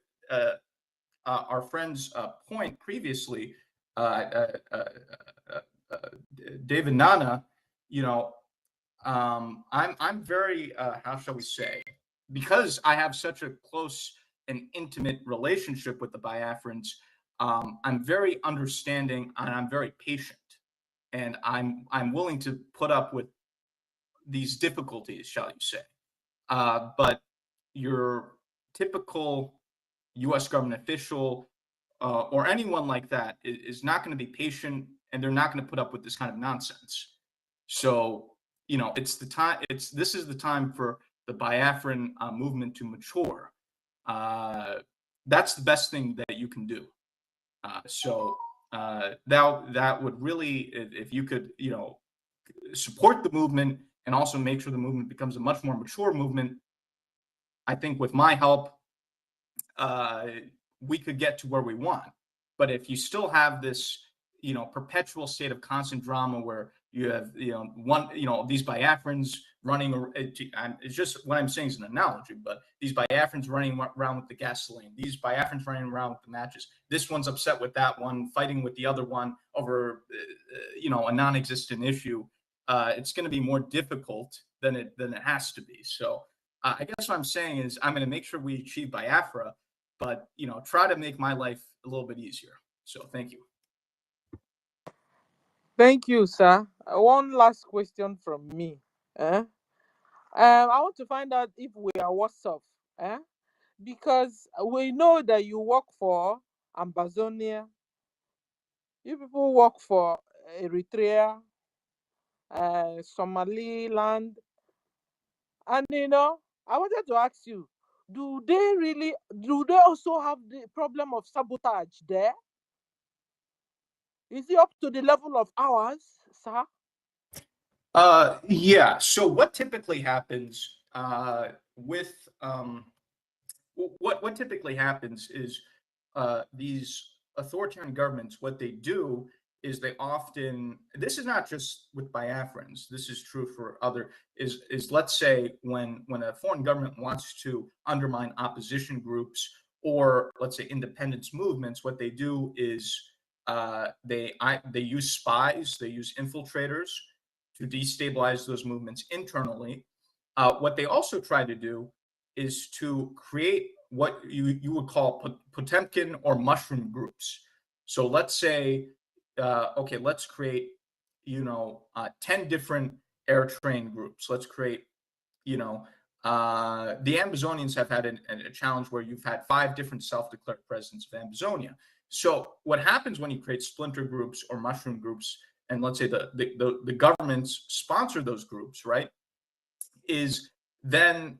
our friend's point previously, David Nana, you know, I'm very how shall we say, because I have such a close and intimate relationship with the Biafrans, I'm very understanding and I'm very patient, and I'm willing to put up with these difficulties, shall you say. But your typical U.S. government official or anyone like that is not going to be patient, and they're not going to put up with this kind of nonsense. So, you know, this is the time for the Biafran movement to mature. That's the best thing that you can do. So that would really, if you could, you know, support the movement and also make sure the movement becomes a much more mature movement, I think with my help, we could get to where we want. But if you still have this, you know, perpetual state of constant drama where you have, you know, these Biafrans running, it's just what I'm saying is an analogy, but these Biafrans running around with the gasoline, these Biafrans running around with the matches, this one's upset with that one, fighting with the other one over, you know, a non-existent issue, it's going to be more difficult than it has to be. So I guess what I'm saying is I'm going to make sure we achieve Biafra, but, you know, try to make my life a little bit easier. So thank you. Thank you, sir. One last question from me. I want to find out if we are worse off. Because we know that you work for Ambazonia, you people work for Eritrea, Somaliland. And I wanted to ask you, do they also have the problem of sabotage there? Is it up to the level of ours, sir? Yeah. So what typically happens with what typically happens is these authoritarian governments, what they do is they often, this is not just with Biafrans, this is true for other, is let's say when a foreign government wants to undermine opposition groups or let's say independence movements, what they do is they use spies, they use infiltrators to destabilize those movements internally. What they also try to do is to create what you would call Potemkin or mushroom groups. So let's say, okay, let's create, 10 different air train groups. Let's create, the Ambazonians have had a challenge where you've had 5 different self-declared presidents of Ambazonia. So what happens when you create splinter groups or mushroom groups, and let's say the governments sponsor those groups, right, is then,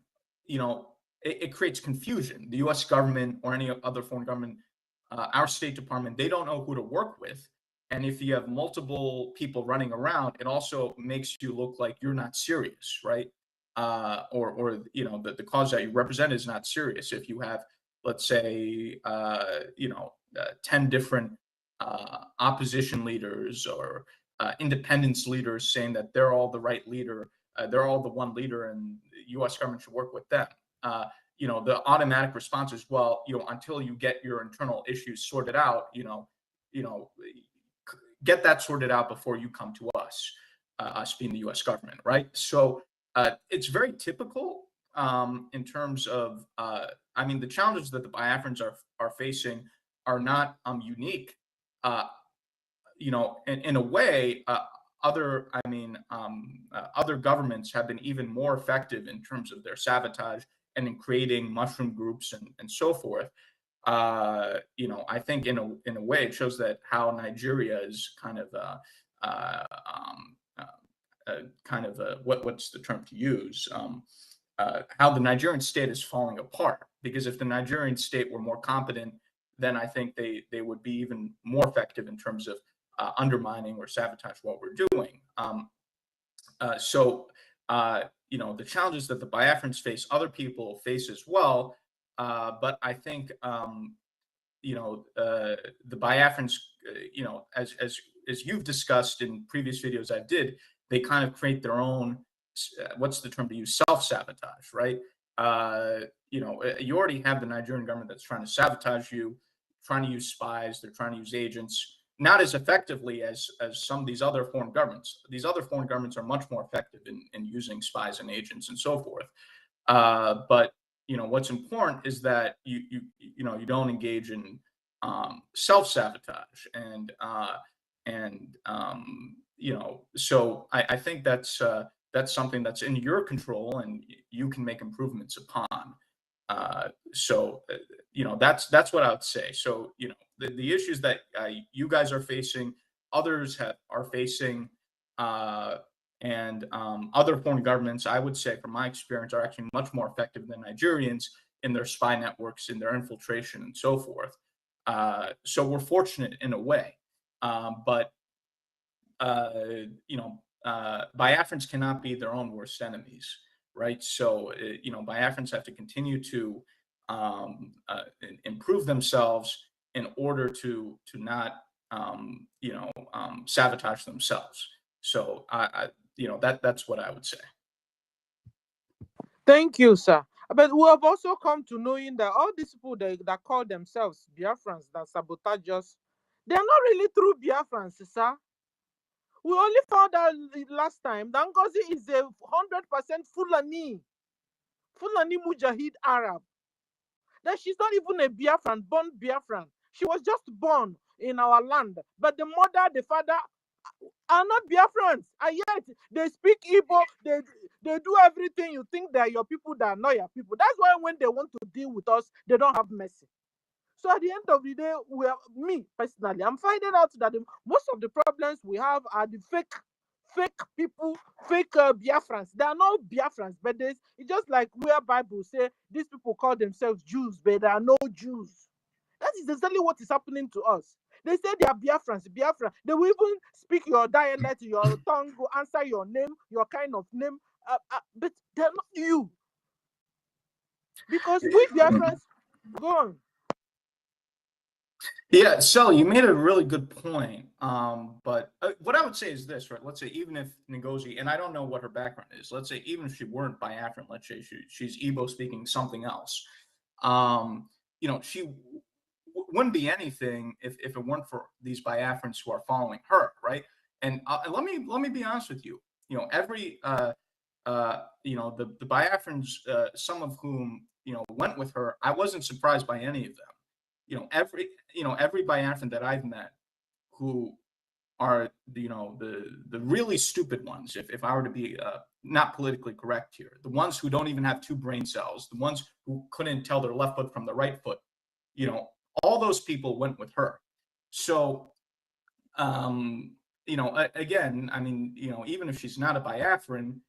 it creates confusion. The US government or any other foreign government, our State Department, they don't know who to work with. And if you have multiple people running around, it also makes you look like you're not serious, right? Or the cause that you represent is not serious. If you have, let's say, 10 different opposition leaders or independence leaders saying that they're all the right leader, they're all the one leader, and the U.S. government should work with them. The automatic response is, well, until you get your internal issues sorted out, get that sorted out before you come to us, us being the U.S. government, right? So it's very typical in terms of, the challenges that the Biafrans are facing are not unique. In a way, other governments have been even more effective in terms of their sabotage and in creating mushroom groups and so forth. I think in a way it shows that how Nigeria is kind of what's the term to use? How the Nigerian state is falling apart. Because if the Nigerian state were more competent, then I think they would be even more effective in terms of undermining or sabotage what we're doing. The challenges that the Biafrans face, other people face as well. But I think, the Biafrans, as you've discussed in previous videos I did, they kind of create their own, what's the term to use, self-sabotage, right? You already have the Nigerian government that's trying to sabotage you, trying to use spies, they're trying to use agents, not as effectively as some of these other foreign governments. These other foreign governments are much more effective in using spies and agents and so forth. But what's important is that you don't engage in self-sabotage so I think that's something that's in your control and you can make improvements upon. That's what I would say. So the issues that you guys are facing, others are facing, and other foreign governments, I would say, from my experience, are actually much more effective than Nigerians in their spy networks, in their infiltration, and so forth. So we're fortunate in a way, but Biafrans cannot be their own worst enemies, right? So Biafrans have to continue to improve themselves in order to not sabotage themselves. So that's what I would say. Thank you, sir. But we have also come to knowing that all these people that call themselves Biafrans, that sabotage us, they are not really true Biafrans, sir. We only found out last time that NGOZI is a 100% Fulani Mujahid Arab. That she's not even a Biafran, born Biafran. She was just born in our land. But the mother, the father are not Biafrans. And yet they speak Igbo, they do everything. You think they're your people, that are not your people. That's why when they want to deal with us, they don't have mercy. So at the end of the day, me personally, I'm finding out that most of the problems we have are the fake fake people, fake Biafrans. They are not Biafrans, but it's just like where Bible say these people call themselves Jews, but they are no Jews. That is exactly what is happening to us. They say they are Biafrans, Biafra. They will even speak your dialect, your tongue, will answer your name, your kind of name, but they're not you. Because we Biafrans, go on. Yeah, so you made a really good point. But what I would say is this, right? Let's say even if NGOZI, and I don't know what her background is, let's say even if she weren't Biafran, let's say she's Igbo speaking something else, she wouldn't be anything if it weren't for these Biafrans who are following her, right? And let me be honest with you. Every the Biafrans, some of whom went with her, I wasn't surprised by any of them. Every Biafran that I've met who are the really stupid ones, if I were to be not politically correct here, the ones who don't even have two brain cells, the ones who couldn't tell their left foot from the right foot, all those people went with her. So again, I mean, even if she's not a Biafran,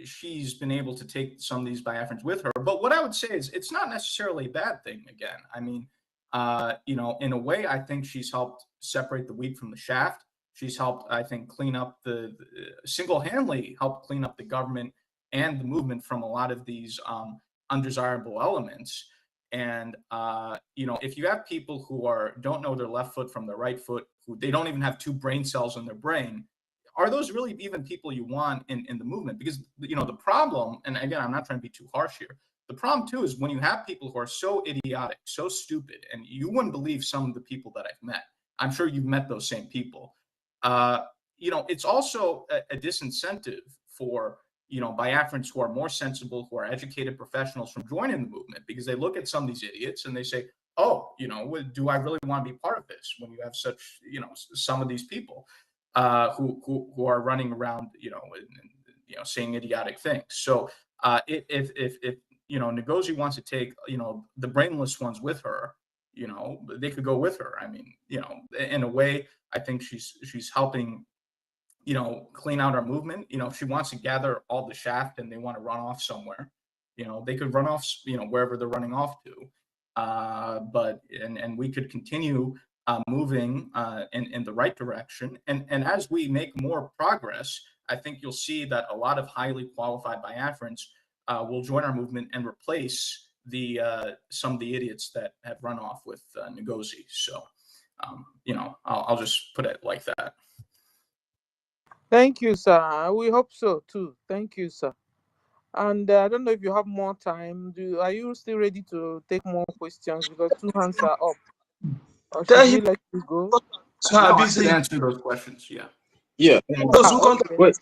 she's been able to take some of these Biafrans with her. But what I would say is it's not necessarily a bad thing. Again, I mean, in a way, I think she's helped separate the wheat from the shaft. She's helped, I think, clean up single-handedly helped clean up the government and the movement from a lot of these undesirable elements. And if you have people who don't know their left foot from their right foot, who they don't even have two brain cells in their brain, are those really even people you want in the movement? Because the problem, and again, I'm not trying to be too harsh here, the problem too is when you have people who are so idiotic, so stupid, and you wouldn't believe some of the people that I've met. I'm sure you've met those same people. It's also a disincentive for Biafrans who are more sensible, who are educated professionals from joining the movement, because they look at some of these idiots and they say, oh, do I really want to be part of this when you have such, some of these people who are running around, saying idiotic things. So if NGOZI wants to take, the brainless ones with her, they could go with her. I mean, in a way, I think she's helping, clean out our movement. If she wants to gather all the shaft and they want to run off somewhere, they could run off, wherever they're running off to. But we could continue moving in the right direction. And as we make more progress, I think you'll see that a lot of highly qualified Biafrans will join our movement and replace some of the idiots that have run off with NGOZI. So, I'll just put it like that. Thank you, sir. We hope so too. Thank you, sir. And I don't know if you have more time. Are you still ready to take more questions? Because 2 hands are up. Or should we let you go? No, I should answer those questions. Yeah. Yeah. Okay. Wait,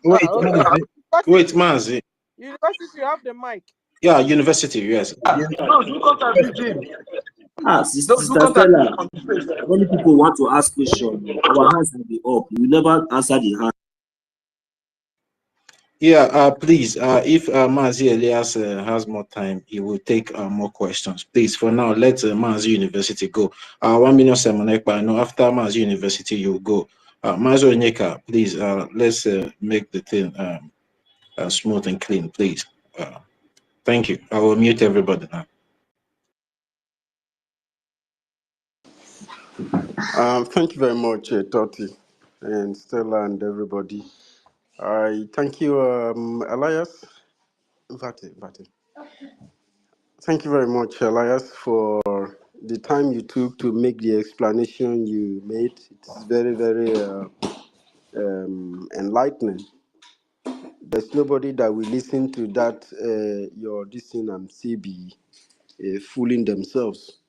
Okay. wait, Mazi. University, you have the mic. Yeah, university, yes. Sister Stella, many people want to ask questions. Our hands will be up. You never answer the hand. Yeah, please, if Mazi Elias has more time, he will take more questions. Please, for now, let Mazi University go. 1 million Semonekpa, I know after Mazi University, you go. Mazi Onyeka, please, let's make the thing smooth and clean, please. Thank you. I will mute everybody now. Thank you very much, Toti and Stella and everybody. I thank you, Elias. Vati. Thank you very much, Elias, for the time you took to make the explanation you made. It's very, very enlightening. There's nobody that will listen to that, your listening and CB fooling themselves.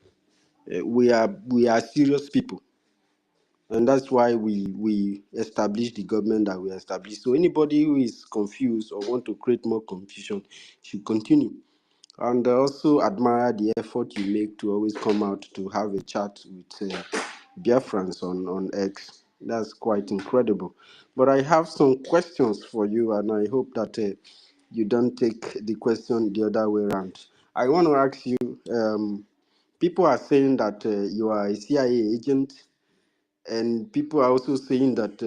We are serious people. And that's why we established the government that we established. So anybody who is confused or want to create more confusion should continue. And I also admire the effort you make to always come out to have a chat with Biafrans on X. That's quite incredible. But I have some questions for you, and I hope that you don't take the question the other way around. I want to ask you, people are saying that you are a CIA agent, and people are also saying that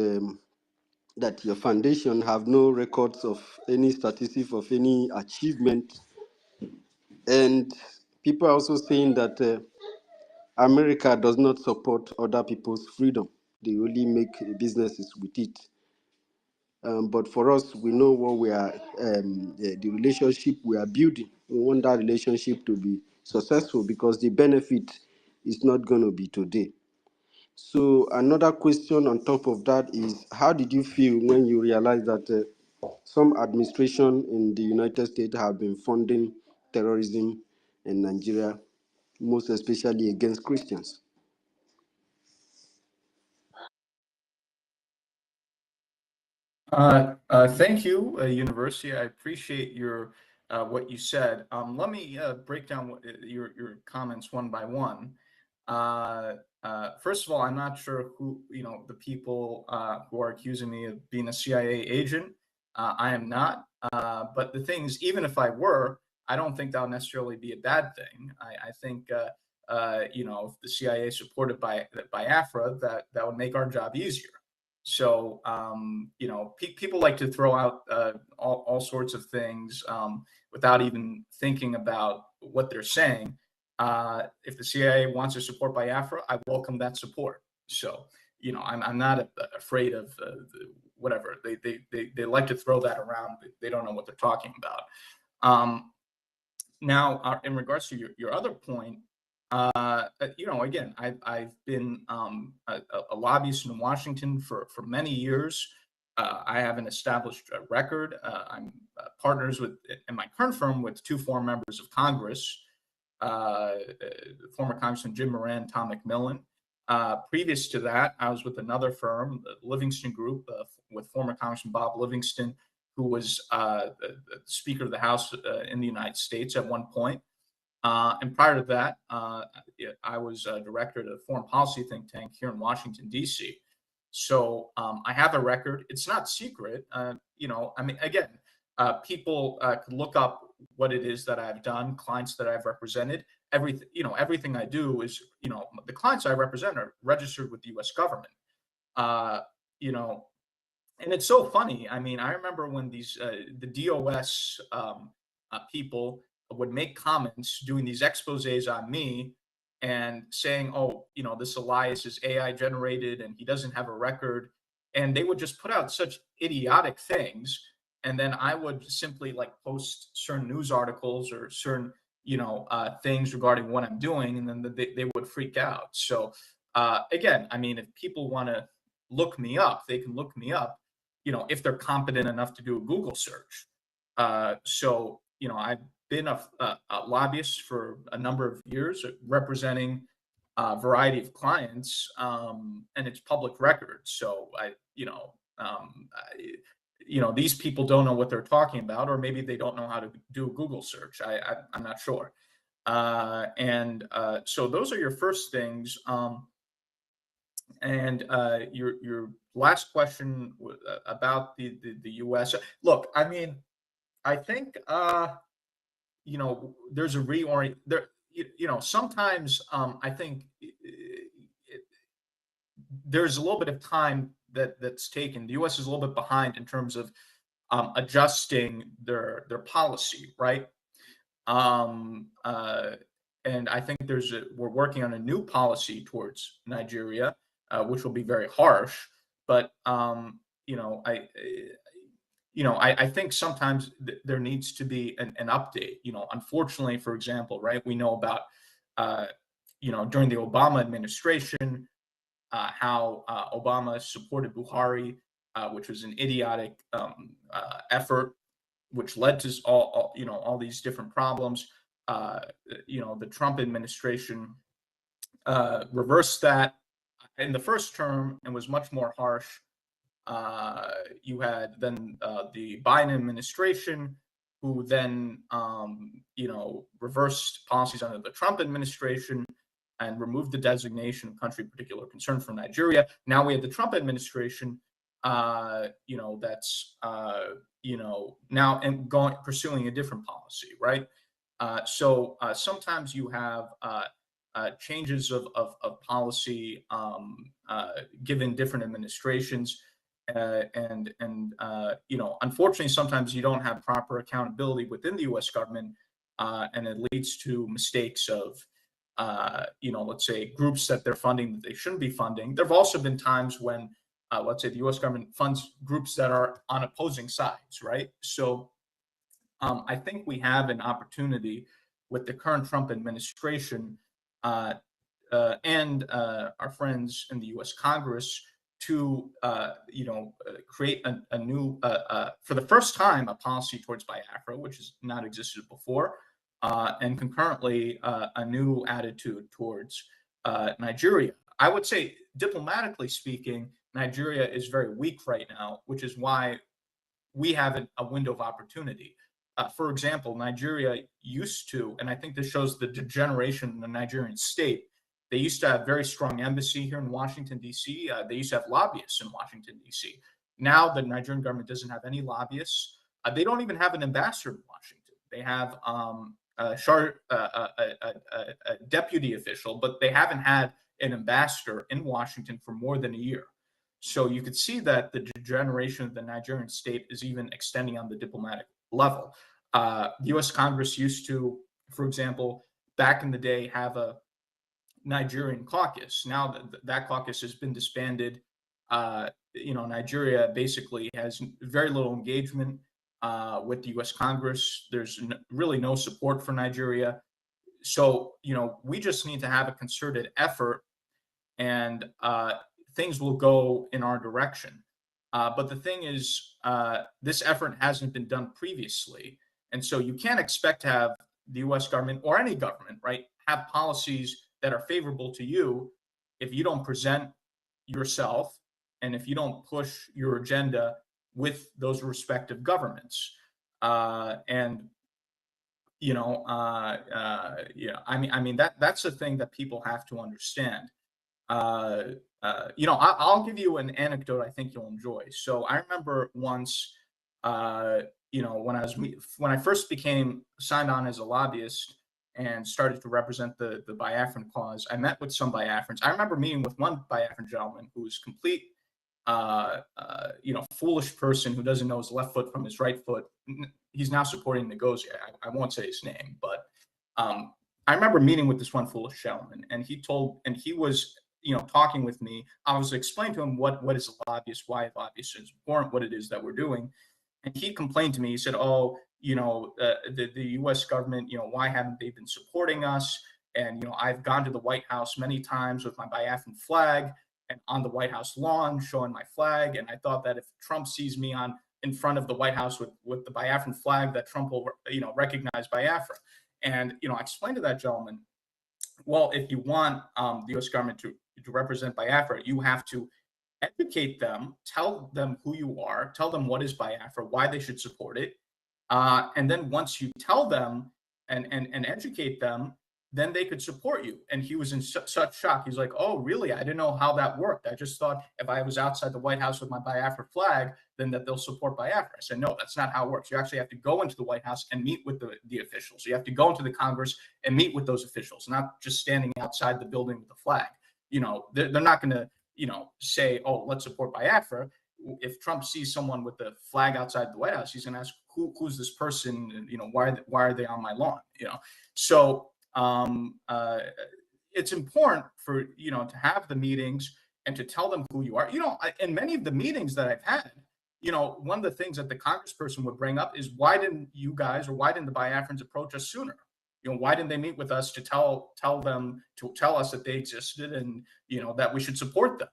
that your foundation have no records of any statistics of any achievement, and people are also saying that America does not support other people's freedom. They only make businesses with it. But for us, we know what we are, the relationship we are building. We want that relationship to be successful because the benefit is not going to be today. So another question on top of that is, how did you feel when you realized that some administration in the United States have been funding terrorism in Nigeria, most especially against Christians? Thank you, University. I appreciate your what you said. Let me break down your comments one by one. First of all, I'm not sure who, the people who are accusing me of being a CIA agent. I am not. But the thing is, even if I were, I don't think that would necessarily be a bad thing. I think, if the CIA supported by Biafra, that would make our job easier. So, people like to throw out all sorts of things without even thinking about what they're saying. If the CIA wants to support Biafra, I welcome that support. So, I'm not afraid of whatever. They like to throw that around. They don't know what they're talking about. Now, in regards to your other point, again, I've been a lobbyist in Washington for many years. I have an established record. I'm partners in my current firm with two former members of Congress, former Congressman Jim Moran, Tom McMillan. Previous to that, I was with another firm, the Livingston Group, with former Congressman Bob Livingston, who was the Speaker of the House in the United States at one point. And prior to that, I was director of a foreign policy think tank here in Washington, D.C. So I have a record. It's not secret. Again, people could look up what it is that I've done, clients that I've represented. Everything I do is, the clients I represent are registered with the U.S. government. And it's so funny. I mean, I remember when the DOS people would make comments doing these exposés on me and saying, oh, this Elias is AI generated and he doesn't have a record. And they would just put out such idiotic things. And then I would simply post certain news articles or certain, things regarding what I'm doing. And then they would freak out. So again, I mean, if people want to look me up, they can look me up, if they're competent enough to do a Google search. So, I've been a lobbyist for a number of years, representing a variety of clients, and it's public record. So these people don't know what they're talking about, or maybe they don't know how to do a Google search. I'm not sure. So those are your first things. And your last question about the U.S. Look, I mean, I think there's a reorient there. Sometimes I think there's a little bit of time that's taken. The U.S. is a little bit behind in terms of adjusting their policy, right? And I think we're working on a new policy towards Nigeria, which will be very harsh. But I think sometimes there needs to be an update. Unfortunately, for example, right, we know about during the Obama administration, how Obama supported Buhari, which was an idiotic effort, which led to all these different problems. The Trump administration reversed that in the first term and was much more harsh. You had then the Biden administration, who then reversed policies under the Trump administration and removed the designation of country of particular concern for Nigeria. Now we have the Trump administration, that's now pursuing a different policy, right? So sometimes you have changes of policy given different administrations. you know, unfortunately, sometimes you don't have proper accountability within the U.S. government, and it leads to mistakes of, you know, let's say groups that they're funding that they shouldn't be funding. There have also been times when, let's say, the U.S. government funds groups that are on opposing sides, right? So I think we have an opportunity with the current Trump administration and our friends in the U.S. Congress to, you know, create a new, for the first time, a policy towards Biafra, which has not existed before, and concurrently a new attitude towards Nigeria. I would say, diplomatically speaking, Nigeria is very weak right now, which is why we have a window of opportunity. For example, Nigeria used to, and I think this shows the degeneration in the Nigerian state, they used to have very strong embassy here in Washington, D.C. They used to have lobbyists in Washington, D.C. Now the Nigerian government doesn't have any lobbyists. They don't even have an ambassador in Washington. They have a deputy official, but they haven't had an ambassador in Washington for more than a year. So you could see that the degeneration of the Nigerian state is even extending on the diplomatic level. The U.S. Congress used to, for example, back in the day, have a Nigerian caucus. Now that caucus has been disbanded. You know, Nigeria basically has very little engagement with the U.S. Congress. There's really no support for Nigeria. So, you know, we just need to have a concerted effort, and things will go in our direction. But the thing is, this effort hasn't been done previously. And so you can't expect to have the U.S. government or any government, right, have policies that are favorable to you if you don't present yourself and if you don't push your agenda with those respective governments. And you know, yeah, I mean that's the thing that people have to understand. You know, I'll give you an anecdote I think you'll enjoy. So I remember once, you know, when I first became signed on as a lobbyist and started to represent the Biafran cause, I met with some Biafrans. I remember meeting with one Biafran gentleman who was complete, you know, foolish person who doesn't know his left foot from his right foot. He's now supporting NGOZI. I won't say his name, but I remember meeting with this one foolish gentleman, and he was, you know, talking with me. I was explaining to him what is a lobbyist, why a lobbyist is important, what it is that we're doing. And he complained to me. He said, oh, you know, the U.S. government, you know, why haven't they been supporting us? And, you know, I've gone to the White House many times with my Biafran flag and on the White House lawn showing my flag. And I thought that if Trump sees me in front of the White House with the Biafran flag, that Trump will, you know, recognize Biafra. And, you know, I explained to that gentleman, well, if you want the U.S. government to represent Biafra, you have to educate them, tell them who you are, tell them what is Biafra, why they should support it. And then once you tell them and educate them, then they could support you. And he was in such shock. He's like, oh, really? I didn't know how that worked. I just thought if I was outside the White House with my Biafra flag, then that they'll support Biafra. I said, no, that's not how it works. You actually have to go into the White House and meet with the officials. You have to go into the Congress and meet with those officials, not just standing outside the building with the flag. You know, they're not going to, you know, say, oh, let's support Biafra. If Trump sees someone with the flag outside the White House, he's going to ask, who's this person? You know, why are they on my lawn? You know, so it's important for, you know, to have the meetings and to tell them who you are. You know, in many of the meetings that I've had, you know, one of the things that the congressperson would bring up is, why didn't you guys, or why didn't the Biafrans approach us sooner? You know, why didn't they meet with us to tell us that they existed and, you know, that we should support them?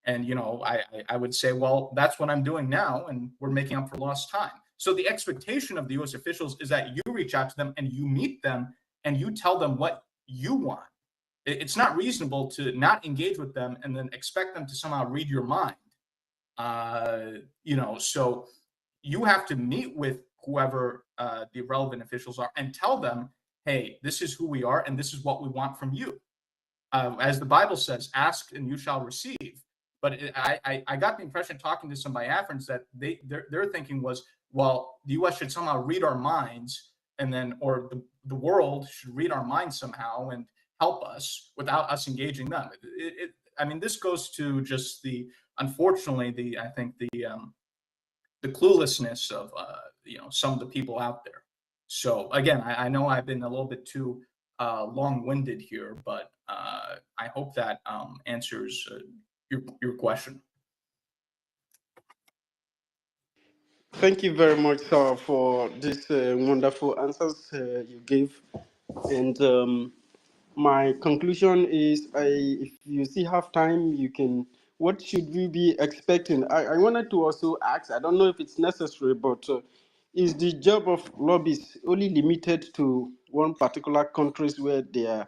And, you know, I would say, well, that's what I'm doing now, and we're making up for lost time. So the expectation of the U.S. officials is that you reach out to them and you meet them and you tell them what you want. It's not reasonable to not engage with them and then expect them to somehow read your mind. You know, so you have to meet with whoever the relevant officials are and tell them, hey, this is who we are and this is what we want from you. As the Bible says, ask and you shall receive. But I got the impression, talking to some Biafrans, that their thinking was, well, the U.S. should somehow read our minds, and then, or the world should read our minds somehow and help us without us engaging them. I mean, this goes to just the unfortunately, I think the cluelessness of some of the people out there. So again, I know I've been a little bit too long-winded here, but I hope that answers your question. Thank you very much, sir, for these wonderful answers you gave. And my conclusion is, if you still have time, you can. What should we be expecting? I wanted to also ask. I don't know if it's necessary, but is the job of lobbyists only limited to one particular countries where their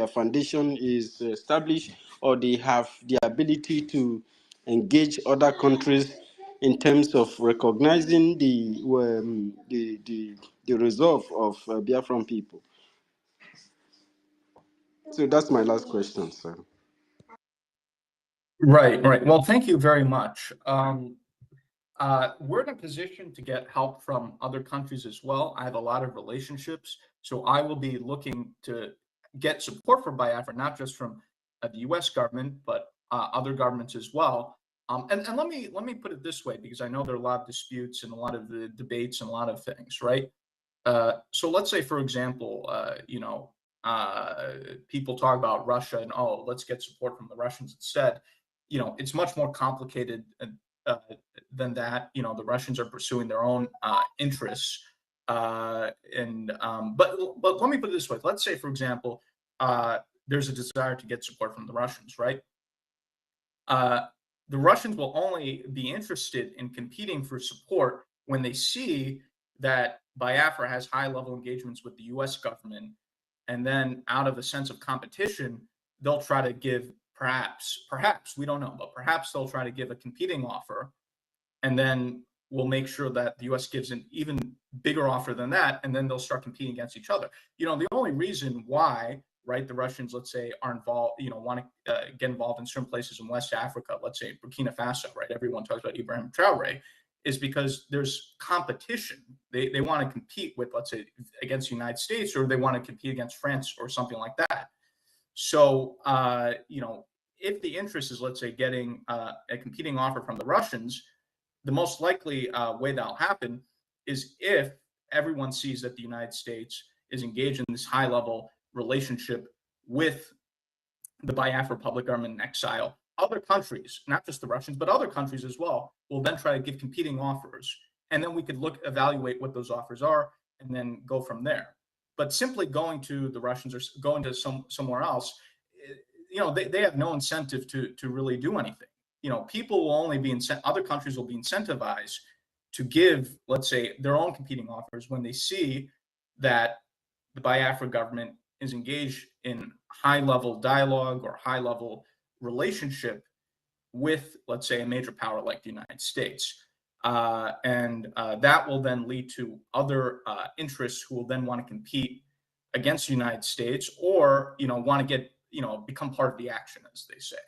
foundation is established, or they have the ability to engage other countries in terms of recognizing the resolve of Biafran people? So that's my last question, sir. Right. Well, thank you very much. We're in a position to get help from other countries as well. I have a lot of relationships, so I will be looking to get support for Biafra, not just from the U.S. government, but other governments as well. And let me put it this way, because I know there are a lot of disputes and a lot of the debates and a lot of things, right? So let's say, for example, people talk about Russia and, oh, let's get support from the Russians instead. It's much more complicated than that. The Russians are pursuing their own interests. But let me put it this way. Let's say, for example, there's a desire to get support from the Russians, right? The Russians will only be interested in competing for support when they see that Biafra has high-level engagements with the U.S. government, and then out of a sense of competition, they'll try to give perhaps, we don't know, but perhaps they'll try to give a competing offer, and then we'll make sure that the U.S. gives an even bigger offer than that, and then they'll start competing against each other. The only reason why, right, the Russians, let's say, are involved, want to get involved in certain places in West Africa, let's say Burkina Faso, right? Everyone talks about Ibrahim Traore, is because there's competition. They want to compete with, let's say, against the United States, or they want to compete against France or something like that. So, if the interest is, let's say, getting a competing offer from the Russians, the most likely way that'll happen is if everyone sees that the United States is engaged in this high-level relationship with the Biafra public government in exile. Other countries, not just the Russians, but other countries as well, will then try to give competing offers. And then we could evaluate what those offers are, and then go from there. But simply going to the Russians or going to somewhere else, they have no incentive to really do anything. People will only be other countries will be incentivized to give, let's say, their own competing offers when they see that the Biafra government is engaged in high-level dialogue or high-level relationship with, let's say, a major power like the United States. And that will then lead to other interests who will then want to compete against the United States, or, want to get, become part of the action, as they say.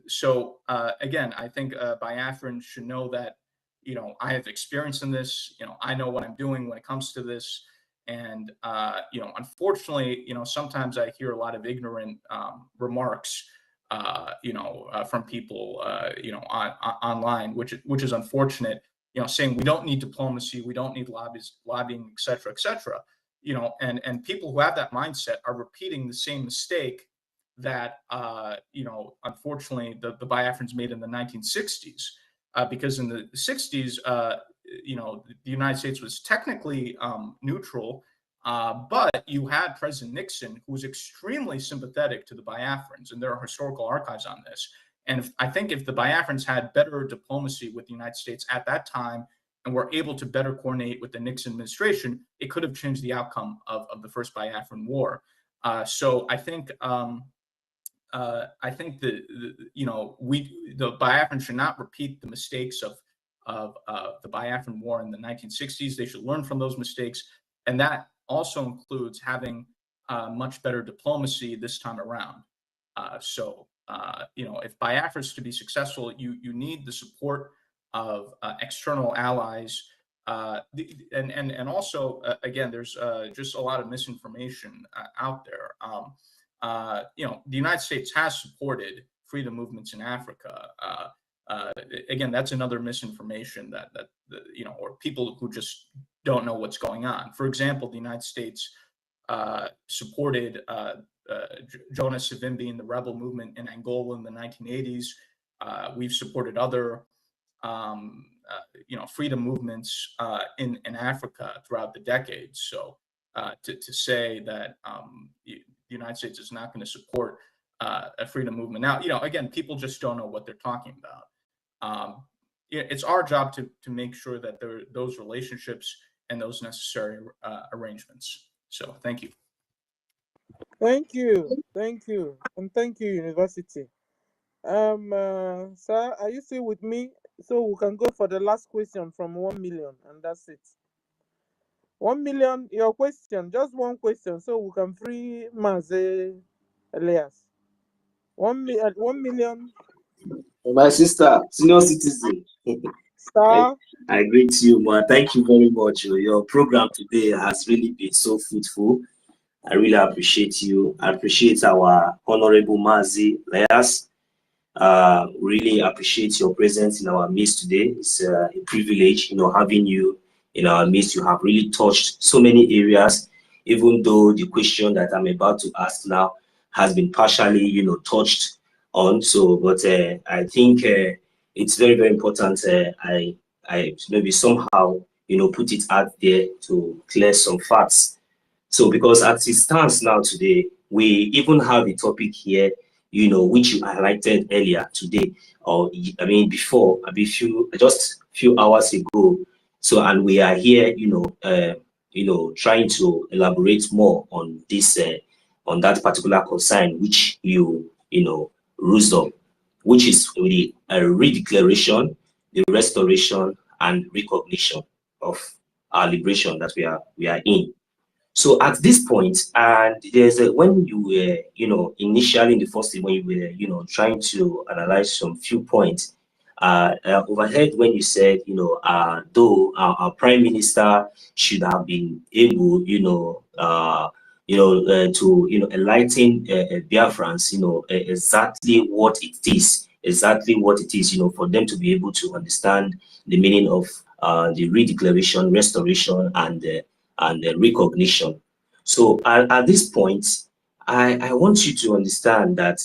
So again, I think Biafrans should know that, I have experience in this. I know what I'm doing when it comes to this. And, unfortunately, sometimes I hear a lot of ignorant remarks, from people, online, which is unfortunate, saying we don't need diplomacy, we don't need lobbying, et cetera, and people who have that mindset are repeating the same mistake that, unfortunately, the Biafrans made in the 1960s, because in the 60s, the United States was technically neutral, but you had President Nixon, who was extremely sympathetic to the Biafrans, and there are historical archives on this. And I think if the Biafrans had better diplomacy with the United States at that time, and were able to better coordinate with the Nixon administration, it could have changed the outcome of the first Biafran War. So I think the Biafrans should not repeat the mistakes of the Biafran War in the 1960s. They should learn from those mistakes, and that also includes having much better diplomacy this time around. If Biafra is to be successful, you need the support of external allies, and also again, there's just a lot of misinformation out there. The United States has supported freedom movements in Africa. Again, that's another misinformation that you know, or people who just don't know what's going on. For example, the United States supported Jonas Savimbi in the rebel movement in Angola in the 1980s. We've supported other you know, freedom movements in Africa throughout the decades. So to say that the United States is not going to support a freedom movement now, you know, again, people just don't know what they're talking about. It's our job to make sure that those relationships and those necessary arrangements. So thank you. Thank you, and thank you, University. Sir, are you still with me? So we can go for the last question from 1 million, and that's it. 1 million, your question, just one question, so we can free Maze Elias. 1 million. My sister, senior citizen. Star. I greet you, ma. Thank you very much. Your program today has really been so fruitful. I really appreciate you. I appreciate our Honorable Mazi Elias. Really appreciate your presence in our midst today. It's a privilege, you know, having you in our midst. You have really touched so many areas, even though the question that I'm about to ask now has been partially, you know, touched on. So, but I think it's very, very important. I maybe somehow, you know, put it out there to clear some facts. So, because as it stands now today, we even have a topic here, you know, which you highlighted earlier today, or I mean before, just a few hours ago. So, and we are here, you know, trying to elaborate more on this, on that particular concern, which you know, rose up, which is the redeclaration, the restoration, and recognition of our liberation that we are in. So at this point, and there's when you were, you know, initially in the first thing when you were, you know, trying to analyze some few points, overhead when you said, you know, though our prime minister should have been able, you know, to, you know, enlighten Biafrans, you know, exactly what it is, you know, for them to be able to understand the meaning of the redeclaration, restoration, and the recognition. So at this point, I want you to understand that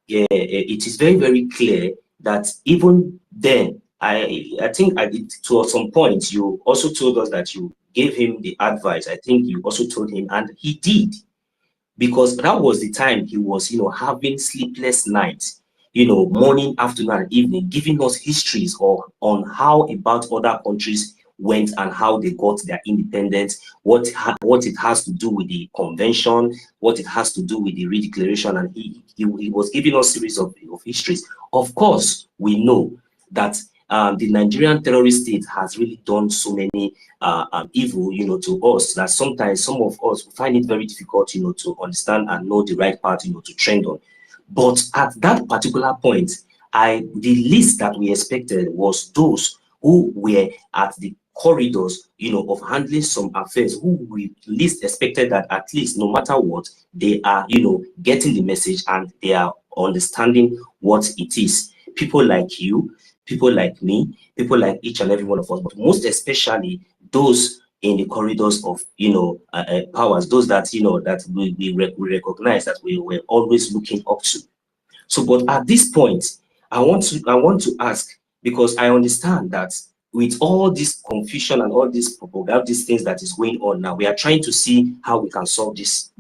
it is very, very clear that even then, I think at to some point, you also told us that you gave him the advice. I think you also told him, and he did, because that was the time he was, you know, having sleepless nights, you know, morning, afternoon, and evening, giving us histories on how about other countries went and how they got their independence, what it has to do with the convention, what it has to do with the redeclaration, and he was giving us series of histories. Of course, we know that the Nigerian terrorist state has really done so many evil, you know, to us that sometimes some of us find it very difficult, you know, to understand and know the right path, you know, to trend on. But at that particular point, the least that we expected was those who were at the corridors, you know, of handling some affairs, who we least expected that at least no matter what, they are, you know, getting the message and they are understanding what it is. People like you, people like me, people like each and every one of us, but most especially those in the corridors of, you know, powers, those that, you know, that we recognize that we were always looking up to. So, but at this point, I want to ask, because I understand that with all this confusion and all this propaganda, these things that is going on now, we are trying to see how we can solve this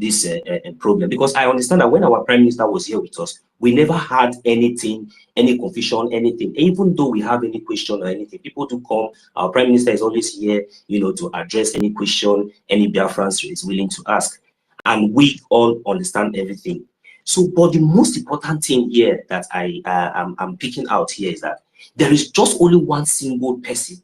problem. Because I understand that when our prime minister was here with us, we never had anything, any confusion, anything. Even though we have any question or anything, people do come. Our prime minister is always here, you know, to address any question any Biafrans is willing to ask, and we all understand everything. So, but the most important thing here that I'm picking out here is that there is just only one single person,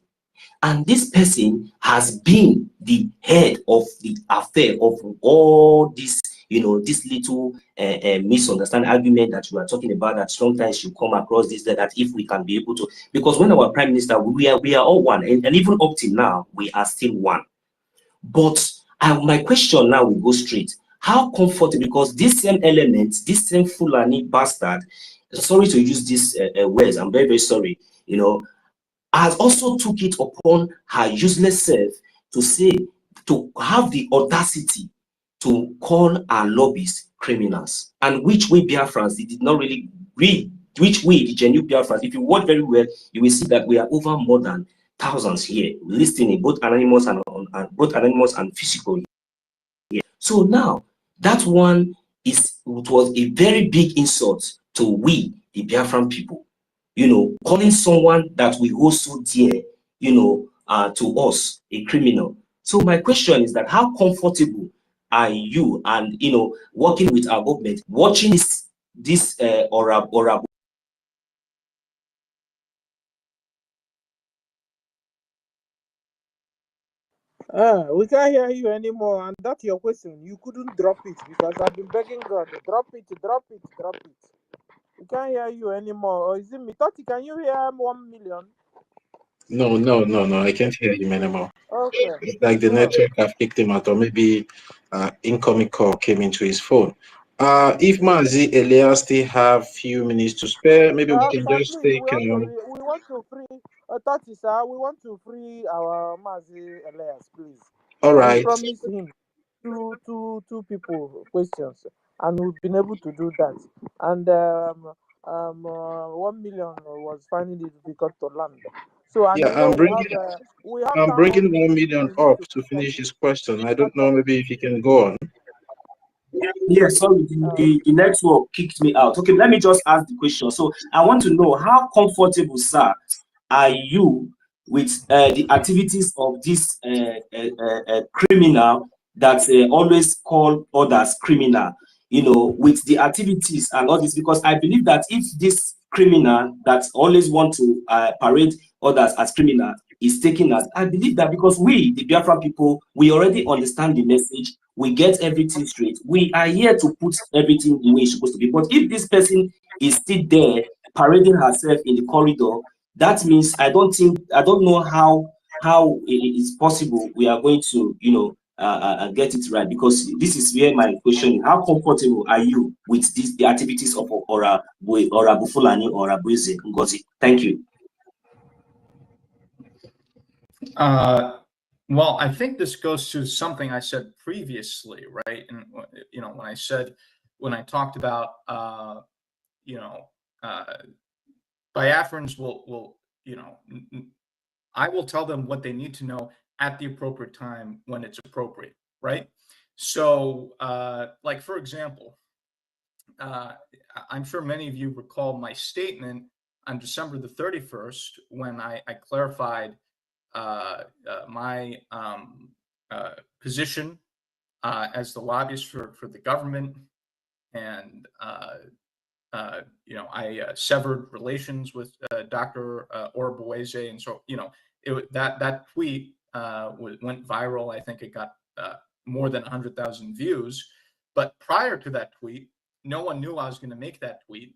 and this person has been the head of the affair of all this, you know, this little misunderstanding argument that you are talking about, that sometimes you come across this, that if we can be able to, because when our prime minister, we are all one, and even up till now, we are still one. But my question now will go straight. How comfortable, because this same element, this same Fulani bastard, sorry to use these words, I'm very, very sorry, you know, has also took it upon her useless self to say, to have the audacity to call our lobbyists criminals, and which we Biafrans, they did not really read, which we, the genuine Biafrans, if you watch very well, you will see that we are over more than thousands here, listening, both anonymous and physical here. So now, that one is, it was a very big insult to we, the Biafran people, you know, calling someone that we hold so dear, you know, to us, a criminal. So my question is that how comfortable are you and, you know, working with our government, watching this or We can't hear you anymore, and that's your question. You couldn't drop it because I've been begging God, drop it, drop it, drop it. We can't hear you anymore. Or is it me? Tati, can you hear 1 million? No, I can't hear him anymore. Okay. It's like the network have kicked him out, or maybe incoming call came into his phone. If Mazi Elia still have few minutes to spare, maybe we can Sir, just please, take. we want to free, Tati, sir, we want to free our Mazi Elias, please. All right. We promised him two people questions, and we've been able to do that. And 1 million was finding it difficult to land. So, and Yeah, you know, I'm that bringing 1 1 minute million to up to to finish catch his up. question. I don't know, maybe if you can go on. Yeah, sorry, the network kicked me out. Okay, let me just ask the question. So I want to know, how comfortable, sir, are you with the activities of this criminal that always call others criminal, you know, with the activities and all this? Because I believe that if this criminal that always want to parade others as criminal is taken as, I believe that because we, the Biafra people, we already understand the message, we get everything straight. We are here to put everything the way it's supposed to be. But if this person is still there parading herself in the corridor, that means I don't know how it is possible we are going to, you know, get it right. Because this is where my question is: how comfortable are you with the activities of Ora Bufulani or Abuze Ngozi? Thank you. Well, I think this goes to something I said previously, right? And you know, when I talked about you know, Biafrans will you know, I will tell them what they need to know at the appropriate time when it's appropriate, right? So, like for example, I'm sure many of you recall my statement on December the 31st when I clarified my position as the lobbyist for the government, and you know, I severed relations with Dr. Orboeze, and so you know, that tweet went viral. I think it got more than 100,000 views. But prior to that tweet, no one knew I was going to make that tweet,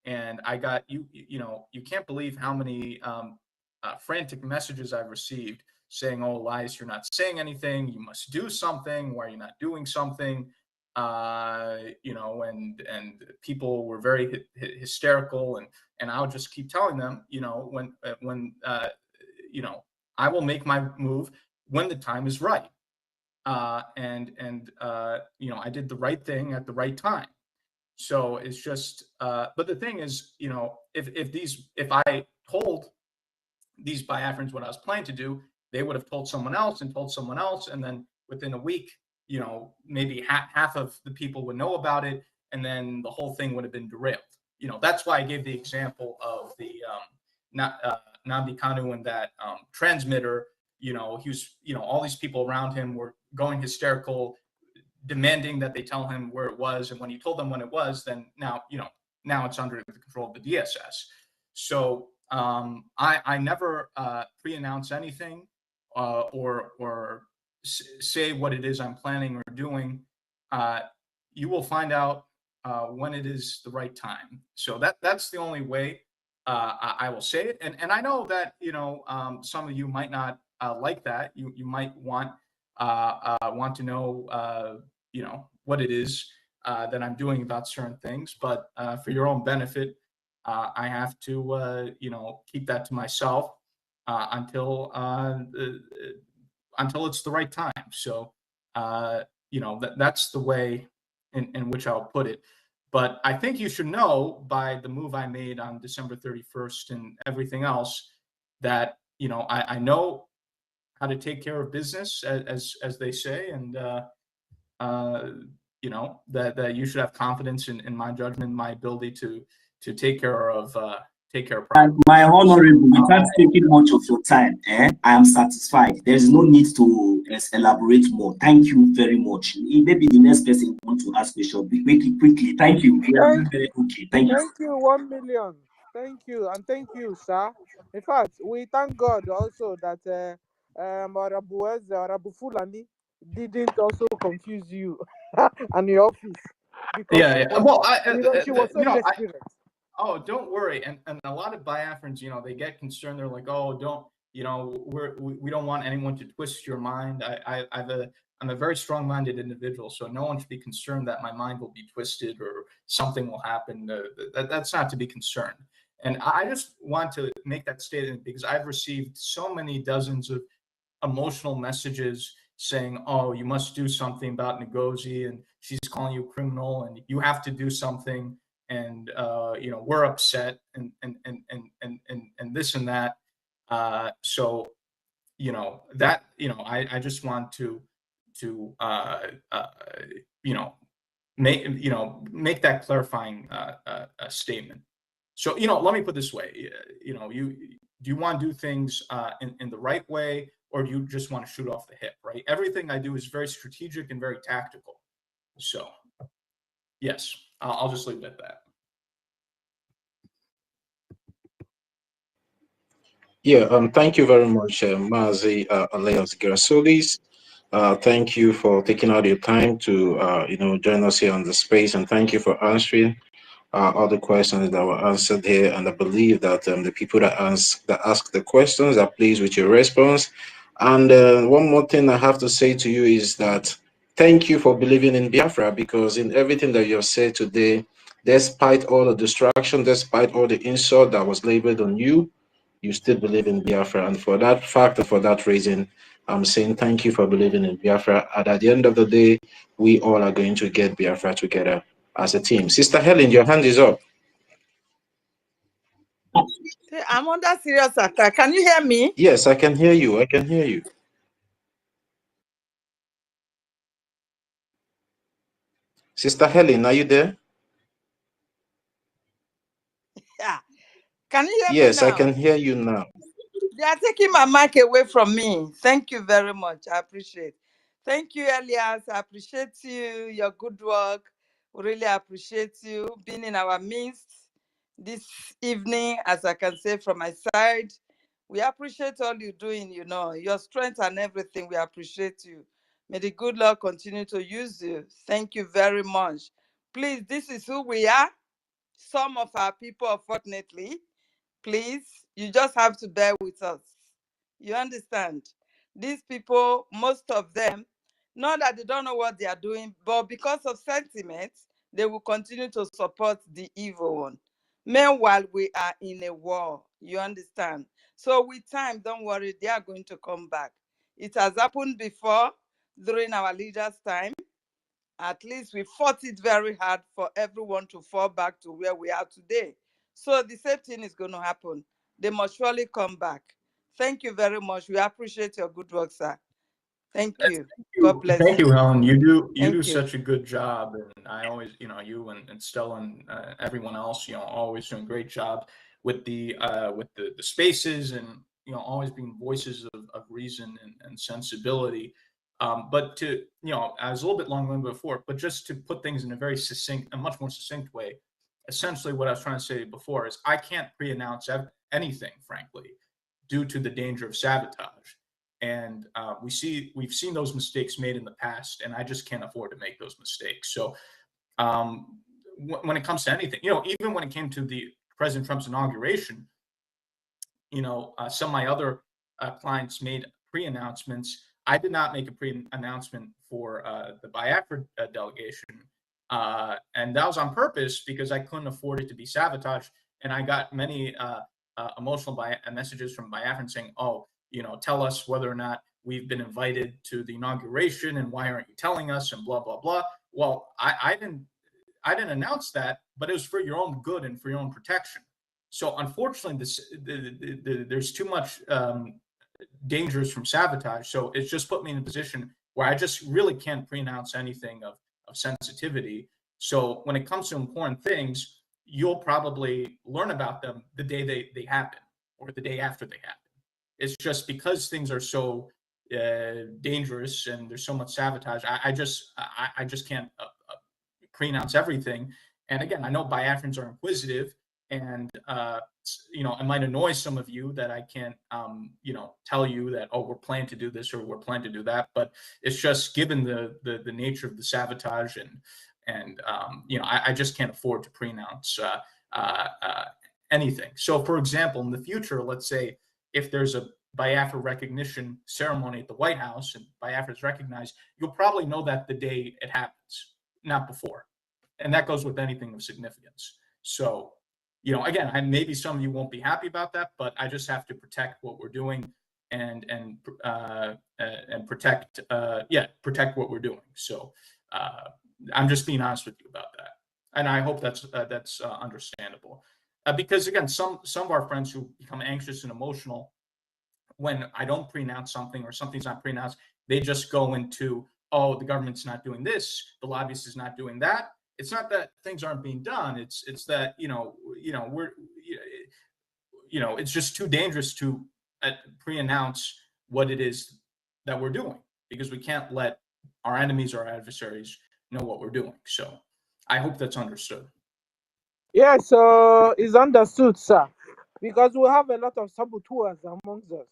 and I got you know, you can't believe how many frantic messages I've received saying, "Oh, Elias, you're not saying anything. You must do something. Why are you not doing something?" You know, and people were very hysterical, and I'll just keep telling them, you know, when you know, I will make my move when the time is right. And you know, I did the right thing at the right time. So it's just, but the thing is, you know, if I told these Biafrans what I was planning to do, they would have told someone else and told someone else, and then within a week, you know, maybe half of the people would know about it, and then the whole thing would have been derailed. You know, that's why I gave the example of the Nnamdi Kanu and that transmitter. You know, he was, you know, all these people around him were going hysterical, demanding that they tell him where it was, and when he told them when it was, then now, you know, now it's under the control of the DSS. So I never pre-announce anything or say what it is I'm planning or doing. You will find out when it is the right time. So that's the only way I will say it. And I know that, you know, some of you might not like that. You might want to know, you know, what it is that I'm doing about certain things. But for your own benefit, I have to, you know, keep that to myself until it's the right time. So, you know, that's the way in which I'll put it. But I think you should know by the move I made on December 31st and everything else that, you know, I know how to take care of business, as they say, and you know, that you should have confidence in my judgment, my ability to take care of And my honorable, without taking much of your time, I am satisfied. There is no need to elaborate more. Thank you very much. Maybe the next person want to ask question. Quickly. Thank you. We are very okay. Thank you. Thank you, 1 million. Thank you, and thank you, sir. In fact, we thank God also that Arabu Fulani didn't also confuse you and your office because yeah. Well, she was so you know, desperate. oh, don't worry. And a lot of Biafrans, you know, they get concerned. They're like, oh, don't, you know, we don't want anyone to twist your mind. I'm a very strong-minded individual, so no one should be concerned that my mind will be twisted or something will happen. That's not to be concerned. And I just want to make that statement because I've received so many dozens of emotional messages saying, oh, you must do something about NGOZI and she's calling you a criminal and you have to do something. And you know, we're upset and this and that. So you know that, you know, I just want to you know, make that clarifying statement. So, you know, let me put it this way, you know, do you want to do things in the right way, or do you just want to shoot off the hip, right? Everything I do is very strategic and very tactical. So yes, I'll just leave it at that. Yeah, thank you very much, Mazi Aleos Gerasolis. Thank you for taking out your time to, you know, join us here on the space, and thank you for answering all the questions that were answered here. And I believe that the people that ask the questions are pleased with your response. And one more thing I have to say to you is that thank you for believing in Biafra, because in everything that you have said today, despite all the distraction, despite all the insult that was labeled on you, you still believe in Biafra. And for that fact, and for that reason, I'm saying thank you for believing in Biafra. And at the end of the day, we all are going to get Biafra together as a team. Sister Helen, your hand is up. I'm under serious attack. Can you hear me? Yes, I can hear you. I can hear you. Sister Helen, are you there? Yeah. Can you hear me Yes, now? I can hear you now. They are taking my mic away from me. Thank you very much. I appreciate. Thank you, Elias. I appreciate you, your good work. We really appreciate you being in our midst this evening, as I can say from my side. We appreciate all you're doing, you know, your strength and everything. We appreciate you. May the good Lord continue to use you. Thank you very much. Please, this is who we are. Some of our people, unfortunately, please, you just have to bear with us. You understand? These people, most of them, not that they don't know what they are doing, but because of sentiment, they will continue to support the evil one. Meanwhile, we are in a war. You understand? So with time, don't worry, they are going to come back. It has happened before during our leaders' time. At least we fought it very hard for everyone to fall back to where we are today. So the same thing is going to happen. They must surely come back. Thank you very much. We appreciate your good work, sir. Thank you. God bless you. Thank you, Helen. You do Thank you. such a good job, and I always, you know, you and Stella and everyone else, you know, always doing a great job with the spaces, and you know, always being voices of reason and sensibility. But to, you know, I was a little bit long-winded before, but just to put things in a very succinct, a much more succinct way, essentially what I was trying to say before is I can't pre-announce anything, frankly, due to the danger of sabotage. And we've seen those mistakes made in the past, and I just can't afford to make those mistakes. So when it comes to anything, you know, even when it came to the President Trump's inauguration, you know, some of my other clients made pre-announcements. I did not make a pre-announcement for the Biafra delegation, and that was on purpose because I couldn't afford it to be sabotaged. And I got many emotional messages from Biafrans saying, oh, tell us whether or not we've been invited to the inauguration and why aren't you telling us and blah, blah, blah. Well, I didn't announce that, but it was for your own good and for your own protection. So unfortunately, there's too much dangers from sabotage. So it's just put me in a position where I just really can't pre-announce anything of sensitivity. So when it comes to important things, you'll probably learn about them the day they happen or the day after they happen. It's just because things are so dangerous and there's so much sabotage, I just can't pre-announce everything. And again, I know Biafrans are inquisitive, and it might annoy some of you that I can't tell you that, oh, we're planning to do this or we're planning to do that. But it's just given the nature of the sabotage and I just can't afford to pre-announce anything. So for example, in the future, let's say if there's a Biafra recognition ceremony at the White House and Biafra is recognized, you'll probably know that the day it happens, not before. And that goes with anything of significance. So, again, maybe some of you won't be happy about that, but I just have to protect what we're doing and protect what we're doing. So I'm just being honest with you about that. And I hope that's understandable. Because again, some of our friends who become anxious and emotional when I don't pre-announce something or something's not pre-announced, they just go into, oh, the government's not doing this, the lobbyist is not doing that. It's not that things aren't being done. It's that it's just too dangerous to pre-announce what it is that we're doing, because we can't let our enemies or our adversaries know what we're doing. So I hope that's understood. Yeah, so it's understood, sir, because we have a lot of saboteurs amongst us.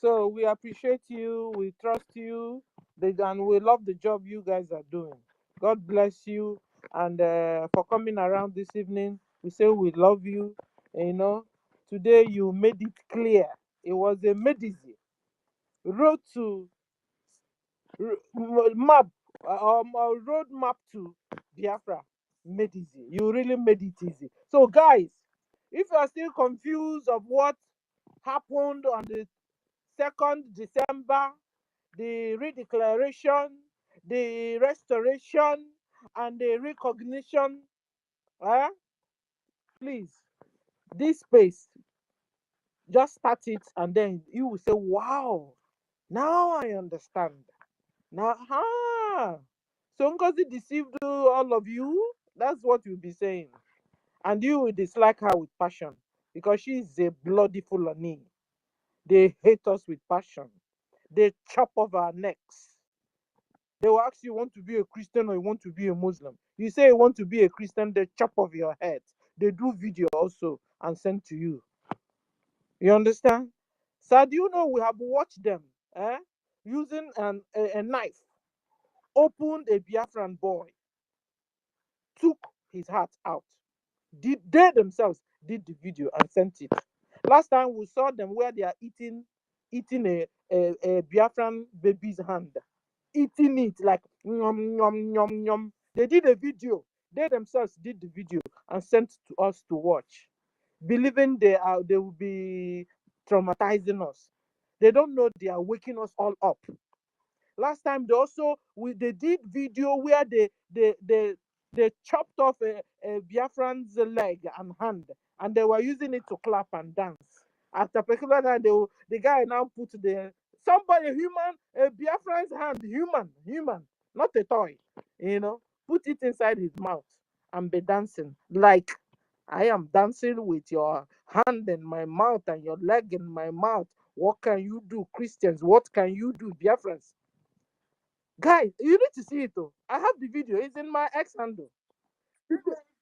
So we appreciate you, we trust you, and we love the job you guys are doing. God bless you, and for coming around this evening. We say we love you. Today you made it clear. It was a medicine. Road to map, road map to Biafra made easy. You really made it easy. So guys, if you are still confused of what happened on the 2nd December, the redeclaration, the restoration, and the recognition, please, this space, just start it and then you will say, wow, now I understand. Now, so Ngozi deceived all of you. That's what you'll be saying. And you will dislike her with passion because she is a bloody Fulani. They hate us with passion. They chop off our necks. They will ask you, want to be a Christian or you want to be a Muslim? You say you want to be a Christian, they chop off your head. They do video also and send to you. You understand? So do you know we have watched them using a knife, opened a Biafran boy, took his heart out. They themselves did the video and sent it. Last time we saw them where they are eating a Biafran baby's hand, eating it like yum yum yum yum. They did a video. They themselves did the video and sent to us to watch, believing they will be traumatizing us. They don't know they are waking us all up. Last time they did video where they chopped off a Biafran's leg and hand, and they were using it to clap and dance. At a particular time, the guy now put somebody human, a Biafran's hand, human, not a toy, put it inside his mouth and be dancing like I am dancing with your hand in my mouth and your leg in my mouth. What can you do, Christians? What can you do, Biafrans? Guys, you need to see it though. I have the video. It's in my X handle.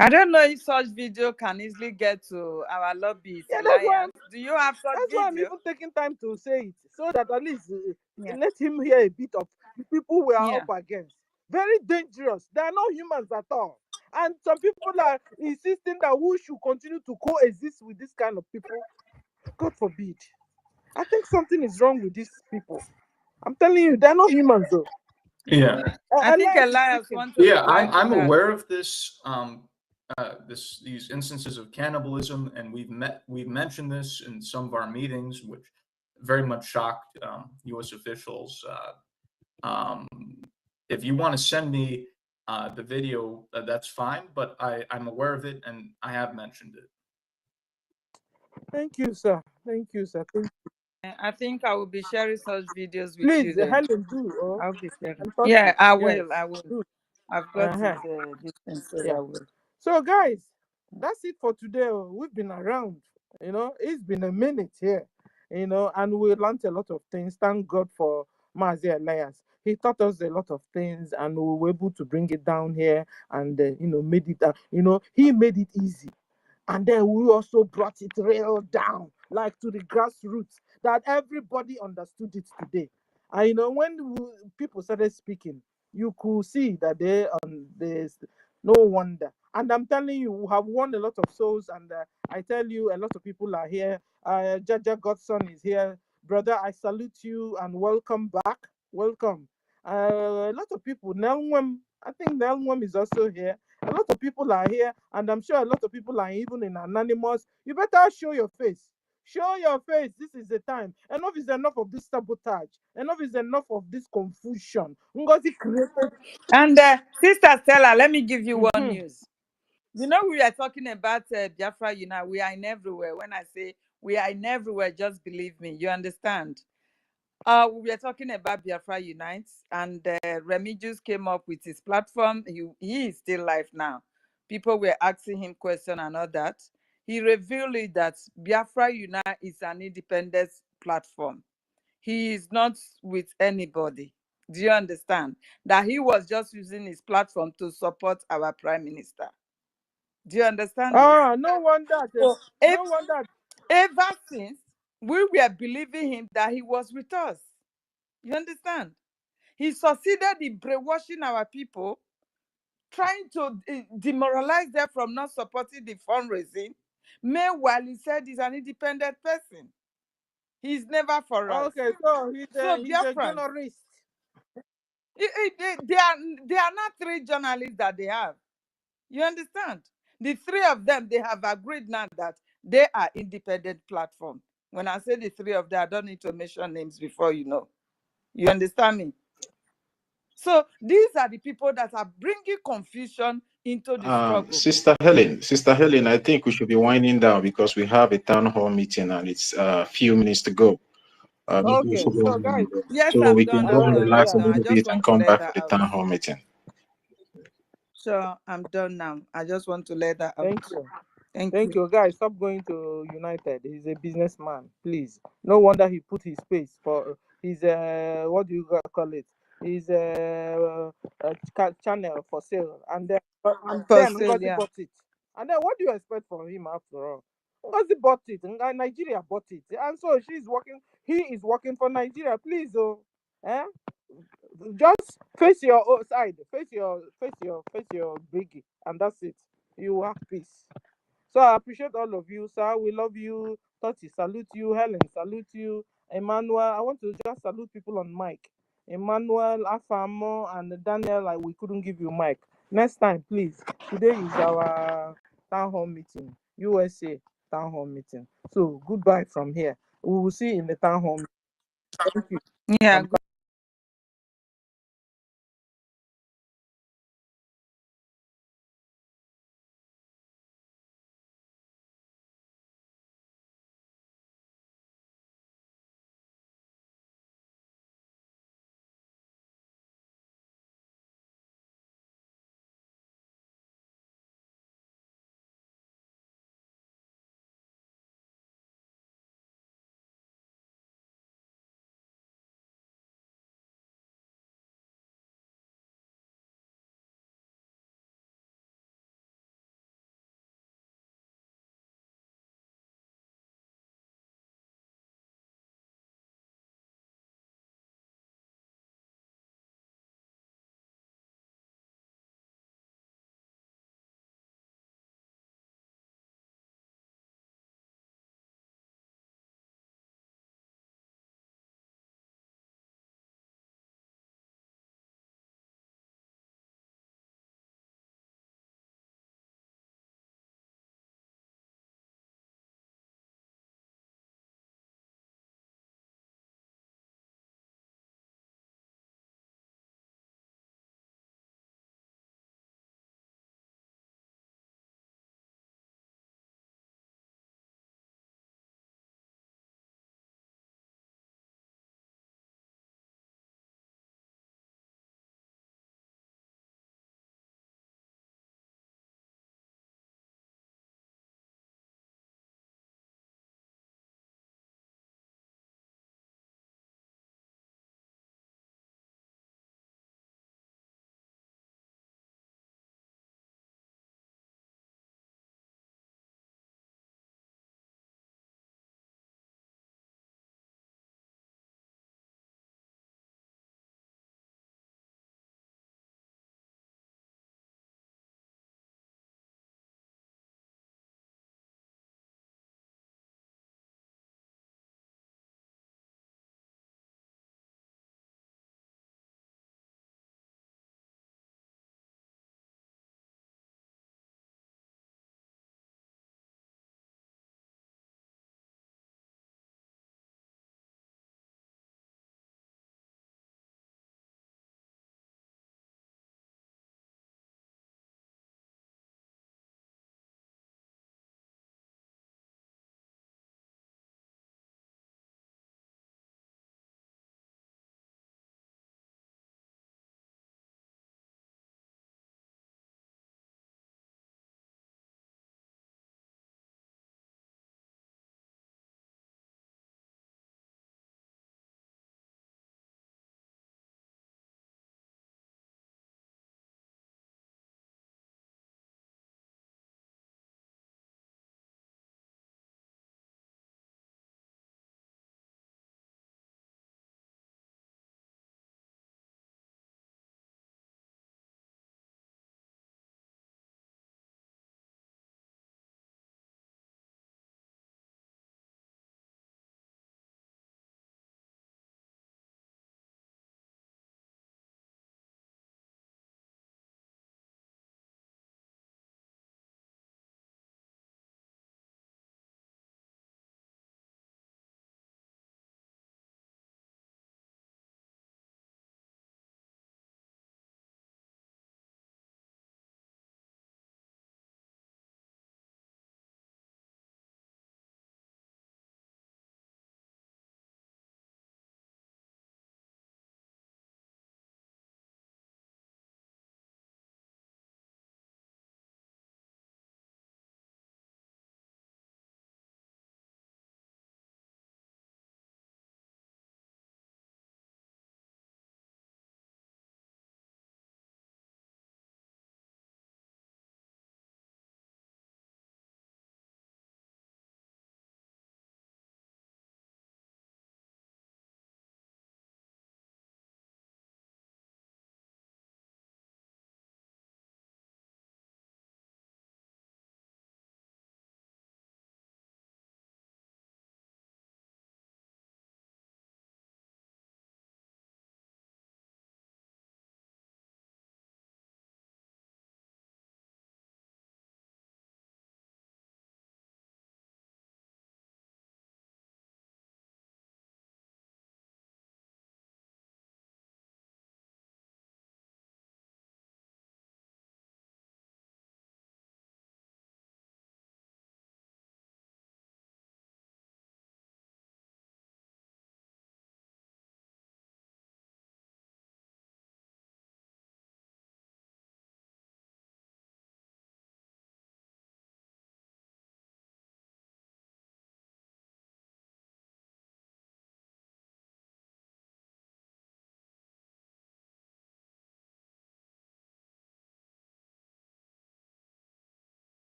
I don't know if such video can easily get to our lobbies. Yeah, do you have such that's video? why I'm even taking time to say it, so that at least let him hear a bit of the people we are up against. Very dangerous. They are not humans at all. And some people are insisting that we should continue to coexist with this kind of people. God forbid. I think something is wrong with these people. I'm telling you, they're not humans though. Yeah. I think Elias wants to I'm aware of this these instances of cannibalism, and we've mentioned this in some of our meetings, which very much shocked U.S. officials. If you want to send me the video, that's fine, but I'm aware of it and I have mentioned it. Thank you, sir. Thank you, sir. Thank you. I think I will be sharing such videos with Please, you then. Helen, do. Oh, I'll be sharing. and touch Yeah, it. I Yes, will. I will. do. I've got Uh-huh. this thing, so Yeah. I will. So, guys, that's it for today. We've been around. It's been a minute here. And we learned a lot of things. Thank God for Mazi Elias. He taught us a lot of things, and we were able to bring it down here and made it. He made it easy. And then we also brought it real down, like to the grassroots, that everybody understood it today. And when people started speaking, you could see that there's no wonder. And I'm telling you, we have won a lot of souls. And I tell you, a lot of people are here. Jaja Godson is here. Brother, I salute you and welcome back. Welcome. A lot of people, Nelwem, I think Nelwem is also here. A lot of people are here, and I'm sure a lot of people are even in Anonymous. You better show your face. Show your face. This is the time. Enough is enough of this sabotage. Enough is enough of this confusion. NGOZI created. And Sister Stella, let me give you one news. We are talking about Biafra Unite. We are in everywhere. When I say we are in everywhere, just believe me. You understand? We are talking about Biafra Unite, and Remigius came up with his platform. He is still live now. People were asking him questions and all that. He revealed it that Biafra Unite is an independent platform. He is not with anybody. Do you understand? That he was just using his platform to support our Prime Minister. Do you understand? No wonder. So no wonder. Ever since, we were believing him that he was with us. You understand? He succeeded in brainwashing our people, trying to demoralize them from not supporting the fundraising. Meanwhile, he said he's an independent person. He's never for us. Okay, so he's a journalist. They are not 3 journalists that they have. You understand? The 3 of them, they have agreed now that they are independent platform. When I say the 3 of them, I don't need to mention names before you know. You understand me? So these are the people that are bringing confusion into the struggle. Sister Helen, I think we should be winding down because we have a town hall meeting and it's a few minutes to go. Okay, so guys, yes, so we can go and relax a now. little bit and come back for the town hall meeting. So I'm done now. I just want to let that out. Thank you. Thank you, guys. Stop going to United. He's a businessman. Please. No wonder he put his face for his what do you call it? His channel for sale, and then Ngozi bought it. And then what do you expect from him after all? Ngozi bought it. Nigeria bought it, and so she's working. He is working for Nigeria. Please, just face your side, face your BRGIE, and that's it. You will have peace. So I appreciate all of you, sir. We love you. Toti, salute you. Helen, salute you. Emmanuel, I want to just salute people on mic. Emmanuel, Afamo, and Daniel, we couldn't give you mic. Next time, please. Today is our town hall meeting, USA town hall meeting. So goodbye from here. We will see you in the town hall meeting. Thank you. Yeah.